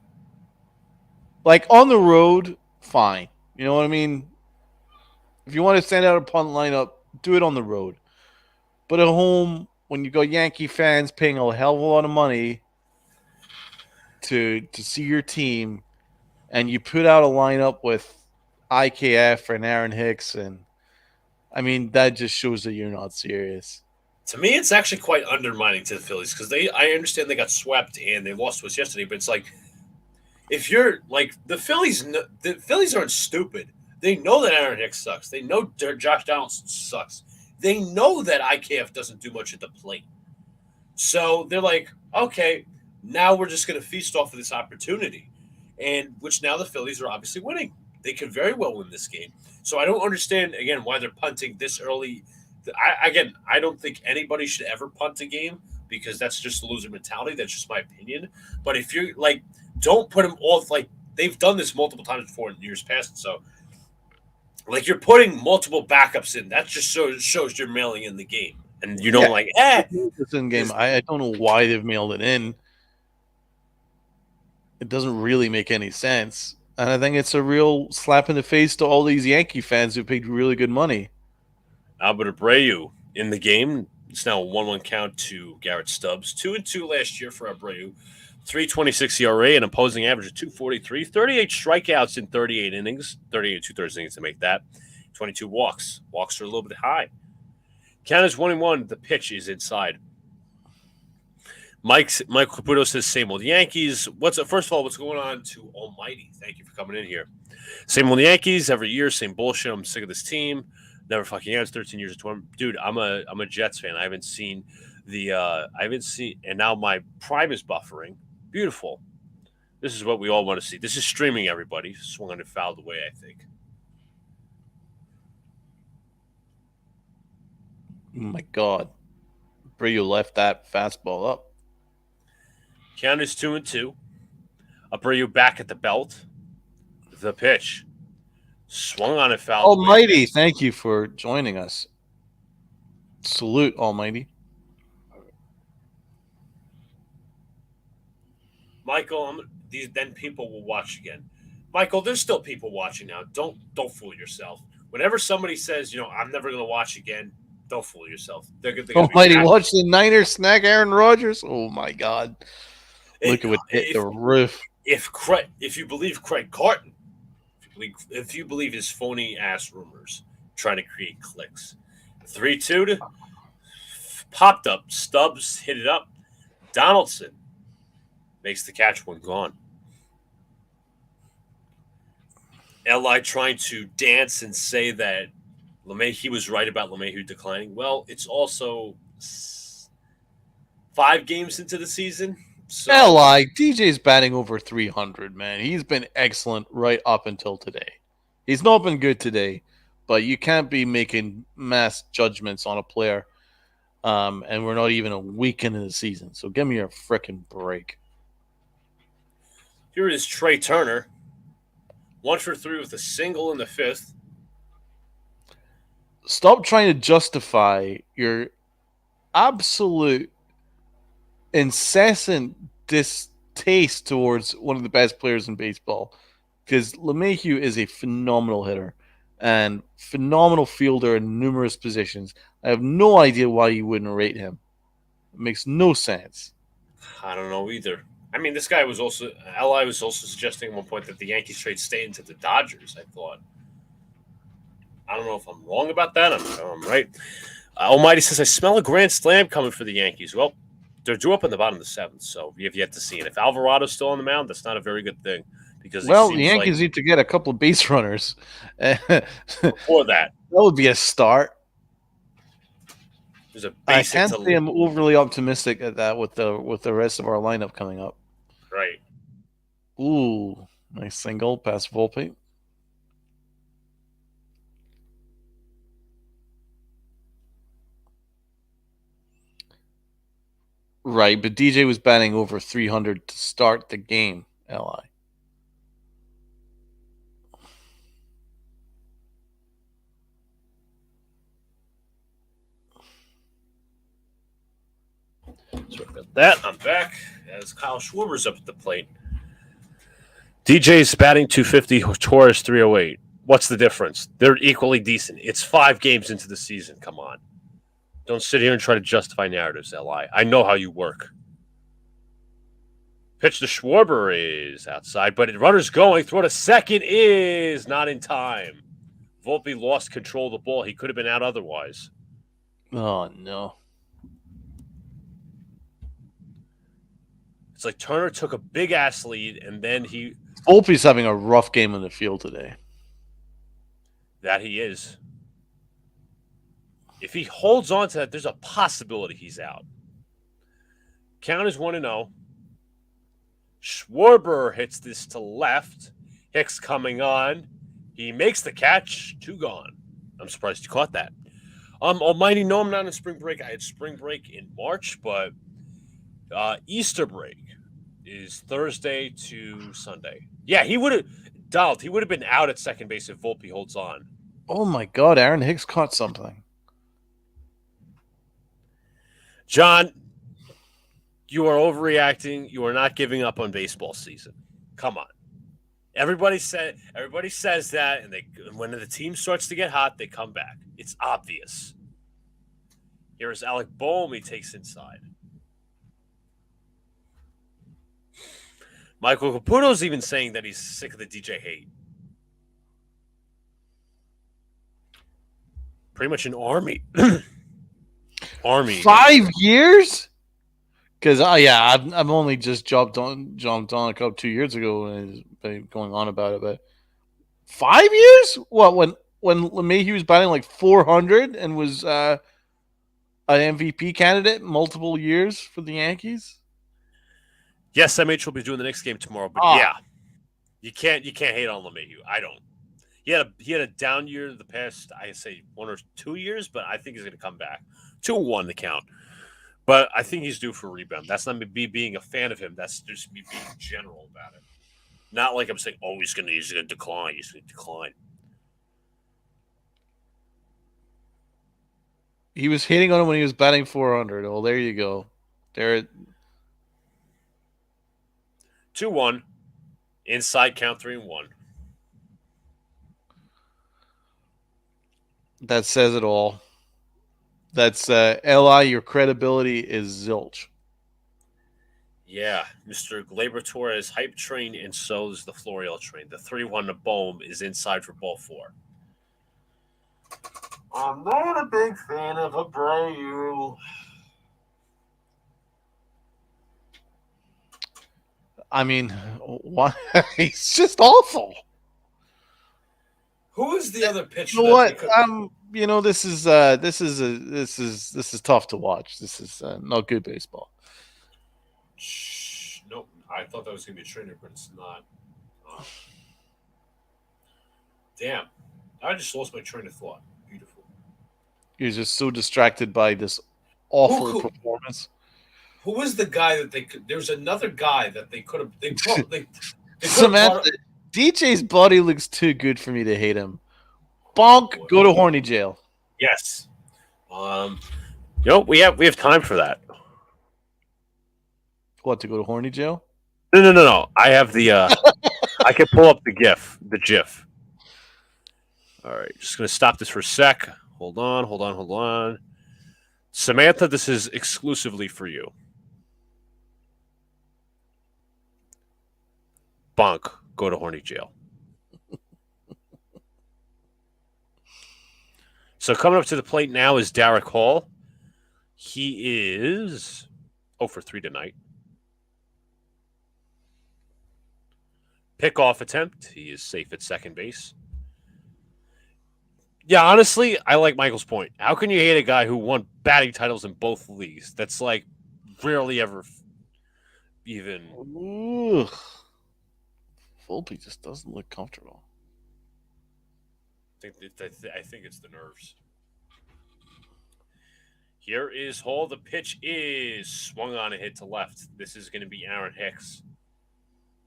Like on the road, fine. You know what I mean? If you want to send out a punt lineup, do it on the road. But at home, when you got Yankee fans paying a hell of a lot of money to see your team, and you put out a lineup with IKF and Aaron Hicks, and I mean that just shows that you're not serious. To me, it's actually quite undermining to the Phillies because I understand they got swept and they lost to us yesterday, but it's like if you're like the Phillies aren't stupid. They know that Aaron Hicks sucks. They know Josh Donaldson sucks. They know that IKF doesn't do much at the plate. So they're like, okay, now we're just going to feast off of this opportunity, and which now the Phillies are obviously winning. They could very well win this game. So I don't understand, again, why they're punting this early. I don't think anybody should ever punt a game because that's just a loser mentality. That's just my opinion. But if you're like, don't put them all like they've done this multiple times before in years past. So like you're putting multiple backups in. That just shows you're mailing in the game. And you don't It's in game. I don't know why they've mailed it in. It doesn't really make any sense. And I think it's a real slap in the face to all these Yankee fans who paid really good money. Albert Abreu in the game. It's now a 1-1 count to Garrett Stubbs. 2-2 last year for Abreu. 3.26 ERA, an opposing average of 2.43. 38 strikeouts in 38 innings. 38 2/3 innings to make that. 22 walks. Walks are a little bit high. Count is 1-1. The pitch is inside. Mike Caputo says, same old Yankees. First of all, what's going on to Almighty? Thank you for coming in here. Same old Yankees every year, same bullshit. I'm sick of this team. Never fucking ends. 13 years of tournament. Dude, I'm a Jets fan. I haven't seen and now my Prime is buffering. Beautiful. This is what we all want to see. This is streaming, everybody. Swung on and fouled away, I think. Oh my God. Abreu left that fastball up. Count is 2-2. Abreu back at the belt. The pitch. Swung on and fouled away. Almighty, thank you for joining us. Salute, Almighty. Michael, then people will watch again. Michael, there's still people watching now. Don't fool yourself. Whenever somebody says, I'm never going to watch again, don't fool yourself. They're going to be Almighty, watch the Niners snack Aaron Rodgers. Oh my God, Luca would hit the roof. If you believe Craig Carton, if you believe his phony ass rumors trying to create clicks, 3-2 popped up. Stubbs hit it up. Donaldson makes the catch when gone. Li trying to dance and say that LeMahieu was right about LeMahieu declining. Well, it's also 5 games into the season. So Li, DJ's batting over 300, man. He's been excellent right up until today. He's not been good today, but you can't be making mass judgments on a player. And we're not even a week into the season, so give me a frickin' break. Here is Trey Turner, 1 for 3 with a single in the 5th. Stop trying to justify your absolute incessant distaste towards one of the best players in baseball, because LeMahieu is a phenomenal hitter and phenomenal fielder in numerous positions. I have no idea why you wouldn't rate him. It makes no sense. I don't know either. I mean, this guy was also Li was also suggesting at one point that the Yankees trade Stanton to the Dodgers. I thought. I don't know if I'm wrong about that. I'm right. Almighty says, I smell a grand slam coming for the Yankees. Well, they're due up in the bottom of the 7th, so we have yet to see it. If Alvarado's still on the mound, that's not a very good thing. Because the Yankees need to get a couple of base runners. Before that. That would be a start. There's a I can't say I'm overly optimistic at that with the rest of our lineup coming up. Right. Ooh, nice single past Volpe. Right, but DJ was batting over 300 to start the game, Li. Sorry about that. I'm back as Kyle Schwarber's up at the plate. DJ's batting 250, Torres 308. What's the difference? They're equally decent. It's 5 games into the season. Come on. Don't sit here and try to justify narratives, Li. I know how you work. Pitch to Schwarber is outside, but runner's going. Throw to second is not in time. Volpe lost control of the ball. He could have been out otherwise. Oh, no. It's like Turner took a big-ass lead, and then he... Volpe's having a rough game in the field today. That he is. If he holds on to that, there's a possibility he's out. Count is 1-0. Schwarber hits this to left. Hicks coming on. He makes the catch. 2 gone. I'm surprised you caught that. Almighty, no, I'm not on spring break. I had spring break in March, but Easter break is Thursday to Sunday. Yeah, he would have been out at second base if Volpe holds on. Oh my God, Aaron Hicks caught something. John, you are overreacting. You are not giving up on baseball season. Come on. Everybody says that, and when the team starts to get hot, they come back. It's obvious. Here is Alec Boehm. He takes inside. Michael Caputo's even saying that he's sick of the DJ hate. Pretty much an army. Army. 5 years? Because I've only just jumped on a couple 2 years ago and been going on about it. But 5 years? What, when LeMahieu was batting like 400 and was an MVP candidate multiple years for the Yankees? Yes, MH will be doing the next game tomorrow. But yeah, you can't hate on LeMahieu. I don't. He had a down year the past, I say 1 or 2 years, but I think he's going to come back. 2-1 the count. But I think he's due for a rebound. That's not me being a fan of him. That's just me being general about it. Not like I'm saying, he's going to decline. He's going to decline. He was hitting on him when he was batting 400. Well, there you go. 2-1. Inside count 3-1. That says it all. That's Li. Your credibility is zilch. Yeah, Mr. Gleyber is hype train, and so is the Florial train. The 3-1 to Bohm is inside for ball 4. I'm not a big fan of Abreu. I mean, why? He's just awful. Who is the other pitcher? You know what? This is tough to watch. This is not good baseball. Nope. I thought that was going to be a trainer, but it's not. Damn. I just lost my train of thought. Beautiful. You're just so distracted by this awful performance. Who was the guy that they could? There was another guy that they could have. They Samantha, DJ's body looks too good for me to hate him. Bonk, go to horny jail. Yes. We have time for that. What, to go to horny jail? No. I have the. I can pull up the GIF. All right, just gonna stop this for a sec. Hold on. Samantha, this is exclusively for you. Bonk, go to horny jail. So coming up to the plate now is Derek Hall. He is 0 for 3 tonight. Pickoff attempt. He is safe at second base. Yeah, honestly, I like Michael's point. How can you hate a guy who won batting titles in both leagues? That's like rarely ever even. Ugh. Volpe just doesn't look comfortable. I think it's the nerves. Here is Hall. The pitch is swung on and hit to left. This is going to be Aaron Hicks.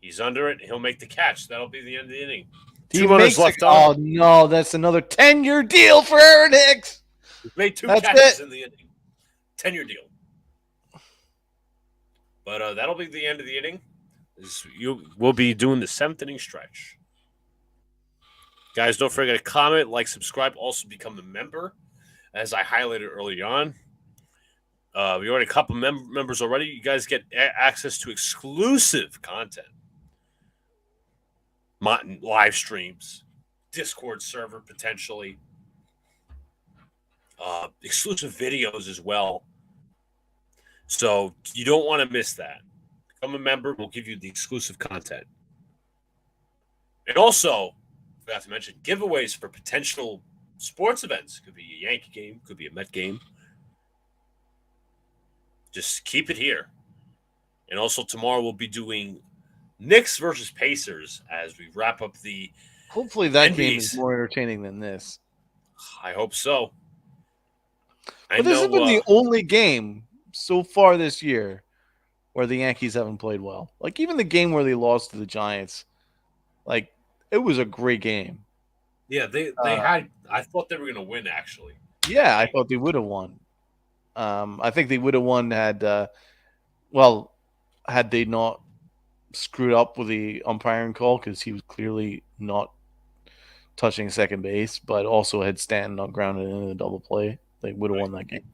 He's under it. He'll make the catch. That'll be the end of the inning. He 2 runners left on. Oh, no. That's another 10-year deal for Aaron Hicks. He's made 2 catches in the inning. 10-year deal. But that'll be the end of the inning. We'll be doing the 7th inning stretch. Guys, don't forget to comment, like, subscribe, also become a member, as I highlighted early on. We already have a couple members already. You guys get access to exclusive content. Live streams, Discord server potentially, exclusive videos as well. So you don't want to miss that. Become a member. We'll give you the exclusive content. And also, forgot to mention, giveaways for potential sports events. Could be a Yankee game, could be a Met game. Just keep it here. And also tomorrow we'll be doing Knicks versus Pacers as we wrap up the. Hopefully that game is more entertaining than this. I hope so. But this has been the only game so far this year where the Yankees haven't played well. Like, even the game where they lost to the Giants, like, it was a great game. Yeah, they had. I thought they were going to win, actually. Yeah, I thought they would have won. I think they would have won had they not screwed up with the umpiring call, because he was clearly not touching second base, but also had Stanton not grounded into the double play. They would have won that game.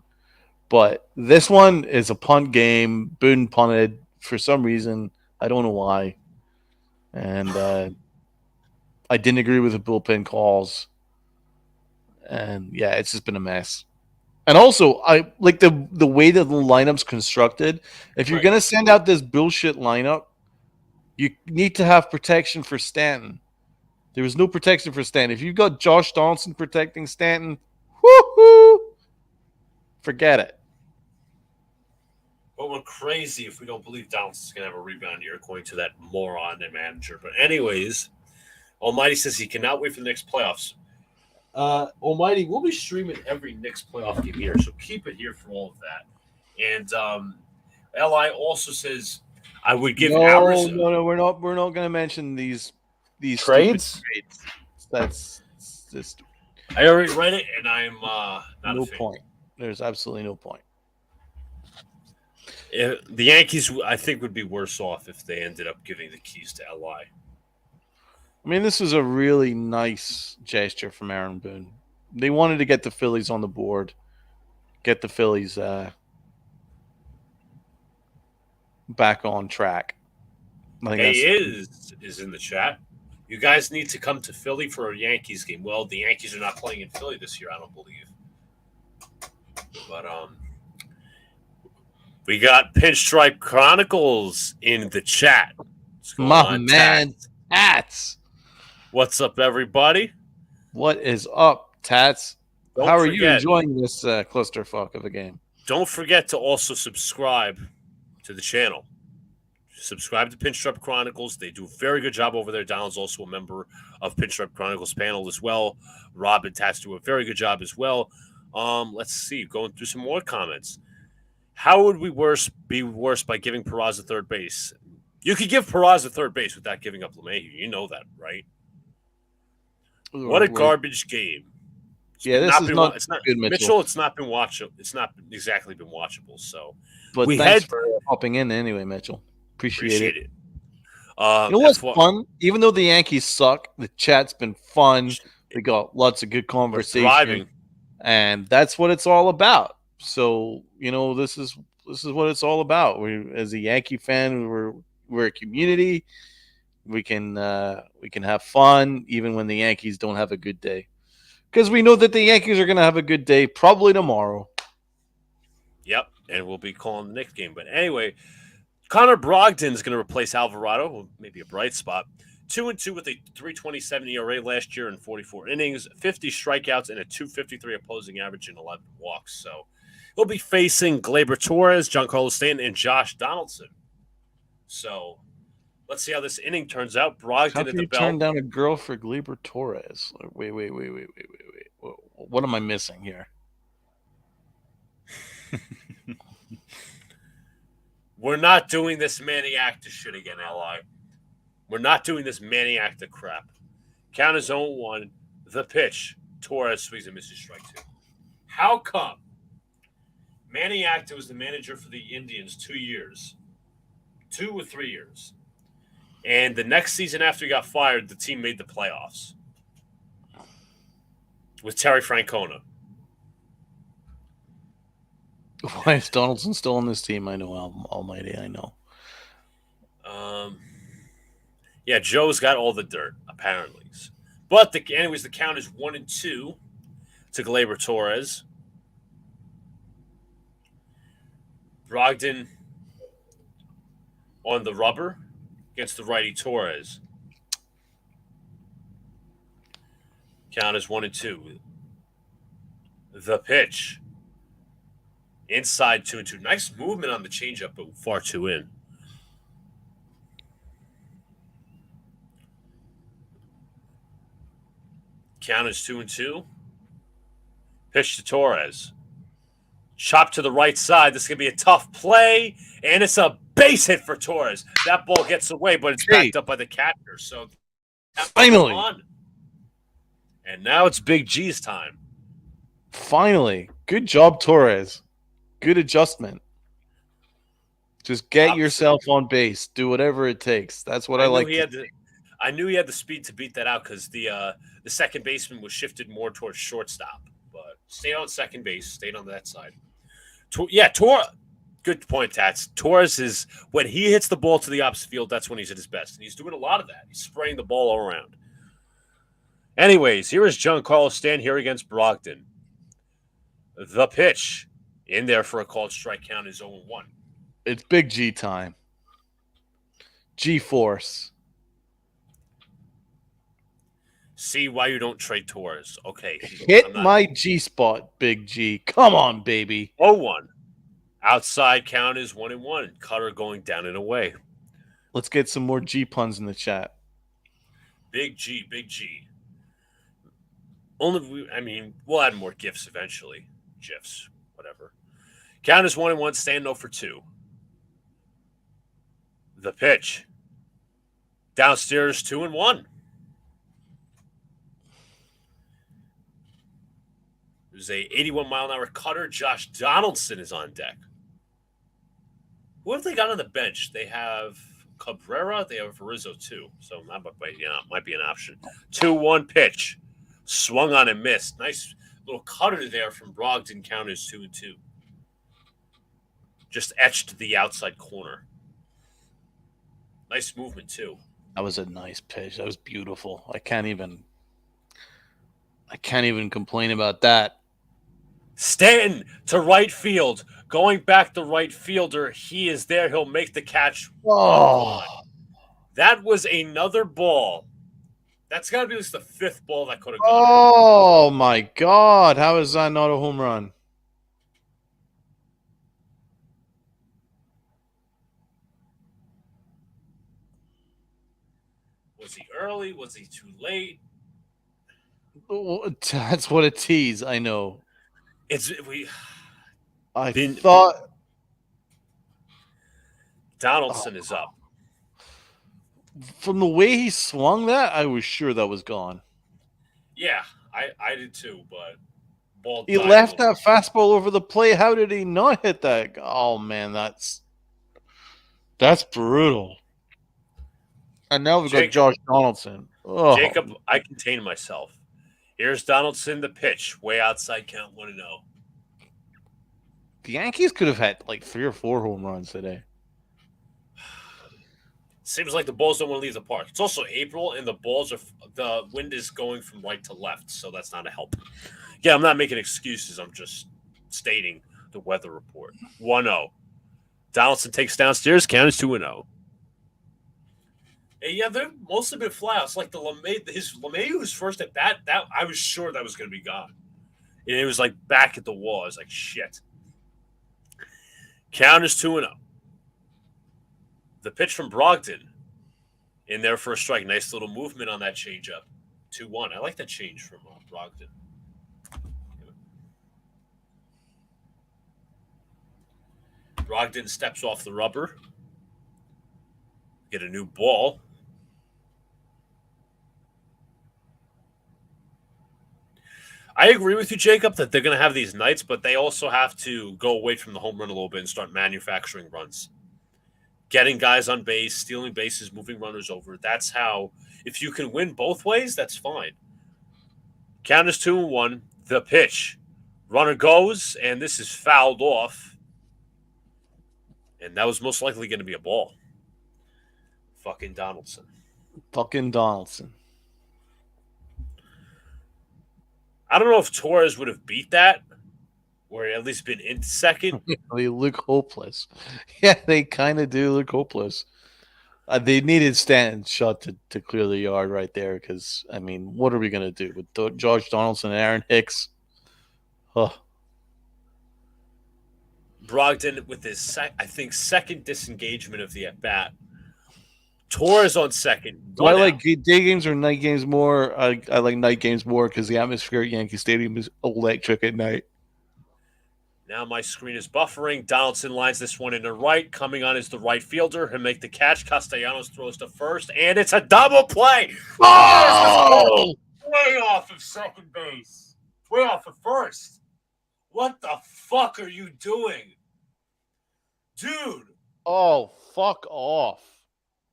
But this one is a punt game. Boone punted for some reason. I don't know why. And I didn't agree with the bullpen calls. And yeah, it's just been a mess. And also, I like the way that the lineup's constructed. If you're going to send out this bullshit lineup, you need to have protection for Stanton. There was no protection for Stanton. If you've got Josh Donaldson protecting Stanton, woohoo! Forget it. But we're crazy if we don't believe Donaldson's going to have a rebound here, according to that moron, the manager. But anyways, Almighty says he cannot wait for the next playoffs. Almighty, we'll be streaming every Knicks playoff game here, so keep it here for all of that. And Li also says I would give hours. No, we're not going to mention these trades. That's just. I already read it, and I'm not no point. There's absolutely no point. The Yankees, I think, would be worse off if they ended up giving the keys to Li. I mean, this was a really nice gesture from Aaron Boone. They wanted to get the Phillies on the board, get the Phillies back on track. Is in the chat. You guys need to come to Philly for a Yankees game. Well, the Yankees are not playing in Philly this year, I don't believe. But we got Pinstripe Chronicles in the chat. My man, Tats. What's up, everybody? What is up, Tats? How are you enjoying this clusterfuck of a game? Don't forget to also subscribe to the channel. Subscribe to Pinstripe Chronicles. They do a very good job over there. Donald's also a member of Pinstripe Chronicles panel as well. Rob and Tats do a very good job as well. Let's see. Going through some more comments. How would we be worse by giving Peraza third base? You could give Peraza third base without giving up LeMahieu. You know that, right? What a garbage game. This is not good, Mitchell. It's not been watchable. It's not exactly been watchable. So, but thanks for hopping in anyway, Mitchell. Appreciate it. You know what's fun? Even though the Yankees suck, the chat's been fun. We got lots of good conversation, and that's what it's all about. So this is what it's all about. As a Yankee fan, we're a community. We can have fun even when the Yankees don't have a good day, because we know that the Yankees are going to have a good day probably tomorrow. Yep, and we'll be calling the next game. But anyway, Connor Brogdon's going to replace Alvarado, maybe a bright spot. 2-2 with a 3.27 ERA last year in 44 innings, 50 strikeouts, and a 2.53 opposing average in 11 walks. So he'll be facing Gleyber Torres, Giancarlo Stanton, and Josh Donaldson. So let's see how this inning turns out. Brogdon at the belt. Turn down a girl for Gleyber Torres. Wait. What am I missing here? We're not doing this Manny Acta shit again, Ally. We're not doing this Manny Acta crap. Count is 0-1. The pitch. Torres swings and misses strike 2. How come Manny Acta was the manager for the Indians 2 years? 2 or 3 years. And the next season after he got fired, the team made the playoffs with Terry Francona. Why is Donaldson still on this team? I know, Almighty, I know. Yeah, Joe's got all the dirt, apparently. But the count is 1-2 to Gleyber Torres. Brogdon on the rubber against the righty Torres. Count is 1-2. The pitch. Inside 2-2. Nice movement on the changeup, but far too in. Count is 2-2. Pitch to Torres. Chop to the right side. This is going to be a tough play, and it's a base hit for Torres. That ball gets away, but it's backed up by the catcher. So finally. And now it's Big G's time. Finally. Good job, Torres. Good adjustment. Just get yourself on base. Do whatever it takes. That's what I like. I knew he had the speed to beat that out because the second baseman was shifted more towards shortstop, but stayed on second base, stayed on that side. Good point, Tats. Torres is, when he hits the ball to the opposite field, that's when he's at his best, and he's doing a lot of that. He's spraying the ball all around. Anyways, here is Giancarlo Stanton here against Brogdon. The pitch in there for a called strike. Count is 0-1. It's Big G time. G-Force. See why you don't trade Torres. Okay. Hit my G-spot, Big G. Come on, baby. 0-1. Outside count is 1-1. Cutter going down and away. Let's get some more G puns in the chat. Big G, Big G. We'll add more GIFs eventually. GIFs, whatever. Count is 1-1. Stand 0 for 2. The pitch. Downstairs 2-1. There's a 81-mile-an-hour cutter. Josh Donaldson is on deck. Who have they got on the bench? They have Cabrera. They have Rizzo, too. So that might be an option. 2-1 pitch. Swung on and missed. Nice Little cutter there from Brogdon counters 2-2. Just etched to the outside corner. Nice movement too. That was a nice pitch. That was beautiful. I can't even complain about that. Stanton to right field. Going back to right fielder. He is there. He'll make the catch. Oh, that was another ball. That's got to be at least the fifth ball that could have gone. Oh my God! How is that not a home run? Was he early? Was he too late? That's what a tease. I know. Thought Donaldson is up. From the way he swung that, I was sure that was gone. Yeah, I did too, but ball. He left that fastball over the plate. How did he not hit that? Oh man, that's brutal. And now we've got Josh Donaldson. Oh. Jacob, I contain myself. Here's Donaldson, the pitch, way outside count 1-0. The Yankees could have had like 3 or 4 home runs today. Seems like the balls don't want to leave the park. It's also April, and the wind is going from right to left, so that's not a help. Yeah, I'm not making excuses. I'm just stating the weather report. 1-0. Donaldson takes downstairs, count is 2-0. Yeah, they've mostly been flyouts. Like LeMahieu's first at bat, that I was sure that was going to be gone. And it was like back at the wall. I was like, shit. Count is 2-0. The pitch from Brogdon in there for a strike. Nice little movement on that changeup. 2-1. I like that change from Brogdon. Brogdon steps off the rubber. Get a new ball. I agree with you, Jacob, that they're going to have these nights, but they also have to go away from the home run a little bit and start manufacturing runs. Getting guys on base, stealing bases, moving runners over. That's how, if you can win both ways, that's fine. Count is 2-1. The pitch. Runner goes, and this is fouled off. And that was most likely going to be a ball. Fucking Donaldson. I don't know if Torres would have beat that, or at least been in second. They look hopeless. Yeah, they kind of do look hopeless. They needed Stanton's shot to clear the yard right there because, I mean, what are we going to do with Josh Donaldson and Aaron Hicks? Oh. Brogdon with his, second disengagement of the at-bat. Torres on second. Do I like day games or night games more? I like night games more because the atmosphere at Yankee Stadium is electric at night. Now my screen is buffering. Donaldson lines this one in the right. Coming on is the right fielder. He'll make the catch. Castellanos throws to first, and it's a double play. Oh! Way off of second base. Way off of first. What the fuck are you doing? Dude. Oh, fuck off.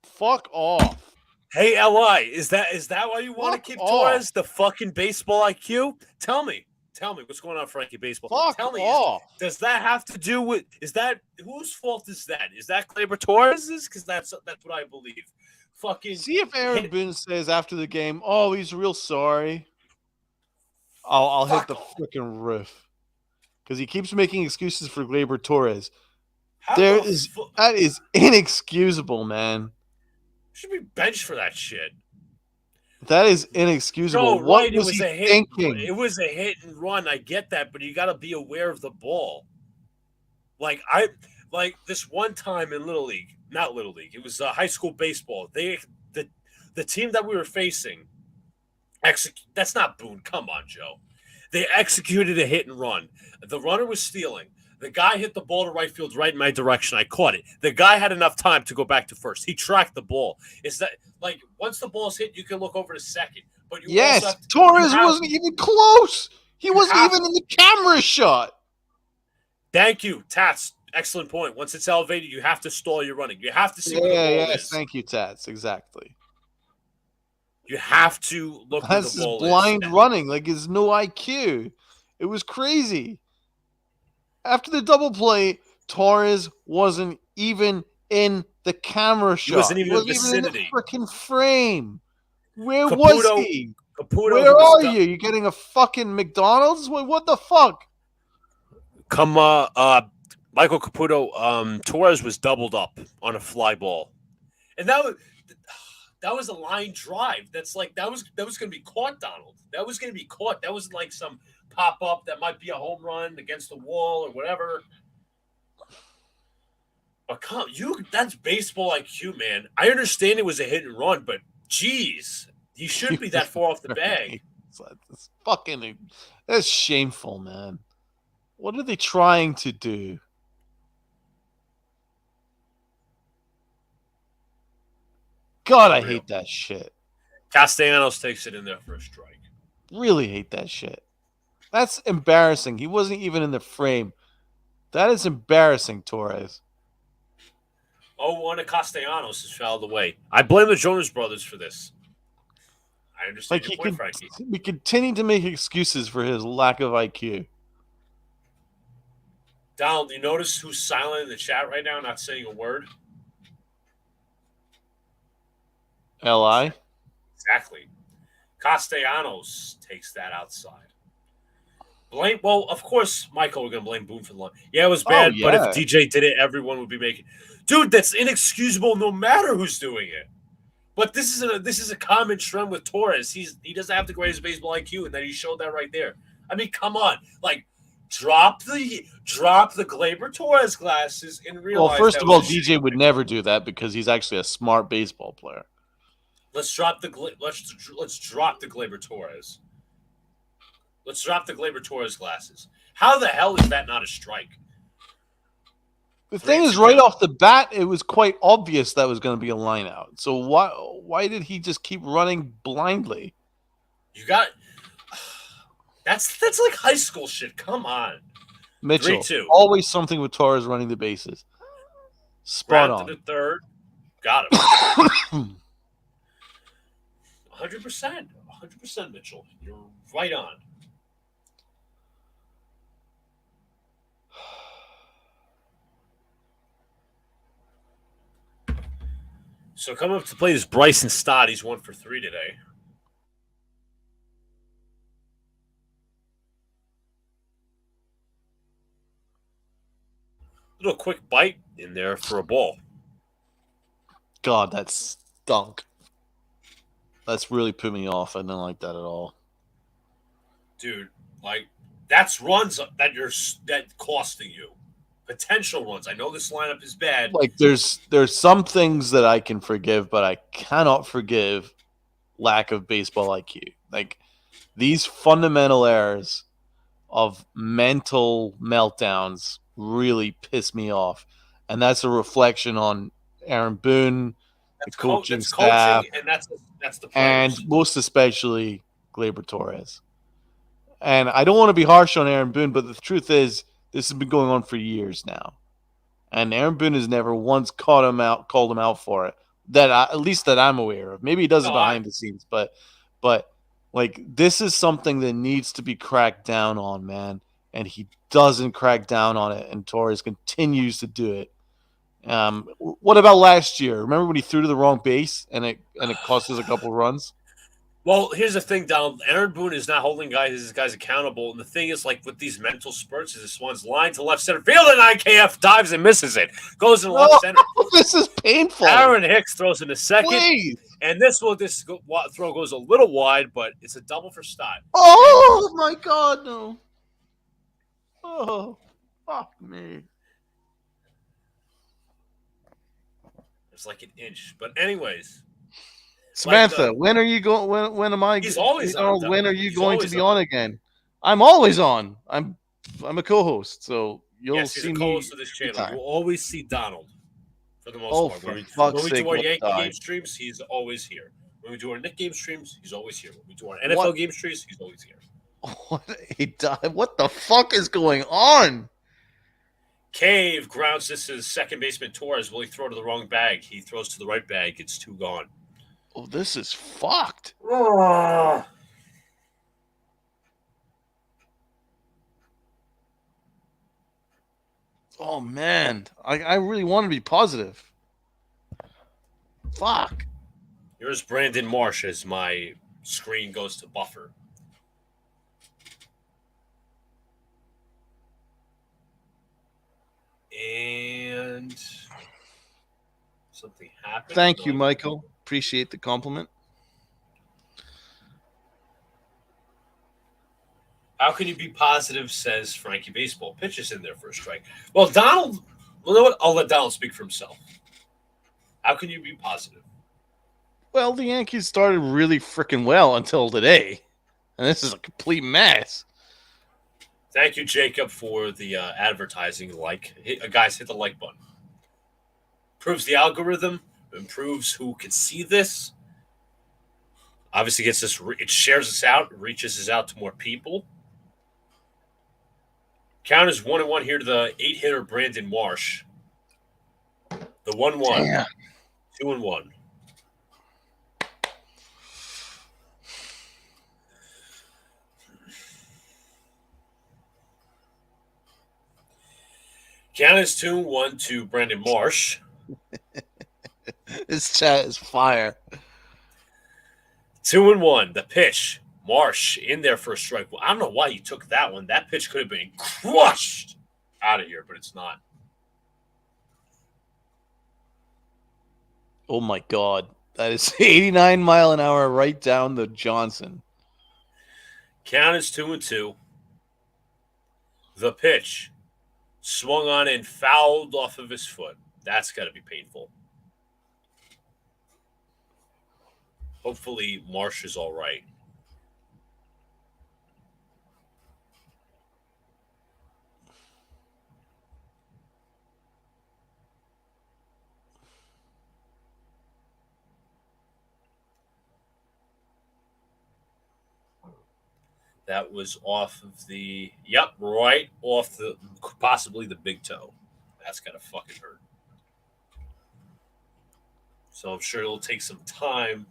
Fuck off. Hey, Li, is that why you want to keep Torres the fucking baseball IQ? Tell me what's going on, Frankie Baseball. Tell me, does that have to do with? Whose fault is that? Is that Gleyber Torres's? Because that's what I believe. Fucking see if Aaron Boone says after the game, "Oh, he's real sorry." I'll hit the freaking roof because he keeps making excuses for Gleyber Torres. That is inexcusable, man. Should be benched for that shit. That is inexcusable. No, what right, was he thinking? It was a hit and run. I get that, but you got to be aware of the ball. Like this one time in Little League, not Little League. It was high school baseball. The team that we were facing, that's not Boone. Come on, Joe. They executed a hit and run. The runner was stealing. The guy hit the ball to right field right in my direction. I caught it. The guy had enough time to go back to first. He tracked the ball. Is that like once the ball's hit, you can look over to second. But Torres wasn't even close. He wasn't even in the camera shot. Thank you, Tats. Excellent point. Once it's elevated, you have to stall your running. You have to see where the ball is. Thank you, Tats. Exactly. You have to look where the ball is. That's blind running. Like, there's no IQ. It was crazy. After the double play, Torres wasn't even in the camera shot. He wasn't even in the even in the vicinity. freaking frame. Where was he? Caputo, Where are you? You getting a fucking McDonald's? What the fuck? Michael Caputo, Torres was doubled up on a fly ball, and that was a line drive. That's like that was going to be caught, Donald. That was going to be caught. That was like some pop up that might be a home run against the wall or whatever. But that's baseball IQ, man. I understand it was a hit and run, but geez, you shouldn't be that far off the bag. That's shameful, man. What are they trying to do? God, I hate that shit. Castellanos takes it in there for a strike. Really hate that shit. That's embarrassing. He wasn't even in the frame. That is embarrassing, Torres. 0-1 to Castellanos is fouled away. I blame the Jonas brothers for this. I understand your point, Frankie. We continue to make excuses for his lack of IQ. Donald, you notice who's silent in the chat right now, not saying a word? L.I.? Exactly. Castellanos takes that outside. Well, of course, Michael, we're going to blame Boone for the line. Yeah, it was bad, but if DJ did it, everyone would be making... Dude, that's inexcusable no matter who's doing it. But this is a common trend with Torres. He doesn't have the greatest baseball IQ, and then he showed that right there. I mean, come on. Like, drop the Gleyber Torres glasses and realize. Well, first of all, DJ would never do that because he's actually a smart baseball player. Let's drop the Gleyber Torres. Let's drop the Gleyber Torres glasses. How the hell is that not a strike? The thing is, right off the bat, it was quite obvious that was going to be a line out. So why did he just keep running blindly? That's like high school shit. Come on. Mitchell, 3-2. Always something with Torres running the bases. Spot on. To the third. Got him. 100%. 100%, Mitchell. You're right on. So coming up to play is Bryson Stott. He's 1 for 3 today. Little quick bite in there for a ball. God, that stunk. That's really put me off. I didn't like that at all. Dude, like that's runs that costing you. Potential runs. I know this lineup is bad. Like there's some things that I can forgive, but I cannot forgive lack of baseball IQ. Like these fundamental errors of mental meltdowns really piss me off, and that's a reflection on Aaron Boone, the coaching staff, and that's the players. And most especially Gleyber Torres. And I don't want to be harsh on Aaron Boone, but the truth is, this has been going on for years now, and Aaron Boone has never once called him out for it. At least that I'm aware of. Maybe he does it behind the scenes, but like this is something that needs to be cracked down on, man. And he doesn't crack down on it, and Torres continues to do it. What about last year? Remember when he threw to the wrong base and it cost us a couple runs? Well, here's the thing, Donald. Aaron Boone is not holding his guys accountable. And the thing is, like, with these mental spurts, this one's line to left center field, and IKF dives and misses it. Goes in left center. This is painful. Aaron Hicks throws in a second. Please. And this throw goes a little wide, but it's a double for Stott. Oh, my God, no. Oh, fuck me. It's like an inch. But anyways. Samantha, when are you going? When am I? He's always on. When are you going to be on again? I'm always on. I'm a co-host, so you'll see me. He's a co-host of this channel. You'll always see Donald for the most part. When we do our Yankee game streams, he's always here. When we do our Knick game streams, he's always here. When we do our NFL game streams, he's always here. What the fuck is going on? Cave grounds this to second baseman Torres. Will he throw to the wrong bag? He throws to the right bag. It's 2 gone. Oh, this is fucked. Oh man, I really want to be positive. Fuck. Here's Brandon Marsh as my screen goes to buffer. And something happened. Thank you, Michael. Appreciate the compliment. How can you be positive, says Frankie Baseball. Pitches in there for a strike. Well, Donald, you know what? I'll let Donald speak for himself. How can you be positive? Well, the Yankees started really freaking well until today. And this is a complete mess. Thank you, Jacob, for the advertising. Guys, hit the like button. Improves the algorithm. Improves who can see this. Obviously, gets this. It shares us out. Reaches us out to more people. Count is 1-1 here to the 8-hitter Brandon Marsh. The 1-1. 2-1. Count is 2-1 to Brandon Marsh. This chat is fire. 2-1. The pitch. Marsh in there for a strike. Well, I don't know why you took that one. That pitch could have been crushed out of here, but it's not. Oh my God. That is 89 mile an hour right down the Johnson. Count is 2-2. The pitch. Swung on and fouled off of his foot. That's got to be painful. Hopefully, Marsh is all right. That was off of the, right off the, possibly the big toe. That's got to fucking hurt. So I'm sure it'll take some time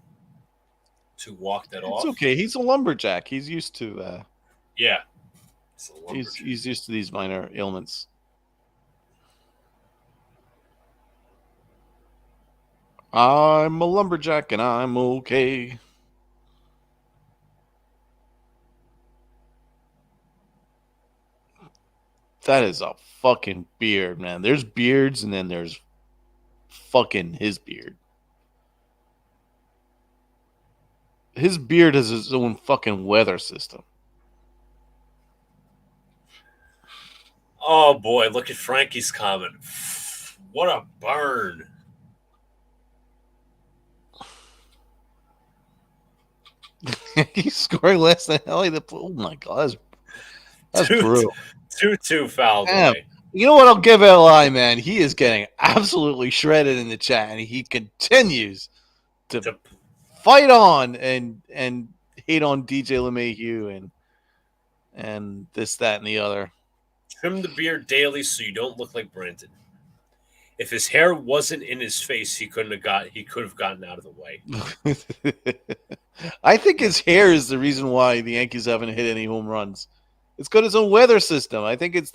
to walk that off. It's okay. He's a lumberjack. He's used to. Yeah. He's used to these minor ailments. I'm a lumberjack and I'm okay. That is a fucking beard, man. There's beards and then there's fucking his beard. His beard has his own fucking weather system. Oh boy, look at Frankie's comment. What a burn. He's scoring less than Ellie. Oh my God, that's brutal. 2-2 foul away. You know what? I'll give Li, man. He is getting absolutely shredded in the chat, and he continues to fight on and hate on DJ LeMahieu and this, that, and the other. Trim the beard daily so you don't look like Brandon. If his hair wasn't in his face, he could have gotten out of the way. I think his hair is the reason why the Yankees haven't hit any home runs. It's got his own weather system. I think it's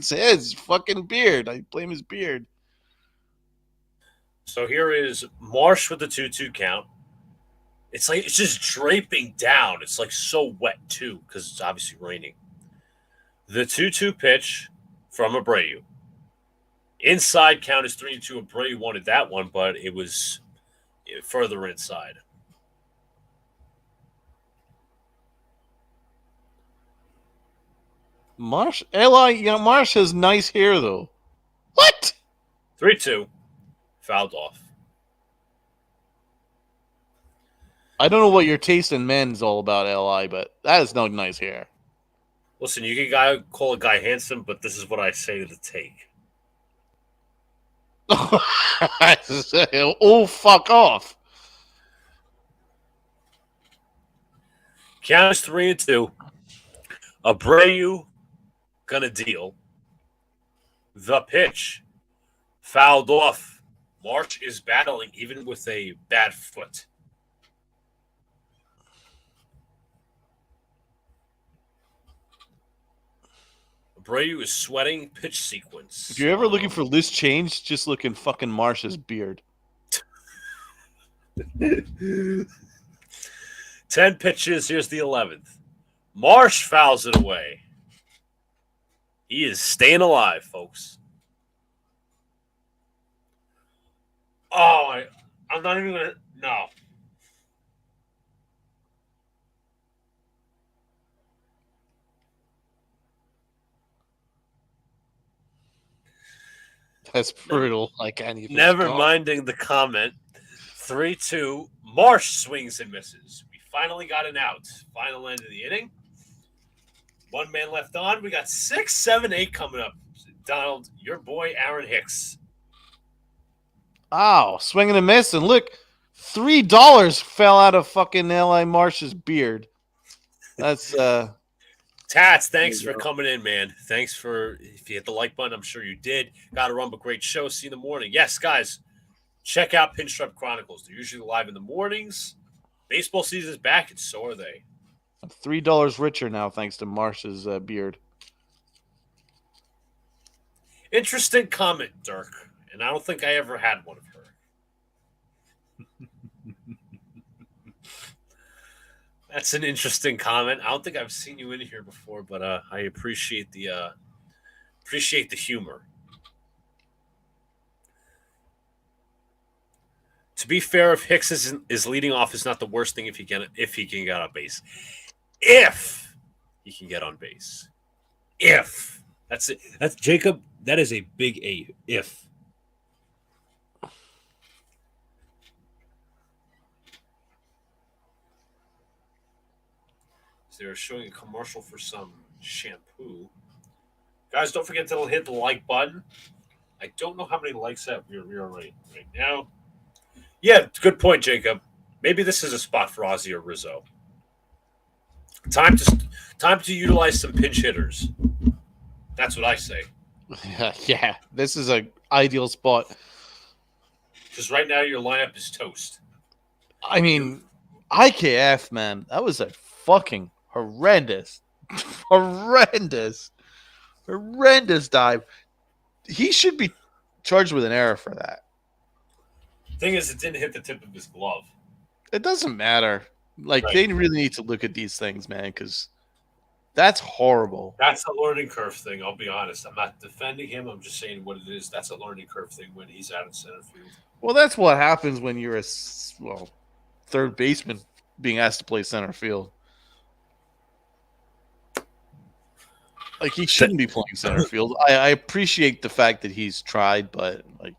his fucking beard. I blame his beard. So here is Marsh with the 2-2 count. It's like it's just draping down. It's like so wet too because it's obviously raining. The 2-2 pitch from Abreu. Inside count is 3-2. Abreu wanted that one, but it was further inside. Marsh, Eli, Marsh has nice hair though. What? 3-2, fouled off. I don't know what your taste in men is all about, Li, but that is no nice hair. Listen, you can call a guy handsome, but this is what I say to the take. Oh, fuck off. Count is 3-2. Abreu gonna deal. The pitch fouled off. Marsh is battling even with a bad foot. Abreu is sweating. Pitch sequence. If you're ever looking for loose change, just look in fucking Marsh's beard. 10 pitches. Here's the 11th. Marsh fouls it away. He is staying alive, folks. Oh, I'm not even going to. No. That's brutal. I can't even. Never minding the comment. 3-2. Marsh swings and misses. We finally got an out. Final end of the inning. One man left on. We got 6, 7, 8 coming up. Donald, your boy Aaron Hicks. Oh, swing and a miss. And look, $3 fell out of fucking L.A. Marsh's beard. That's Tats, thanks for coming in, man. Thanks for, if you hit the like button, I'm sure you did. Got to run, but great show. See you in the morning. Yes, guys, check out Pinstripe Chronicles. They're usually live in the mornings. Baseball season is back, and so are they. I'm $3 richer now, thanks to Marsh's beard. Interesting comment, Dirk. And I don't think I ever had one of her. That's an interesting comment. I don't think I've seen you in here before, but I appreciate the humor. To be fair, if Hicks is leading off, is not the worst thing if he can get on base. If he can get on base. If. That's it. That's Jacob. That is a big A. If. They're showing a commercial for some shampoo. Guys, don't forget to hit the like button. I don't know how many likes we're right now. Yeah, good point, Jacob. Maybe this is a spot for Ozzy or Rizzo. Time to utilize some pinch hitters. That's what I say. Yeah, this is an ideal spot. Because right now your lineup is toast. I mean, IKF, man, that was a fucking horrendous dive. He should be charged with an error for that. Thing is, it didn't hit the tip of his glove. It doesn't matter. Like, right. They really need to look at these things, man, because that's horrible. That's a learning curve thing, I'll be honest. I'm not defending him. I'm just saying what it is. That's a learning curve thing when he's out in center field. Well, that's what happens when you're a third baseman being asked to play center field. Like, he shouldn't be playing center field. I appreciate the fact that he's tried, but like,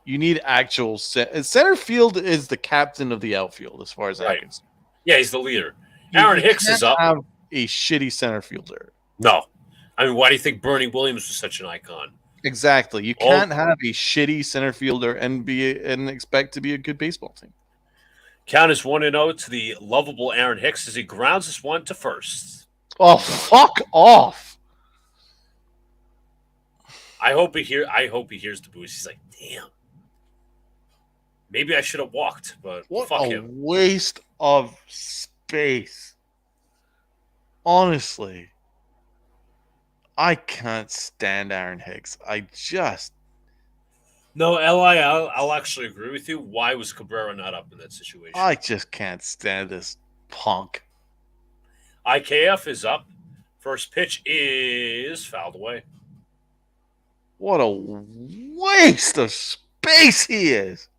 you need actual center field is the captain of the outfield, as far as I'm concerned. Yeah, he's the leader. Aaron Hicks is up. Have a shitty center fielder. No, I mean, why do you think Bernie Williams was such an icon? Exactly. You can't have a shitty center fielder and expect to be a good baseball team. Count is 1-0 to the lovable Aaron Hicks as he grounds this one to first. Oh, fuck off! I hope he hears the boost. He's like, damn. Maybe I should have walked, but what fuck a him. Waste of space. Honestly, I can't stand Aaron Hicks. No, I'll actually agree with you. Why was Cabrera not up in that situation? I just can't stand this punk. IKF is up. First pitch is fouled away. What a waste of space he is.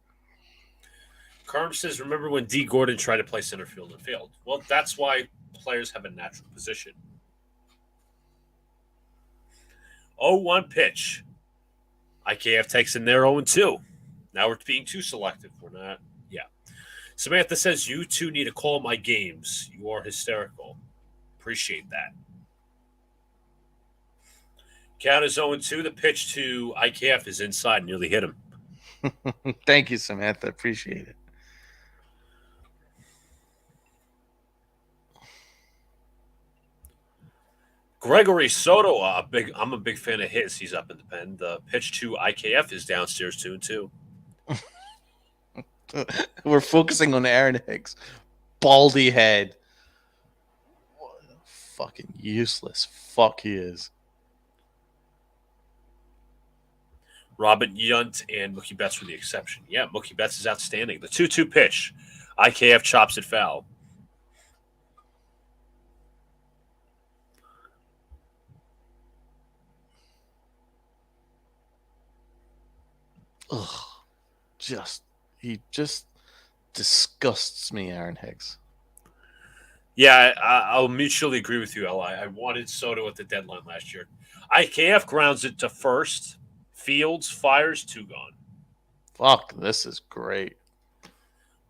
Kerm says, remember when D. Gordon tried to play center field and failed? Well, that's why players have a natural position. 0-1 pitch. IKF takes in there 0-2. Now we're being too selective. We're not. Yeah. Samantha says, you two need to call my games. You are hysterical. Appreciate that. Count is 0-2. The pitch to IKF is inside. Nearly hit him. Thank you, Samantha. Appreciate it. Gregory Soto, I'm a big fan of his. He's up in the pen. The pitch to IKF is downstairs 2-2. We're focusing on Aaron Hicks. Baldy head. What the fucking useless fuck he is. Robin Yount and Mookie Betts were the exception. Yeah, Mookie Betts is outstanding. The 2-2 pitch. IKF chops it foul. Ugh. He just disgusts me, Aaron Hicks. Yeah, I'll mutually agree with you, L.I. I wanted Soto at the deadline last year. IKF grounds it to first. Fields fires, 2 gone. Fuck, this is great.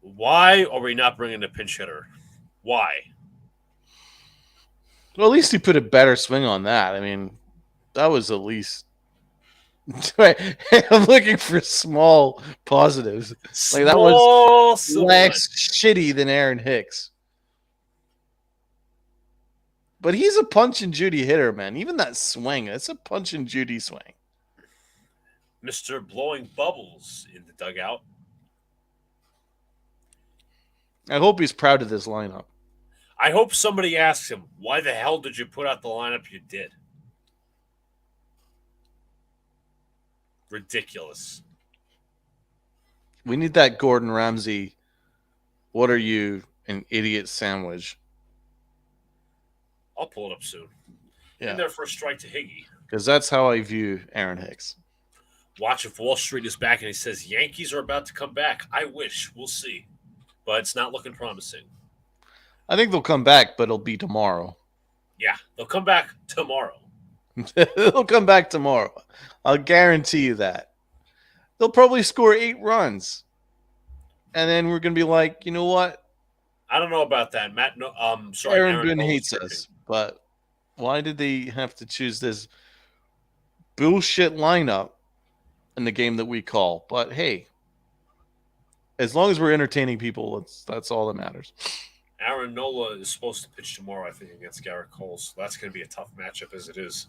Why are we not bringing a pinch hitter? Why? Well, at least he put a better swing on that. I mean, that was at least. I'm looking for small positives. Like that was less shitty than Aaron Hicks. But he's a punch and Judy hitter, man. Even that swing, it's a punch and Judy swing. Mr. Blowing Bubbles in the dugout. I hope he's proud of this lineup. I hope somebody asks him, why the hell did you put out the lineup you did? Ridiculous. We need that Gordon Ramsay. What are you, an idiot sandwich? I'll pull it up soon. Yeah. In there for a strike to Higgy. Because that's how I view Aaron Hicks. Watch if Wall Street is back and he says, Yankees are about to come back. I wish. We'll see. But it's not looking promising. I think they'll come back, but it'll be tomorrow. Yeah, they'll come back tomorrow. They'll come back tomorrow. I'll guarantee you that. They'll probably score 8 runs. And then we're going to be like, you know what? I don't know about that. Aaron Boone hates us. But why did they have to choose this bullshit lineup in the game that we call? But hey, as long as we're entertaining people, that's all that matters. Aaron Nola is supposed to pitch tomorrow, I think, against Garrett Cole. So that's going to be a tough matchup as it is.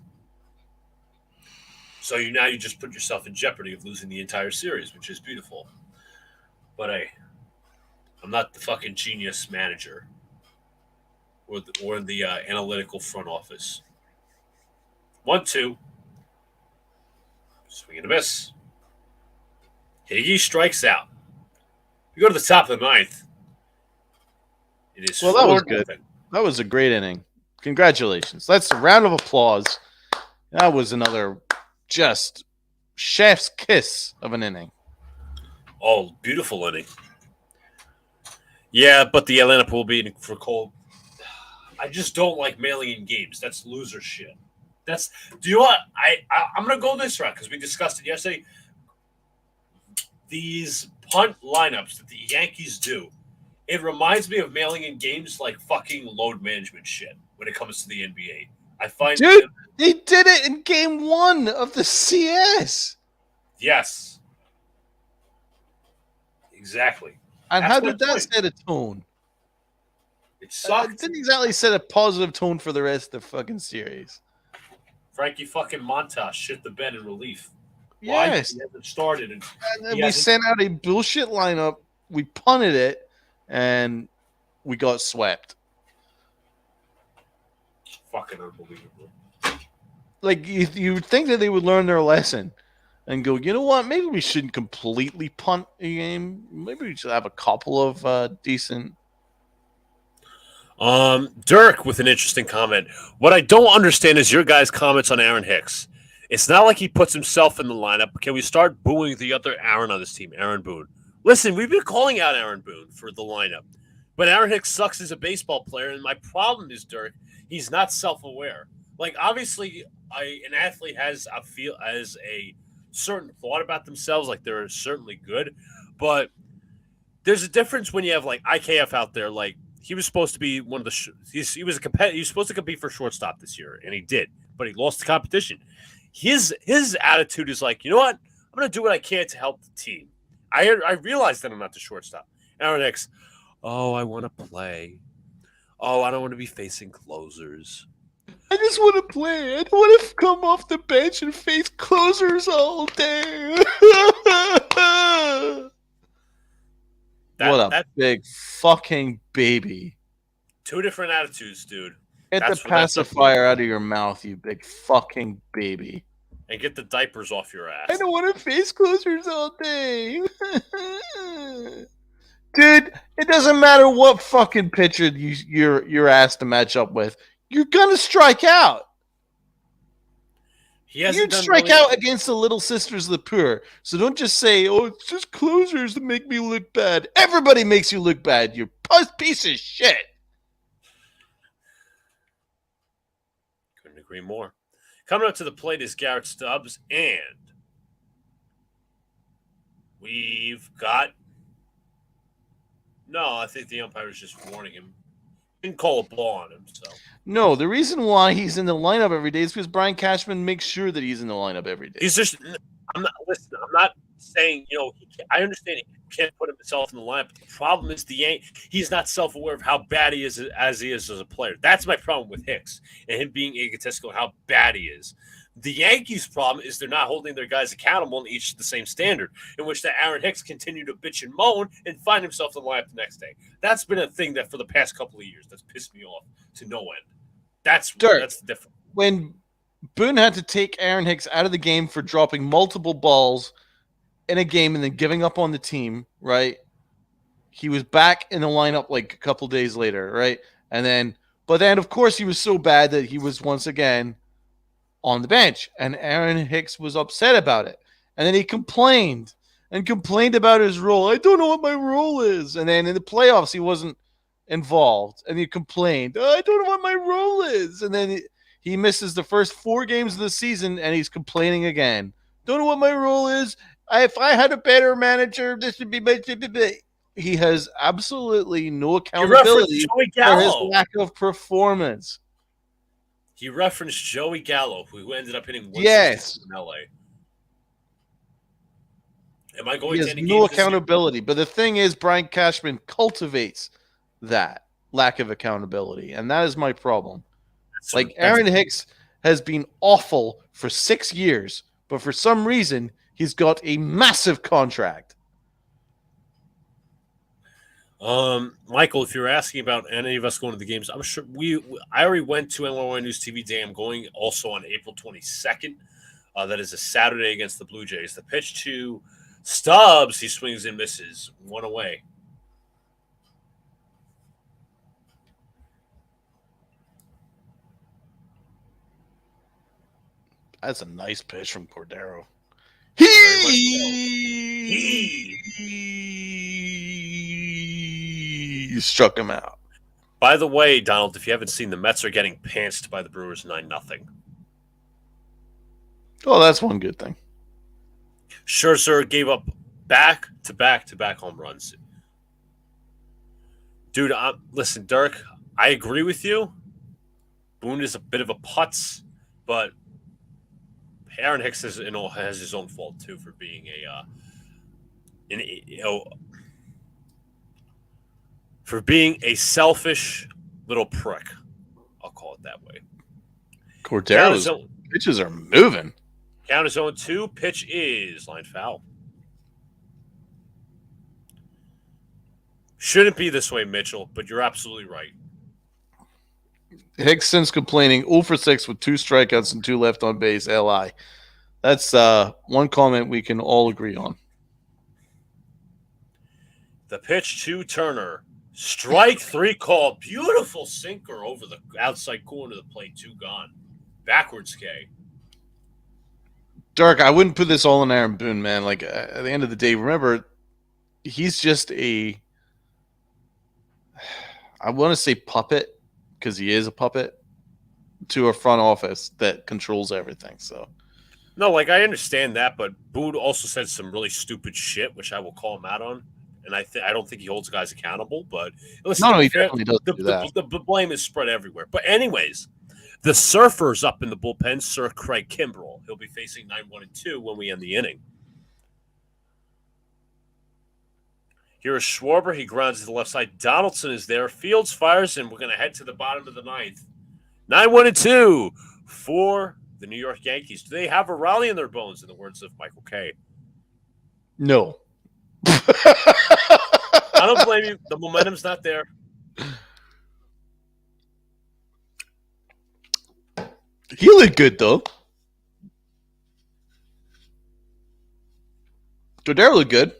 So you just put yourself in jeopardy of losing the entire series, which is beautiful. But hey, I'm not the fucking genius manager or the analytical front office. 1-2. Swing and a miss. Higgy strikes out. We go to the top of the 9th. It is that was good. That was a great inning. Congratulations. That's a round of applause. That was another just chef's kiss of an inning. Oh, beautiful inning. Yeah, but the Atlanta will be for Cole. I just don't like mailing in games. That's loser shit. Do you know what? I'm going to go this route because we discussed it yesterday. These punt lineups that the Yankees do, it reminds me of mailing in games like fucking load management shit when it comes to the NBA. I find they did it in game 1 of the CS. Yes. Exactly. And how did that set a tone? It sucked. It didn't exactly set a positive tone for the rest of the fucking series. Frankie fucking Montas shit the bed in relief. Yes. Why? He hasn't started. And then we sent out a bullshit lineup. We punted it, and we got swept. Fucking unbelievable. Like, you would think that they would learn their lesson and go, you know what? Maybe we shouldn't completely punt a game. Maybe we should have a couple of decent. Dirk with an interesting comment. What I don't understand is your guys' comments on Aaron Hicks. It's not like he puts himself in the lineup. Can we start booing the other Aaron on this team, Aaron Boone? Listen, we've been calling out Aaron Boone for the lineup, but Aaron Hicks sucks as a baseball player, and my problem is, Dirk, he's not self-aware. Like, obviously, an athlete has a certain thought about themselves, like they're certainly good, but there's a difference when you have like IKF out there. Like, he was supposed to be one of the he was supposed to compete for shortstop this year, and he did, but he lost the competition. His attitude is like, you know what? I'm going to do what I can to help the team. I realize that I'm not the shortstop. Aaron Hicks, I want to play. I don't want to be facing closers. I just want to play. I don't want to come off the bench and face closers all day. What a big fucking baby. 2 different attitudes, dude. Get the pacifier out of your mouth, you big fucking baby. And get the diapers off your ass. I don't want to face closers all day. Dude, it doesn't matter what fucking pitcher you're asked to match up with. You're going to strike out. You'd strike out against the Little Sisters of the Poor. So don't just say, oh, it's just closers that make me look bad. Everybody makes you look bad, you piece of shit. Couldn't agree more. Coming up to the plate is Garrett Stubbs, and we've got... No, I think the umpire was just warning him. Didn't call a ball on him, so... No, the reason why he's in the lineup every day is because Brian Cashman makes sure that he's in the lineup every day. He's just... I'm not saying, I understand he can't put himself in the lineup, but the problem is he's not self-aware of how bad he is as a player. That's my problem with Hicks and him being egotistical, how bad he is. The Yankees' problem is they're not holding their guys accountable and each the same standard, in which that Aaron Hicks continued to bitch and moan and find himself in the lineup the next day. That's been a thing that for the past couple of years that's pissed me off to no end. That's different. When Boone had to take Aaron Hicks out of the game for dropping multiple balls in a game and then giving up on the team, right? He was back in the lineup like a couple days later, right? But then, of course, he was so bad that he was once again on the bench, and Aaron Hicks was upset about it. And then he complained about his role. I don't know what my role is. And then in the playoffs, he wasn't involved, and he complained, I don't know what my role is. And then he misses the first 4 games of the season, and he's complaining again. Don't know what my role is. If I had a better manager, this would be my... He has absolutely no accountability for his lack of performance. He referenced Joey Gallo, who ended up hitting 162 in LA. Am I going to any no accountability? But the thing is, Brian Cashman cultivates that lack of accountability, and that is my problem. Aaron Hicks has been awful for 6 years, but for some reason, he's got a massive contract. Michael, if you're asking about any of us going to the games, I'm sure I already went to NYY News TV Day. I'm going also on April 22nd. That is a Saturday against the Blue Jays. The pitch to Stubbs, he swings and misses. 1 away. That's a nice pitch from Cordero. He struck him out. By the way, Donald, if you haven't seen, the Mets are getting pantsed by the Brewers 9-0. Oh, that's one good thing. Scherzer gave up back-to-back home runs. Dude, listen, Dirk, I agree with you. Boone is a bit of a putz, but Aaron Hicks has his own fault too for being a selfish little prick. I'll call it that way. Cordero's pitches are moving. Count is 0-2. Pitch is line foul. Shouldn't be this way, Mitchell, but you're absolutely right. Hicks since complaining 0 for 6 with 2 strikeouts and 2 left on base. LI. That's one comment we can all agree on. The pitch to Turner. Strike 3 call. Beautiful sinker over the outside corner of the plate. 2 gone. Backwards K. Dark, I wouldn't put this all on Aaron Boone, man. At the end of the day, remember, he's just I want to say puppet, because he is a puppet, to a front office that controls everything. So, no, I understand that, but Boone also said some really stupid shit, which I will call him out on. And I don't think he holds guys accountable. But listen, he definitely doesn't do that. The blame is spread everywhere. But anyways, the Surfers up in the bullpen, Sir Craig Kimbrell. He'll be facing 9-1-2 when we end the inning. Here is Schwarber. He grounds to the left side. Donaldson is there. Fields fires, and we're going to head to the bottom of the 9th. 9-1-2 for the New York Yankees. Do they have a rally in their bones, in the words of Michael Kay? No. I don't blame you. The momentum's not there. He looked good though. Cordero looked good.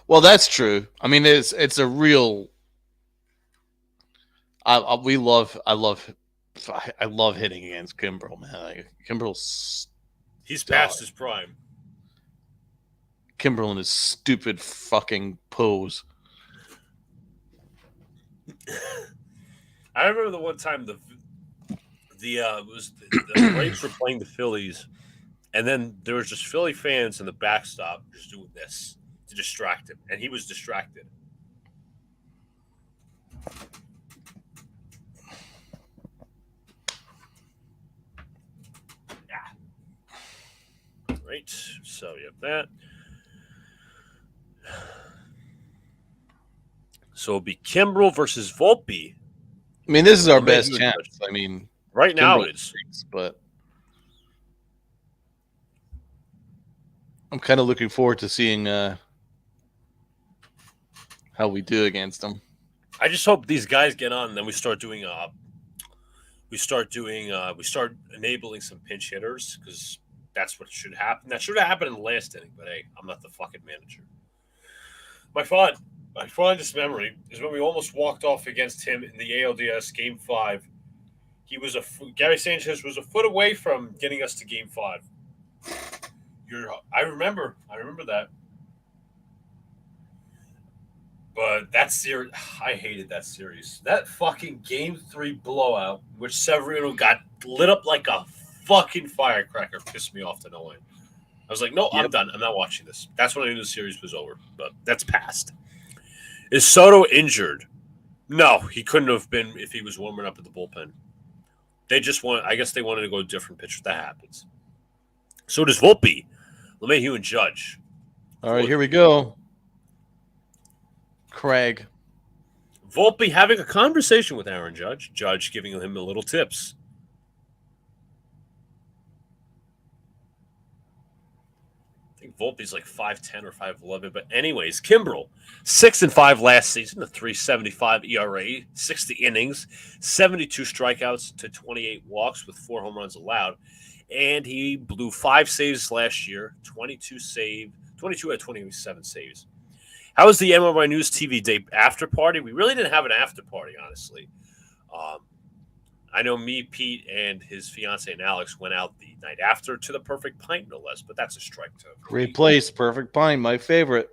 Well, that's true. I mean, it's a real. I love hitting against Kimbrel, man. Like, Kimbrel's he's past his prime. Kimbrel and his stupid fucking pose. I remember the one time the Braves were playing the Phillies, and then there was just Philly fans in the backstop just doing this to distract him, and he was distracted. Yeah. Right. So you have that. So it'll be Kimbrel versus Volpe. I mean, this is our best chance. I mean, right now it is. But I'm kind of looking forward to seeing how we do against them. I just hope these guys get on, and then we start enabling some pinch hitters, because that's what should happen. That should have happened in the last inning, but hey, I'm not the fucking manager. My fondest memory is when we almost walked off against him in the ALDS Game 5. Gary Sanchez was a foot away from getting us to Game 5. I remember that. But that series, I hated that series. That fucking Game 3 blowout, which Severino got lit up like a fucking firecracker, pissed me off to no end. I was like, no, I'm done. I'm not watching this. That's when I knew the series was over. But that's past. Is Soto injured? No, he couldn't have been if he was warming up at the bullpen. I guess they wanted to go a different pitcher. That happens. So does Volpe, LeMahieu, and Judge. All right, here we go. Craig. Volpe having a conversation with Aaron Judge. Judge giving him a little tips. I think Volpe's like 5'10" or 5'11". But anyways, Kimbrel, 6-5 last season, a 3.75 ERA, 60 innings, 72 strikeouts to 28 walks with 4 home runs allowed. And he blew 5 saves last year, 22 out of 27 saves. How was the MLB News TV Day after party? We really didn't have an after party, honestly. I know me, Pete, and his fiance and Alex went out the night after to the Perfect Pint, no less, but that's a strike too. Great place, Perfect Pint, my favorite.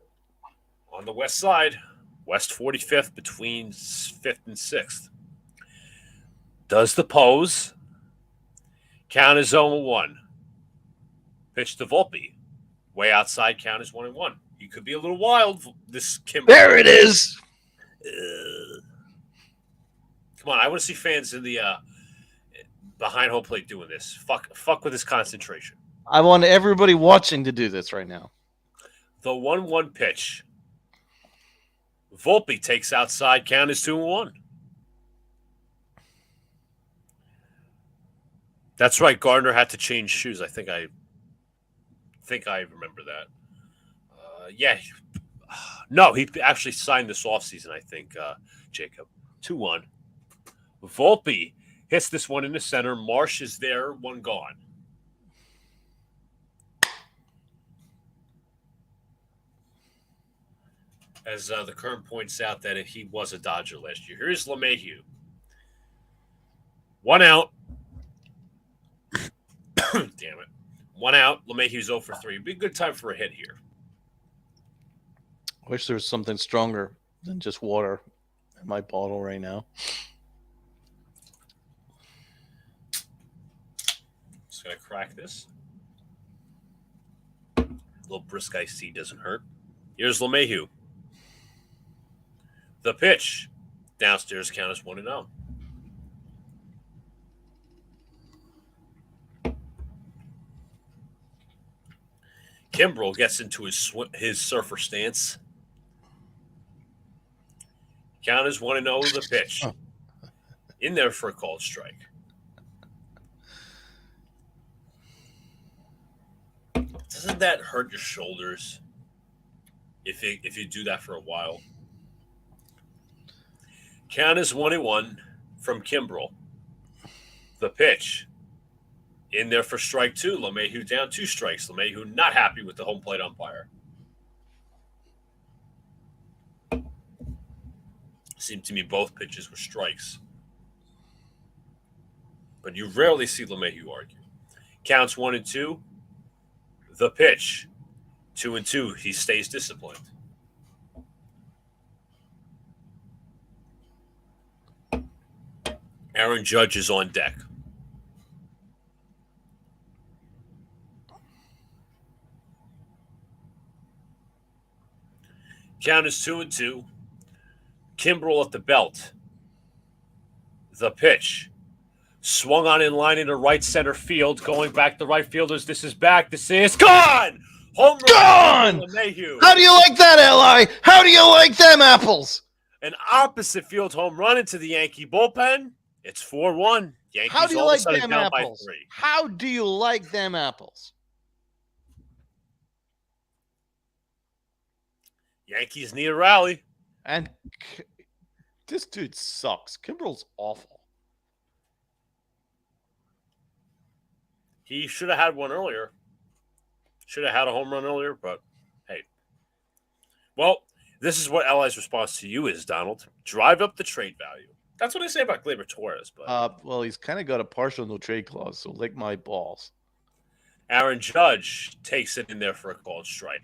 On the west side, West 45th, between 5th and 6th. Does the pose count as 0-1? Pitch to Volpe. Way outside, count as 1-1. He could be a little wild. This Kimbrel. There it is. Come on, I want to see fans in the behind home plate doing this. Fuck with his concentration. I want everybody watching to do this right now. The 1-1 pitch. Volpe takes outside, count is 2-1. That's right. Gardner had to change shoes. I think I remember that. Yeah. No, he actually signed this offseason, I think, Jacob. 2-1. Volpe hits this one in the center. Marsh is there, one gone. As the Kern points out that he was a Dodger last year. Here's LeMahieu. 1 out. Damn it. 1 out. LeMahieu's 0 for 3. Be a good time for a hit here. Wish there was something stronger than just water in my bottle right now. Just going to crack this. A little brisk iced tea doesn't hurt. Here's LeMahieu. The pitch. Downstairs count is 1-0. Kimbrel gets into his surfer stance. Count is 1-0 the pitch. In there for a called strike. Doesn't that hurt your shoulders? if you do that for a while. Count is 1-1 from Kimbrel. The pitch. In there for strike 2. LeMahieu down 2 strikes. LeMahieu not happy with the home plate umpire. Seemed to me both pitches were strikes. But you rarely see LeMahieu argue. Counts 1-2. The pitch. 2-2. He stays disciplined. Aaron Judge is on deck. Count is 2-2. Kimbrel at the belt. The pitch. Swung on in line into right center field. Going back to right fielders. This is back. This is gone! Home run! Gone! How do you like that, L.I.? How do you like them apples? An opposite field home run into the Yankee bullpen. It's 4-1. Yankees How do you all like of a sudden them down apples? by 3. How do you like them apples? Yankees need a rally. And this dude sucks. Kimbrel's awful. He should have had one earlier. Should have had a home run earlier, but hey. Well, this is what LI's response to you is, Donald. Drive up the trade value. That's what I say about Gleyber Torres. But well, he's kind of got a partial no trade clause, so lick my balls. Aaron Judge takes it in there for a called strike.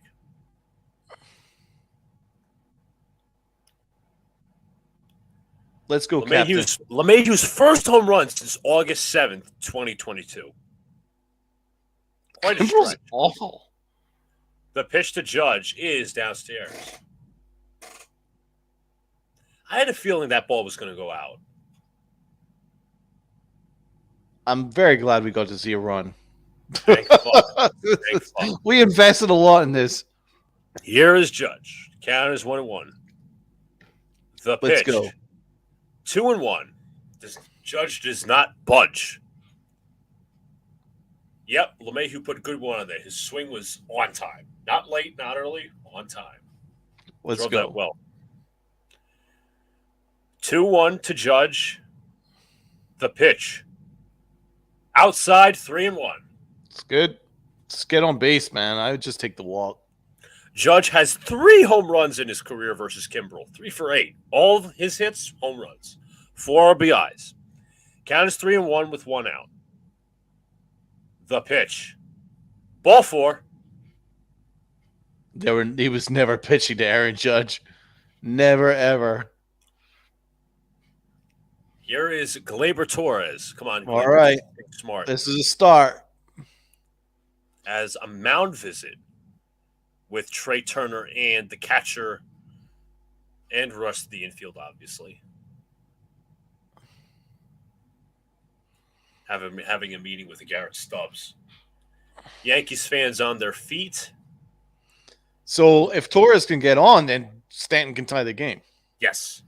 Let's go, Captain. LeMahieu's first home run since August 7th, 2022. Quite a stretch. Awful. The pitch to Judge is downstairs. I had a feeling that ball was going to go out. I'm very glad we got to see a run. Thank fuck. Thank fuck. We invested a lot in this. Here is Judge. Count is 1-1. The pitch. Let's go. 2-1. This Judge does not budge. Yep, LeMahieu put a good one on there. His swing was on time. Not late, not early, on time. Let's Drove go. that well. 2-1 to Judge. The pitch. Outside, 3-1. It's good. Let's get on base, man. I would just take the walk. Judge has 3 home runs in his career versus Kimbrel. 3 for 8. All of his hits, home runs. 4 RBIs. Count is 3-1 with 1 out. The pitch. Ball 4. He was never pitching to Aaron Judge. Never, ever. Here is Gleyber Torres. Come on. All right. Smart. This is a start. As a mound visit with Trey Turner and the catcher and the rest of the infield, obviously. Having a meeting with Garrett Stubbs. Yankees fans on their feet. So if Torres can get on, then Stanton can tie the game. Yes.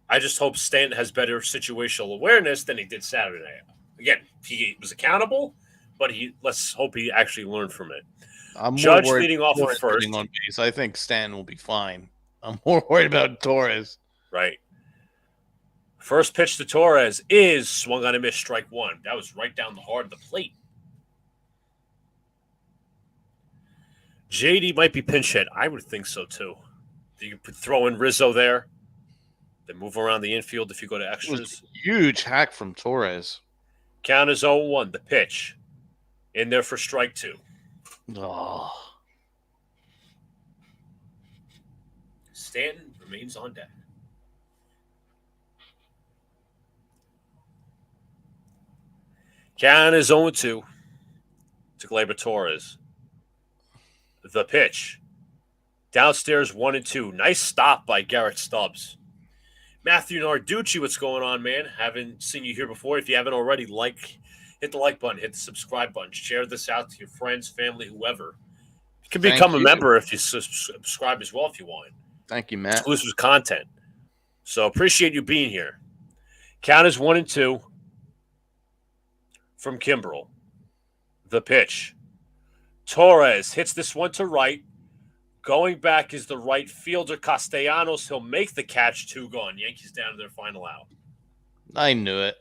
I just hope Stanton has better situational awareness than he did Saturday. Again, he was accountable, but let's hope he actually learned from it. I'm Judge leading off at first. On base. I think Stanton will be fine. I'm more worried about Torres. Right. First pitch to Torres is swung on a miss, strike 1. That was right down the heart of the plate. JD might be pinch hit. I would think so, too. You could throw in Rizzo there. Then move around the infield if you go to extras. It was a huge hack from Torres. Count is 0-1. The pitch. In there for strike 2. Oh. Stanton remains on deck. Count is 0-2 to Gleyber Torres. The pitch. Downstairs 1-2. Nice stop by Garrett Stubbs. Matthew Narducci, what's going on, man? Haven't seen you here before. If you haven't already, hit the like button, hit the subscribe button, share this out to your friends, family, whoever. You can become a member if you subscribe as well if you want. Thank you, Matt. Exclusive content. So appreciate you being here. Count is 1-2 from Kimbrel. The pitch. Torres hits this one to right. Going back is the right fielder, Castellanos. He'll make the catch. 2 gone. Yankees down to their final out. I knew it.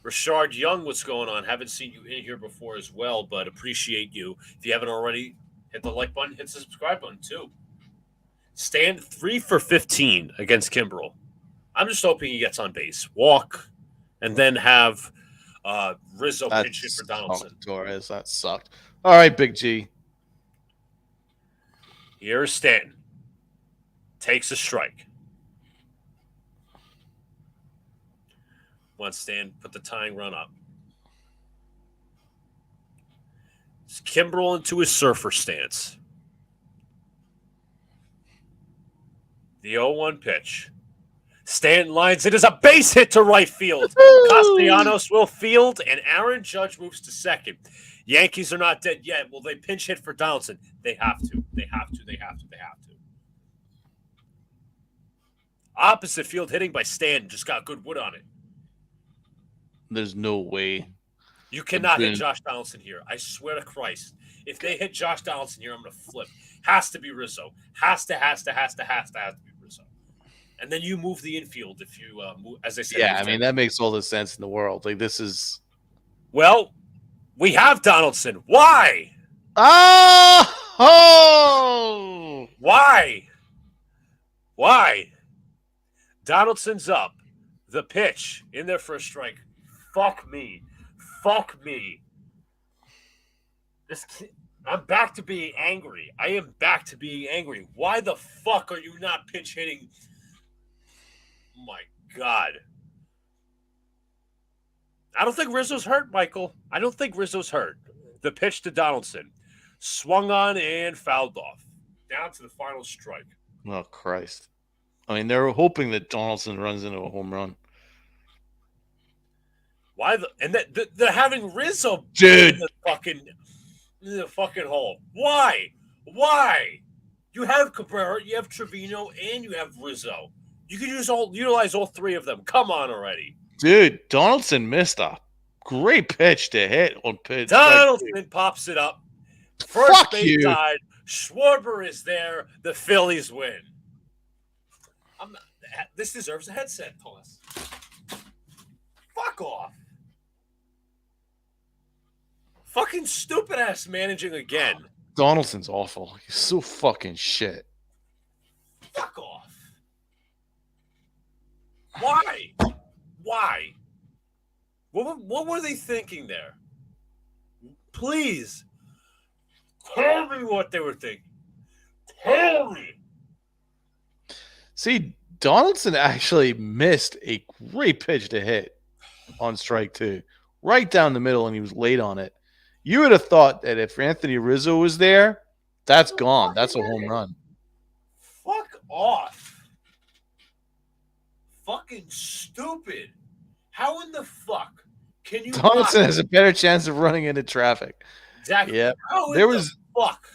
Rashard Young, what's going on? Haven't seen you in here before as well, but appreciate you. If you haven't already, hit the like button, hit the subscribe button too. Stand 3 for 15 against Kimbrel. I'm just hoping he gets on base, walk, and then have Rizzo pinch it for Donaldson. Torres, that sucked. All right, Big G. Here's Stanton. Takes a strike. Once Stan put the tying run up. It's Kimbrel into his surfer stance. The 0-1 pitch. Stanton lines it as a base hit to right field. Castellanos will field, and Aaron Judge moves to second. Yankees are not dead yet. Will they pinch hit for Donaldson? They have to. They have to. They have to. They have to. Opposite field hitting by Stanton. Just got good wood on it. There's no way. You cannot hit Josh Donaldson here. I swear to Christ. If they hit Josh Donaldson here, I'm going to flip. Has to be Rizzo. Has to be Rizzo. And then you move the infield if you move, as I said. Yeah, I mean, that makes all the sense in the world. Like, this is. Well, we have Donaldson. Why? Oh! Why? Donaldson's up. The pitch in there for a strike. Fuck me. I'm back to being angry. I am back to being angry. Why the fuck are you not pinch hitting? Oh my God. I don't think Rizzo's hurt, Michael. I don't think Rizzo's hurt. The pitch to Donaldson. Swung on and fouled off. Down to the final strike. Oh, Christ. I mean, they're hoping that Donaldson runs into a home run. Why they're having Rizzo Dude. in the fucking hole. Why? You have Cabrera, you have Trevino, and you have Rizzo. You can utilize all 3 of them. Come on already. Dude, Donaldson missed a great pitch to hit on pitch. Donaldson pops it up. First base died. Schwarber is there. The Phillies win. This deserves a headset, Thomas. Fuck off. Fucking stupid ass managing again. Donaldson's awful. He's so fucking shit. Fuck off. Why? What were they thinking there? Please. Tell me what they were thinking. Tell me. See, Donaldson actually missed a great pitch to hit on strike 2. Right down the middle, and he was late on it. You would have thought that if Anthony Rizzo was there, that's gone. That's a home run. Fuck off. Fucking stupid. How in the fuck can you Donaldson has a better chance of running into traffic. Exactly. Yeah. Fuck?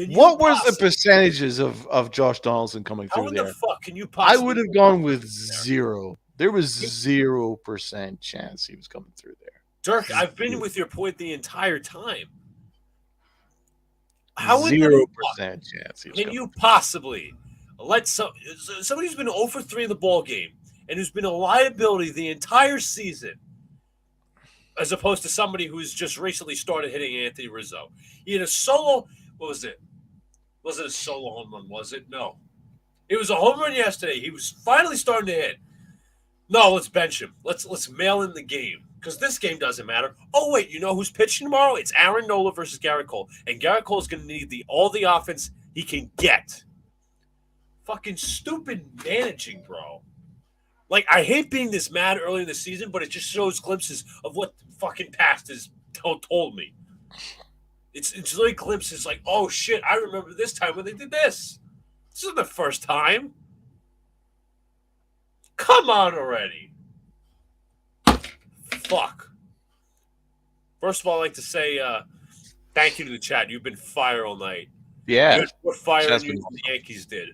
What was the percentages of Josh Donaldson coming through there? How in the fuck can you I possibly? would have gone with 0. There was 0% chance he was coming through there. Dirk, I've been with your point the entire time. How 0% chance. Can you possibly let somebody who's been 0 for 3 in the ball game and who's been a liability the entire season, as opposed to somebody who's just recently started hitting Anthony Rizzo? He had a solo. What was it? Was it a solo home run? Was it? No. It was a home run yesterday. He was finally starting to hit. No, let's bench him. Let's mail in the game. Because this game doesn't matter. Oh, wait, you know who's pitching tomorrow? It's Aaron Nola versus Garrett Cole. And Garrett Cole is going to need all the offense he can get. Fucking stupid managing, bro. Like, I hate being this mad early in the season, but it just shows glimpses of what fucking past has told me. It's like glimpses like, oh, shit, I remember this time when they did this. This isn't the first time. Come on already. Fuck. First of all, I'd like to say thank you to the chat. You've been fire all night. Yeah. More fire than the Yankees did.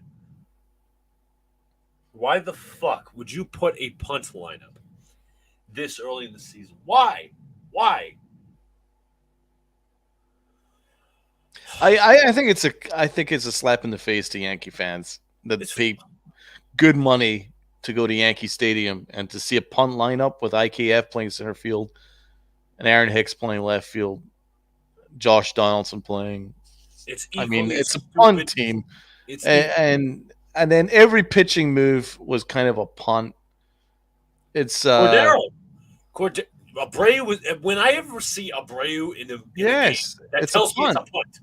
Why the fuck would you put a punt lineup this early in the season? Why? I think it's a slap in the face to Yankee fans that pay good money to go to Yankee Stadium and to see a punt lineup with IKF playing center field and Aaron Hicks playing left field, Josh Donaldson playing. It's a punt team, and then every pitching move was kind of a punt. It's Cordero. Abreu was, when I ever see Abreu in a game, that tells me it's a punt.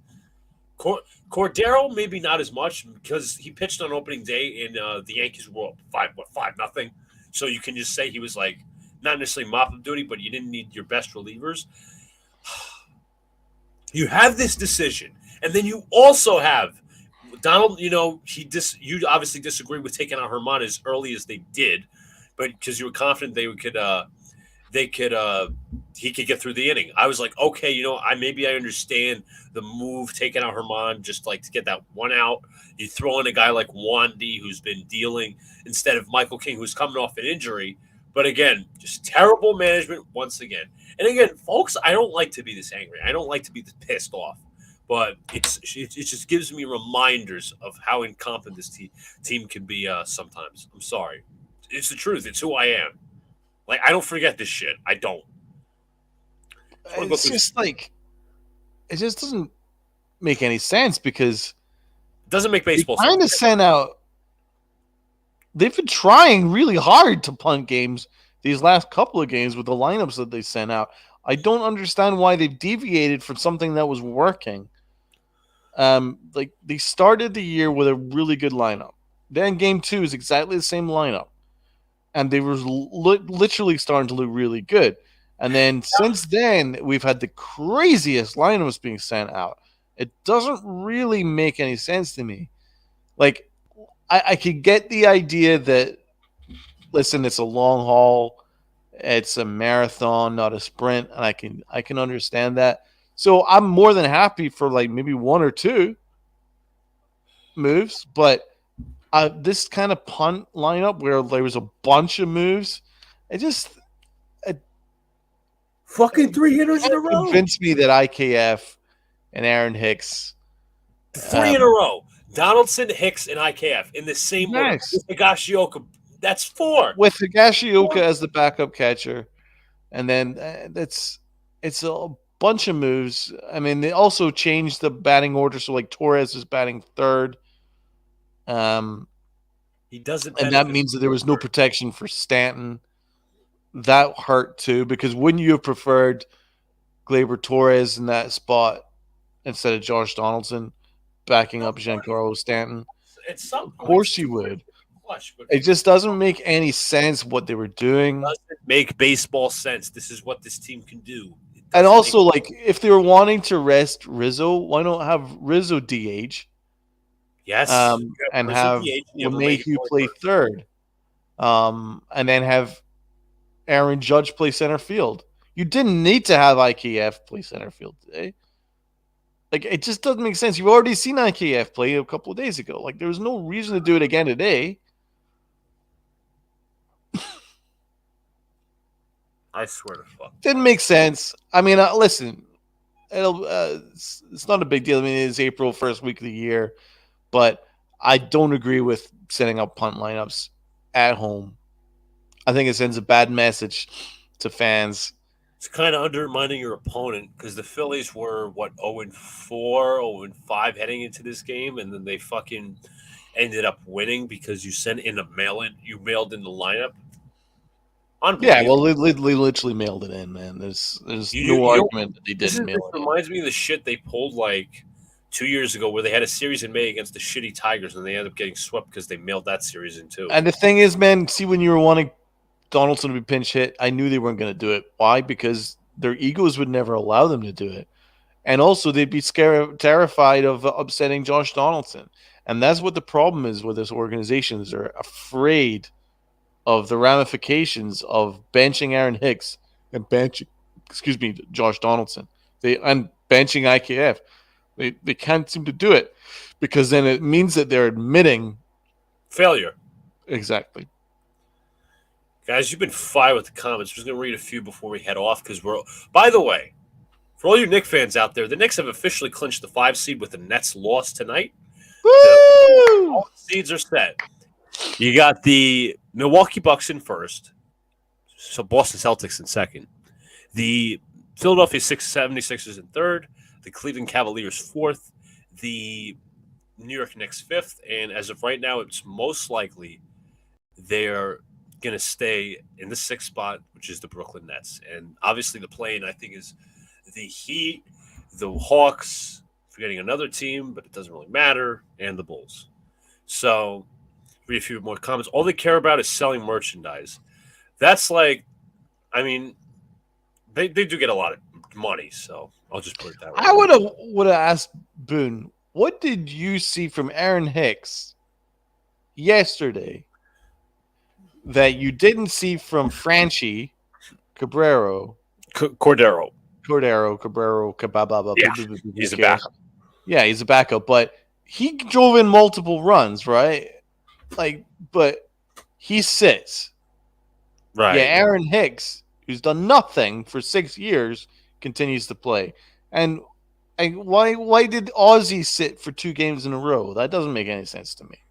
Cordero maybe not as much because he pitched on opening day and the Yankees were up 5-0. So you can just say he was like not necessarily mop-up duty, but you didn't need your best relievers. You have this decision, and then you also have Donald. You obviously disagree with taking out Herman as early as they did, but because you were confident he could get through the inning. I was like, okay, I understand the move, taking out Herman just like to get that one out. You throw in a guy like Wandy who's been dealing instead of Michael King who's coming off an injury. But again, just terrible management once again. And again, folks, I don't like to be this angry. I don't like to be this pissed off. But it just gives me reminders of how incompetent this team can be sometimes. I'm sorry. It's the truth. It's who I am. Like, I don't forget this shit. I don't. It's just like, it just doesn't make any sense because it doesn't make baseball sense. Kind of sent out. They've been trying really hard to punt games these last couple of games with the lineups that they sent out. I don't understand why they've deviated from something that was working. Like they started the year with a really good lineup. Then game 2 is exactly the same lineup. And they were literally starting to look really good. And then since then, we've had the craziest lineups being sent out. It doesn't really make any sense to me. Like, I could get the idea that, listen, it's a long haul. It's a marathon, not a sprint. And I can understand that. So I'm more than happy for like maybe 1 or 2 moves. But this kind of punt lineup where there was a bunch of moves, fucking 3 hitters in a row convinced me that IKF and Aaron Hicks 3 in a row. Donaldson, Hicks, and IKF in the same order. With Higashioka, that's 4. With Higashioka as the backup catcher, and then it's a bunch of moves. I mean, they also changed the batting order, so like Torres is batting third. He doesn't, and that means that there was no protection for Stanton. That hurt too, because wouldn't you have preferred Gleyber Torres in that spot instead of Josh Donaldson backing up Giancarlo Stanton? Of course you would. It just doesn't make any sense what they were doing. It doesn't make baseball sense. This is what this team can do. And also, like, if they were wanting to rest Rizzo, why not have Rizzo DH? Yes. And have LeMahieu play third. And then have Aaron Judge play center field. You didn't need to have IKF play center field today. Like, it just doesn't make sense. You've already seen IKF play a couple of days ago. Like, there was no reason to do it again today. I swear to fuck. Didn't make sense. I mean, listen, it's not a big deal. I mean, it's April, first week of the year. But I don't agree with setting up punt lineups at home. I think it sends a bad message to fans. It's kind of undermining your opponent because the Phillies were, 0-4, 0-5 heading into this game, and then they fucking ended up winning because you sent in you mailed in the lineup. Yeah, well, they literally mailed it in, man. There's no argument that they didn't mail it in. This reminds me of the shit they pulled like 2 years ago where they had a series in May against the shitty Tigers, and they ended up getting swept because they mailed that series in too. And the thing is, man, see, when you were wanting Donaldson to be pinch hit, I knew they weren't going to do it. Why? Because their egos would never allow them to do it. And also, they'd be terrified of upsetting Josh Donaldson. And that's what the problem is with this organization, is they're afraid of the ramifications of benching Aaron Hicks and Josh Donaldson. And benching IKF. They can't seem to do it because then it means that they're admitting failure. Exactly. Guys, you've been fire with the comments. I'm just going to read a few before we head off because by the way, For all you Knicks fans out there, the Knicks have officially clinched the 5 seed with the Nets loss tonight. All the seeds are set. You got the Milwaukee Bucks in first, so Boston Celtics in second. The Philadelphia 76ers in third, the Cleveland Cavaliers fourth, the New York Knicks fifth, and as of right now, it's most likely they're going to stay in the sixth spot, which is the Brooklyn Nets. And obviously the play-in, I think, is the Heat, the Hawks, forgetting another team, but it doesn't really matter, and the Bulls. So, read a few more comments. All they care about is selling merchandise. That's like, I mean, they do get a lot of money, so I'll just put it that way. I would have asked Boone, what did you see from Aaron Hicks yesterday that you didn't see from Franchi Cabrero? Cordero. Cabrero, Yeah, he's a backup. Yeah, he's a backup, but he drove in multiple runs, right? Like, but he sits. Right. Yeah, Aaron Hicks, who's done nothing for 6 years, continues to play. And why did Ozzy sit for 2 games in a row? That doesn't make any sense to me.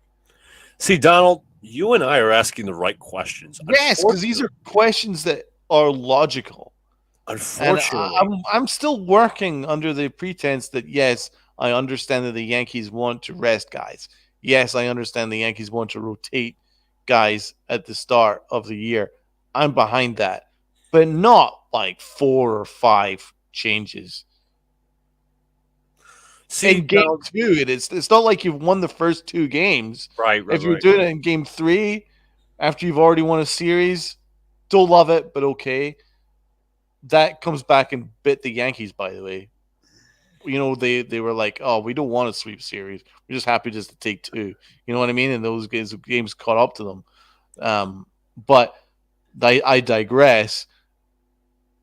See, Donald, you and I are asking the right questions. Yes, because these are questions that are logical. Unfortunately, and I'm still working under the pretense that, yes, I understand that the Yankees want to rest guys. Yes, I understand the Yankees want to rotate guys at the start of the year. I'm behind that, but not like 4 or 5 changes. See, in game 2, it's not like you've won the first 2 games. Right. If you're doing it in game 3, after you've already won a series, don't love it, but okay. That comes back and bit the Yankees, by the way. You know, they were like, oh, we don't want to sweep series. We're just happy just to take 2. You know what I mean? And those games caught up to them. But I digress.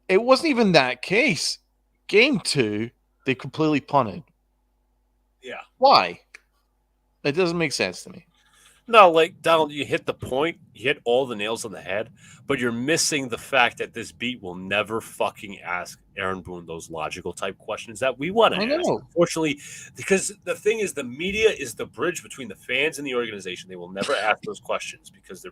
It wasn't even that case. Game 2, they completely punted. Yeah. Why? It doesn't make sense to me. No, like, Donald, you hit the point. You hit all the nails on the head, but you're missing the fact that this beat will never fucking ask Aaron Boone those logical type questions that we want to ask. Unfortunately, because the thing is, the media is the bridge between the fans and the organization. They will never ask those questions because they're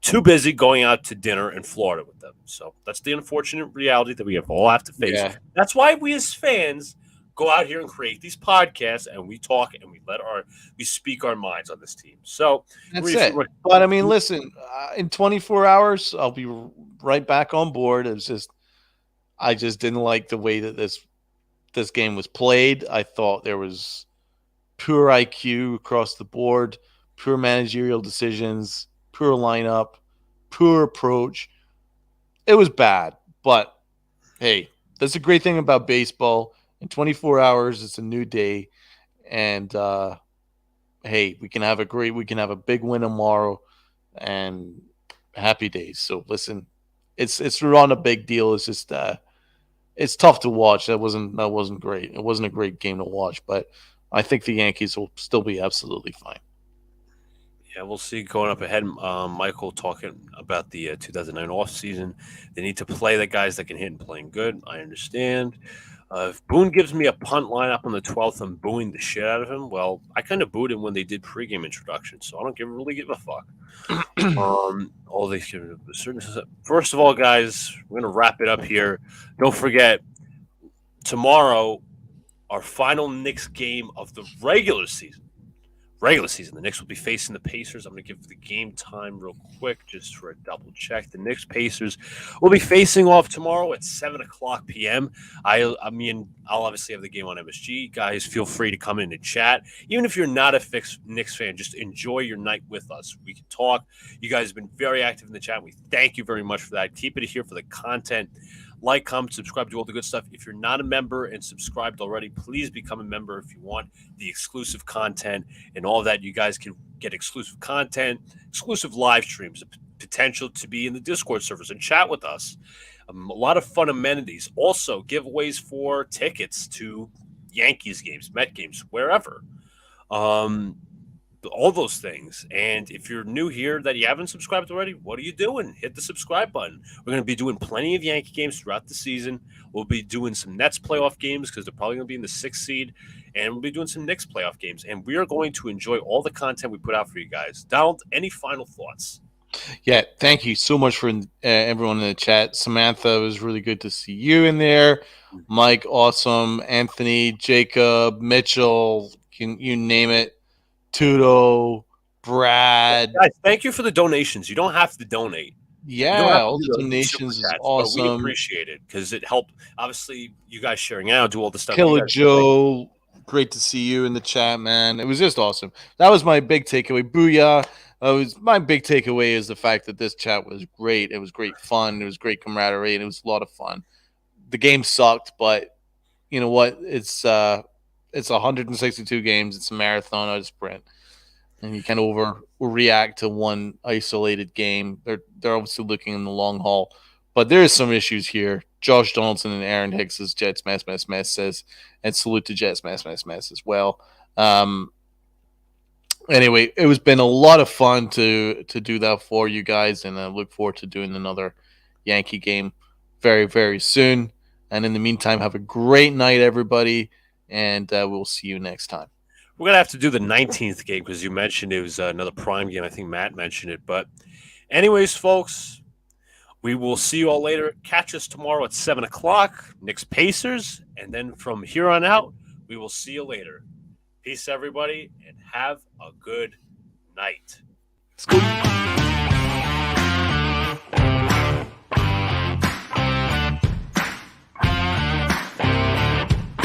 too busy going out to dinner in Florida with them. So that's the unfortunate reality that we all have to face. Yeah. That's why we as fans go out here and create these podcasts, and we talk and we speak our minds on this team. So that's it. But I mean, listen, in 24 hours, I'll be right back on board. I just didn't like the way that this game was played. I thought there was poor IQ across the board, poor managerial decisions, poor lineup, poor approach. It was bad, but hey, that's a great thing about baseball. In 24 hours, it's a new day, and hey, we can have a big win tomorrow, and happy days. So listen, it's not a big deal. It's just it's tough to watch. That wasn't great. It wasn't a great game to watch, but I think the Yankees will still be absolutely fine. Yeah, we'll see going up ahead. Michael talking about the 2009 offseason. They need to play the guys that can hit and playing good. I understand. If Boone gives me a punt lineup on the 12th, I'm booing the shit out of him. Well, I kind of booed him when they did pregame introductions, so I don't really give a fuck. All these first of all, guys, we're gonna wrap it up here. Don't forget, tomorrow, our final Knicks game of the regular season. The Knicks will be facing the Pacers. I'm going to give the game time real quick just for a double check. The Knicks Pacers will be facing off tomorrow at 7:00 p.m. I'll obviously have the game on MSG. Guys, feel free to come in and chat. Even if you're not a Knicks fan, just enjoy your night with us. We can talk. You guys have been very active in the chat. We thank you very much for that. Keep it here for the content. Like, comment, subscribe, do all the good stuff. If you're not a member and subscribed already, please become a member if you want the exclusive content and all that. You guys can get exclusive content, exclusive live streams, the potential to be in the Discord servers and chat with us. A lot of fun amenities. Also, giveaways for tickets to Yankees games, Met games, wherever. all those things. And if you're new here that you haven't subscribed already, what are you doing? Hit the subscribe button. We're going to be doing plenty of Yankee games throughout the season. We'll be doing some Nets playoff games because they're probably going to be in the 6th seed. And we'll be doing some Knicks playoff games. And we are going to enjoy all the content we put out for you guys. Donald, any final thoughts? Yeah, thank you so much for everyone in the chat. Samantha, it was really good to see you in there. Mike, awesome. Anthony, Jacob, Mitchell, you name it. Tudo, Brad. Guys, thank you for the donations. You don't have to donate. Yeah, all the donations is awesome. But we appreciate it because it helped. Obviously, you guys sharing out, do all the stuff. Killer Joe, great to see you in the chat, man. It was just awesome. That was my big takeaway. Booyah. My big takeaway is the fact that this chat was great. It was great fun. It was great camaraderie, and it was a lot of fun. The game sucked, but you know what? It's 162 games. It's a marathon, not a sprint, and you can't overreact to one isolated game. They're obviously looking in the long haul, but there is some issues here. Josh Donaldson and Aaron Hicks's Jets mess says, and salute to Jets mess as well. Anyway, it was been a lot of fun to do that for you guys, and I look forward to doing another Yankee game very, very soon. And in the meantime, have a great night, everybody, and we'll see you next time. We're going to have to do the 19th game because you mentioned it was another prime game. I think Matt mentioned it. But anyways, folks, we will see you all later. Catch us tomorrow at 7 o'clock, Knicks Pacers. And then from here on out, we will see you later. Peace, everybody, and have a good night. Let's go.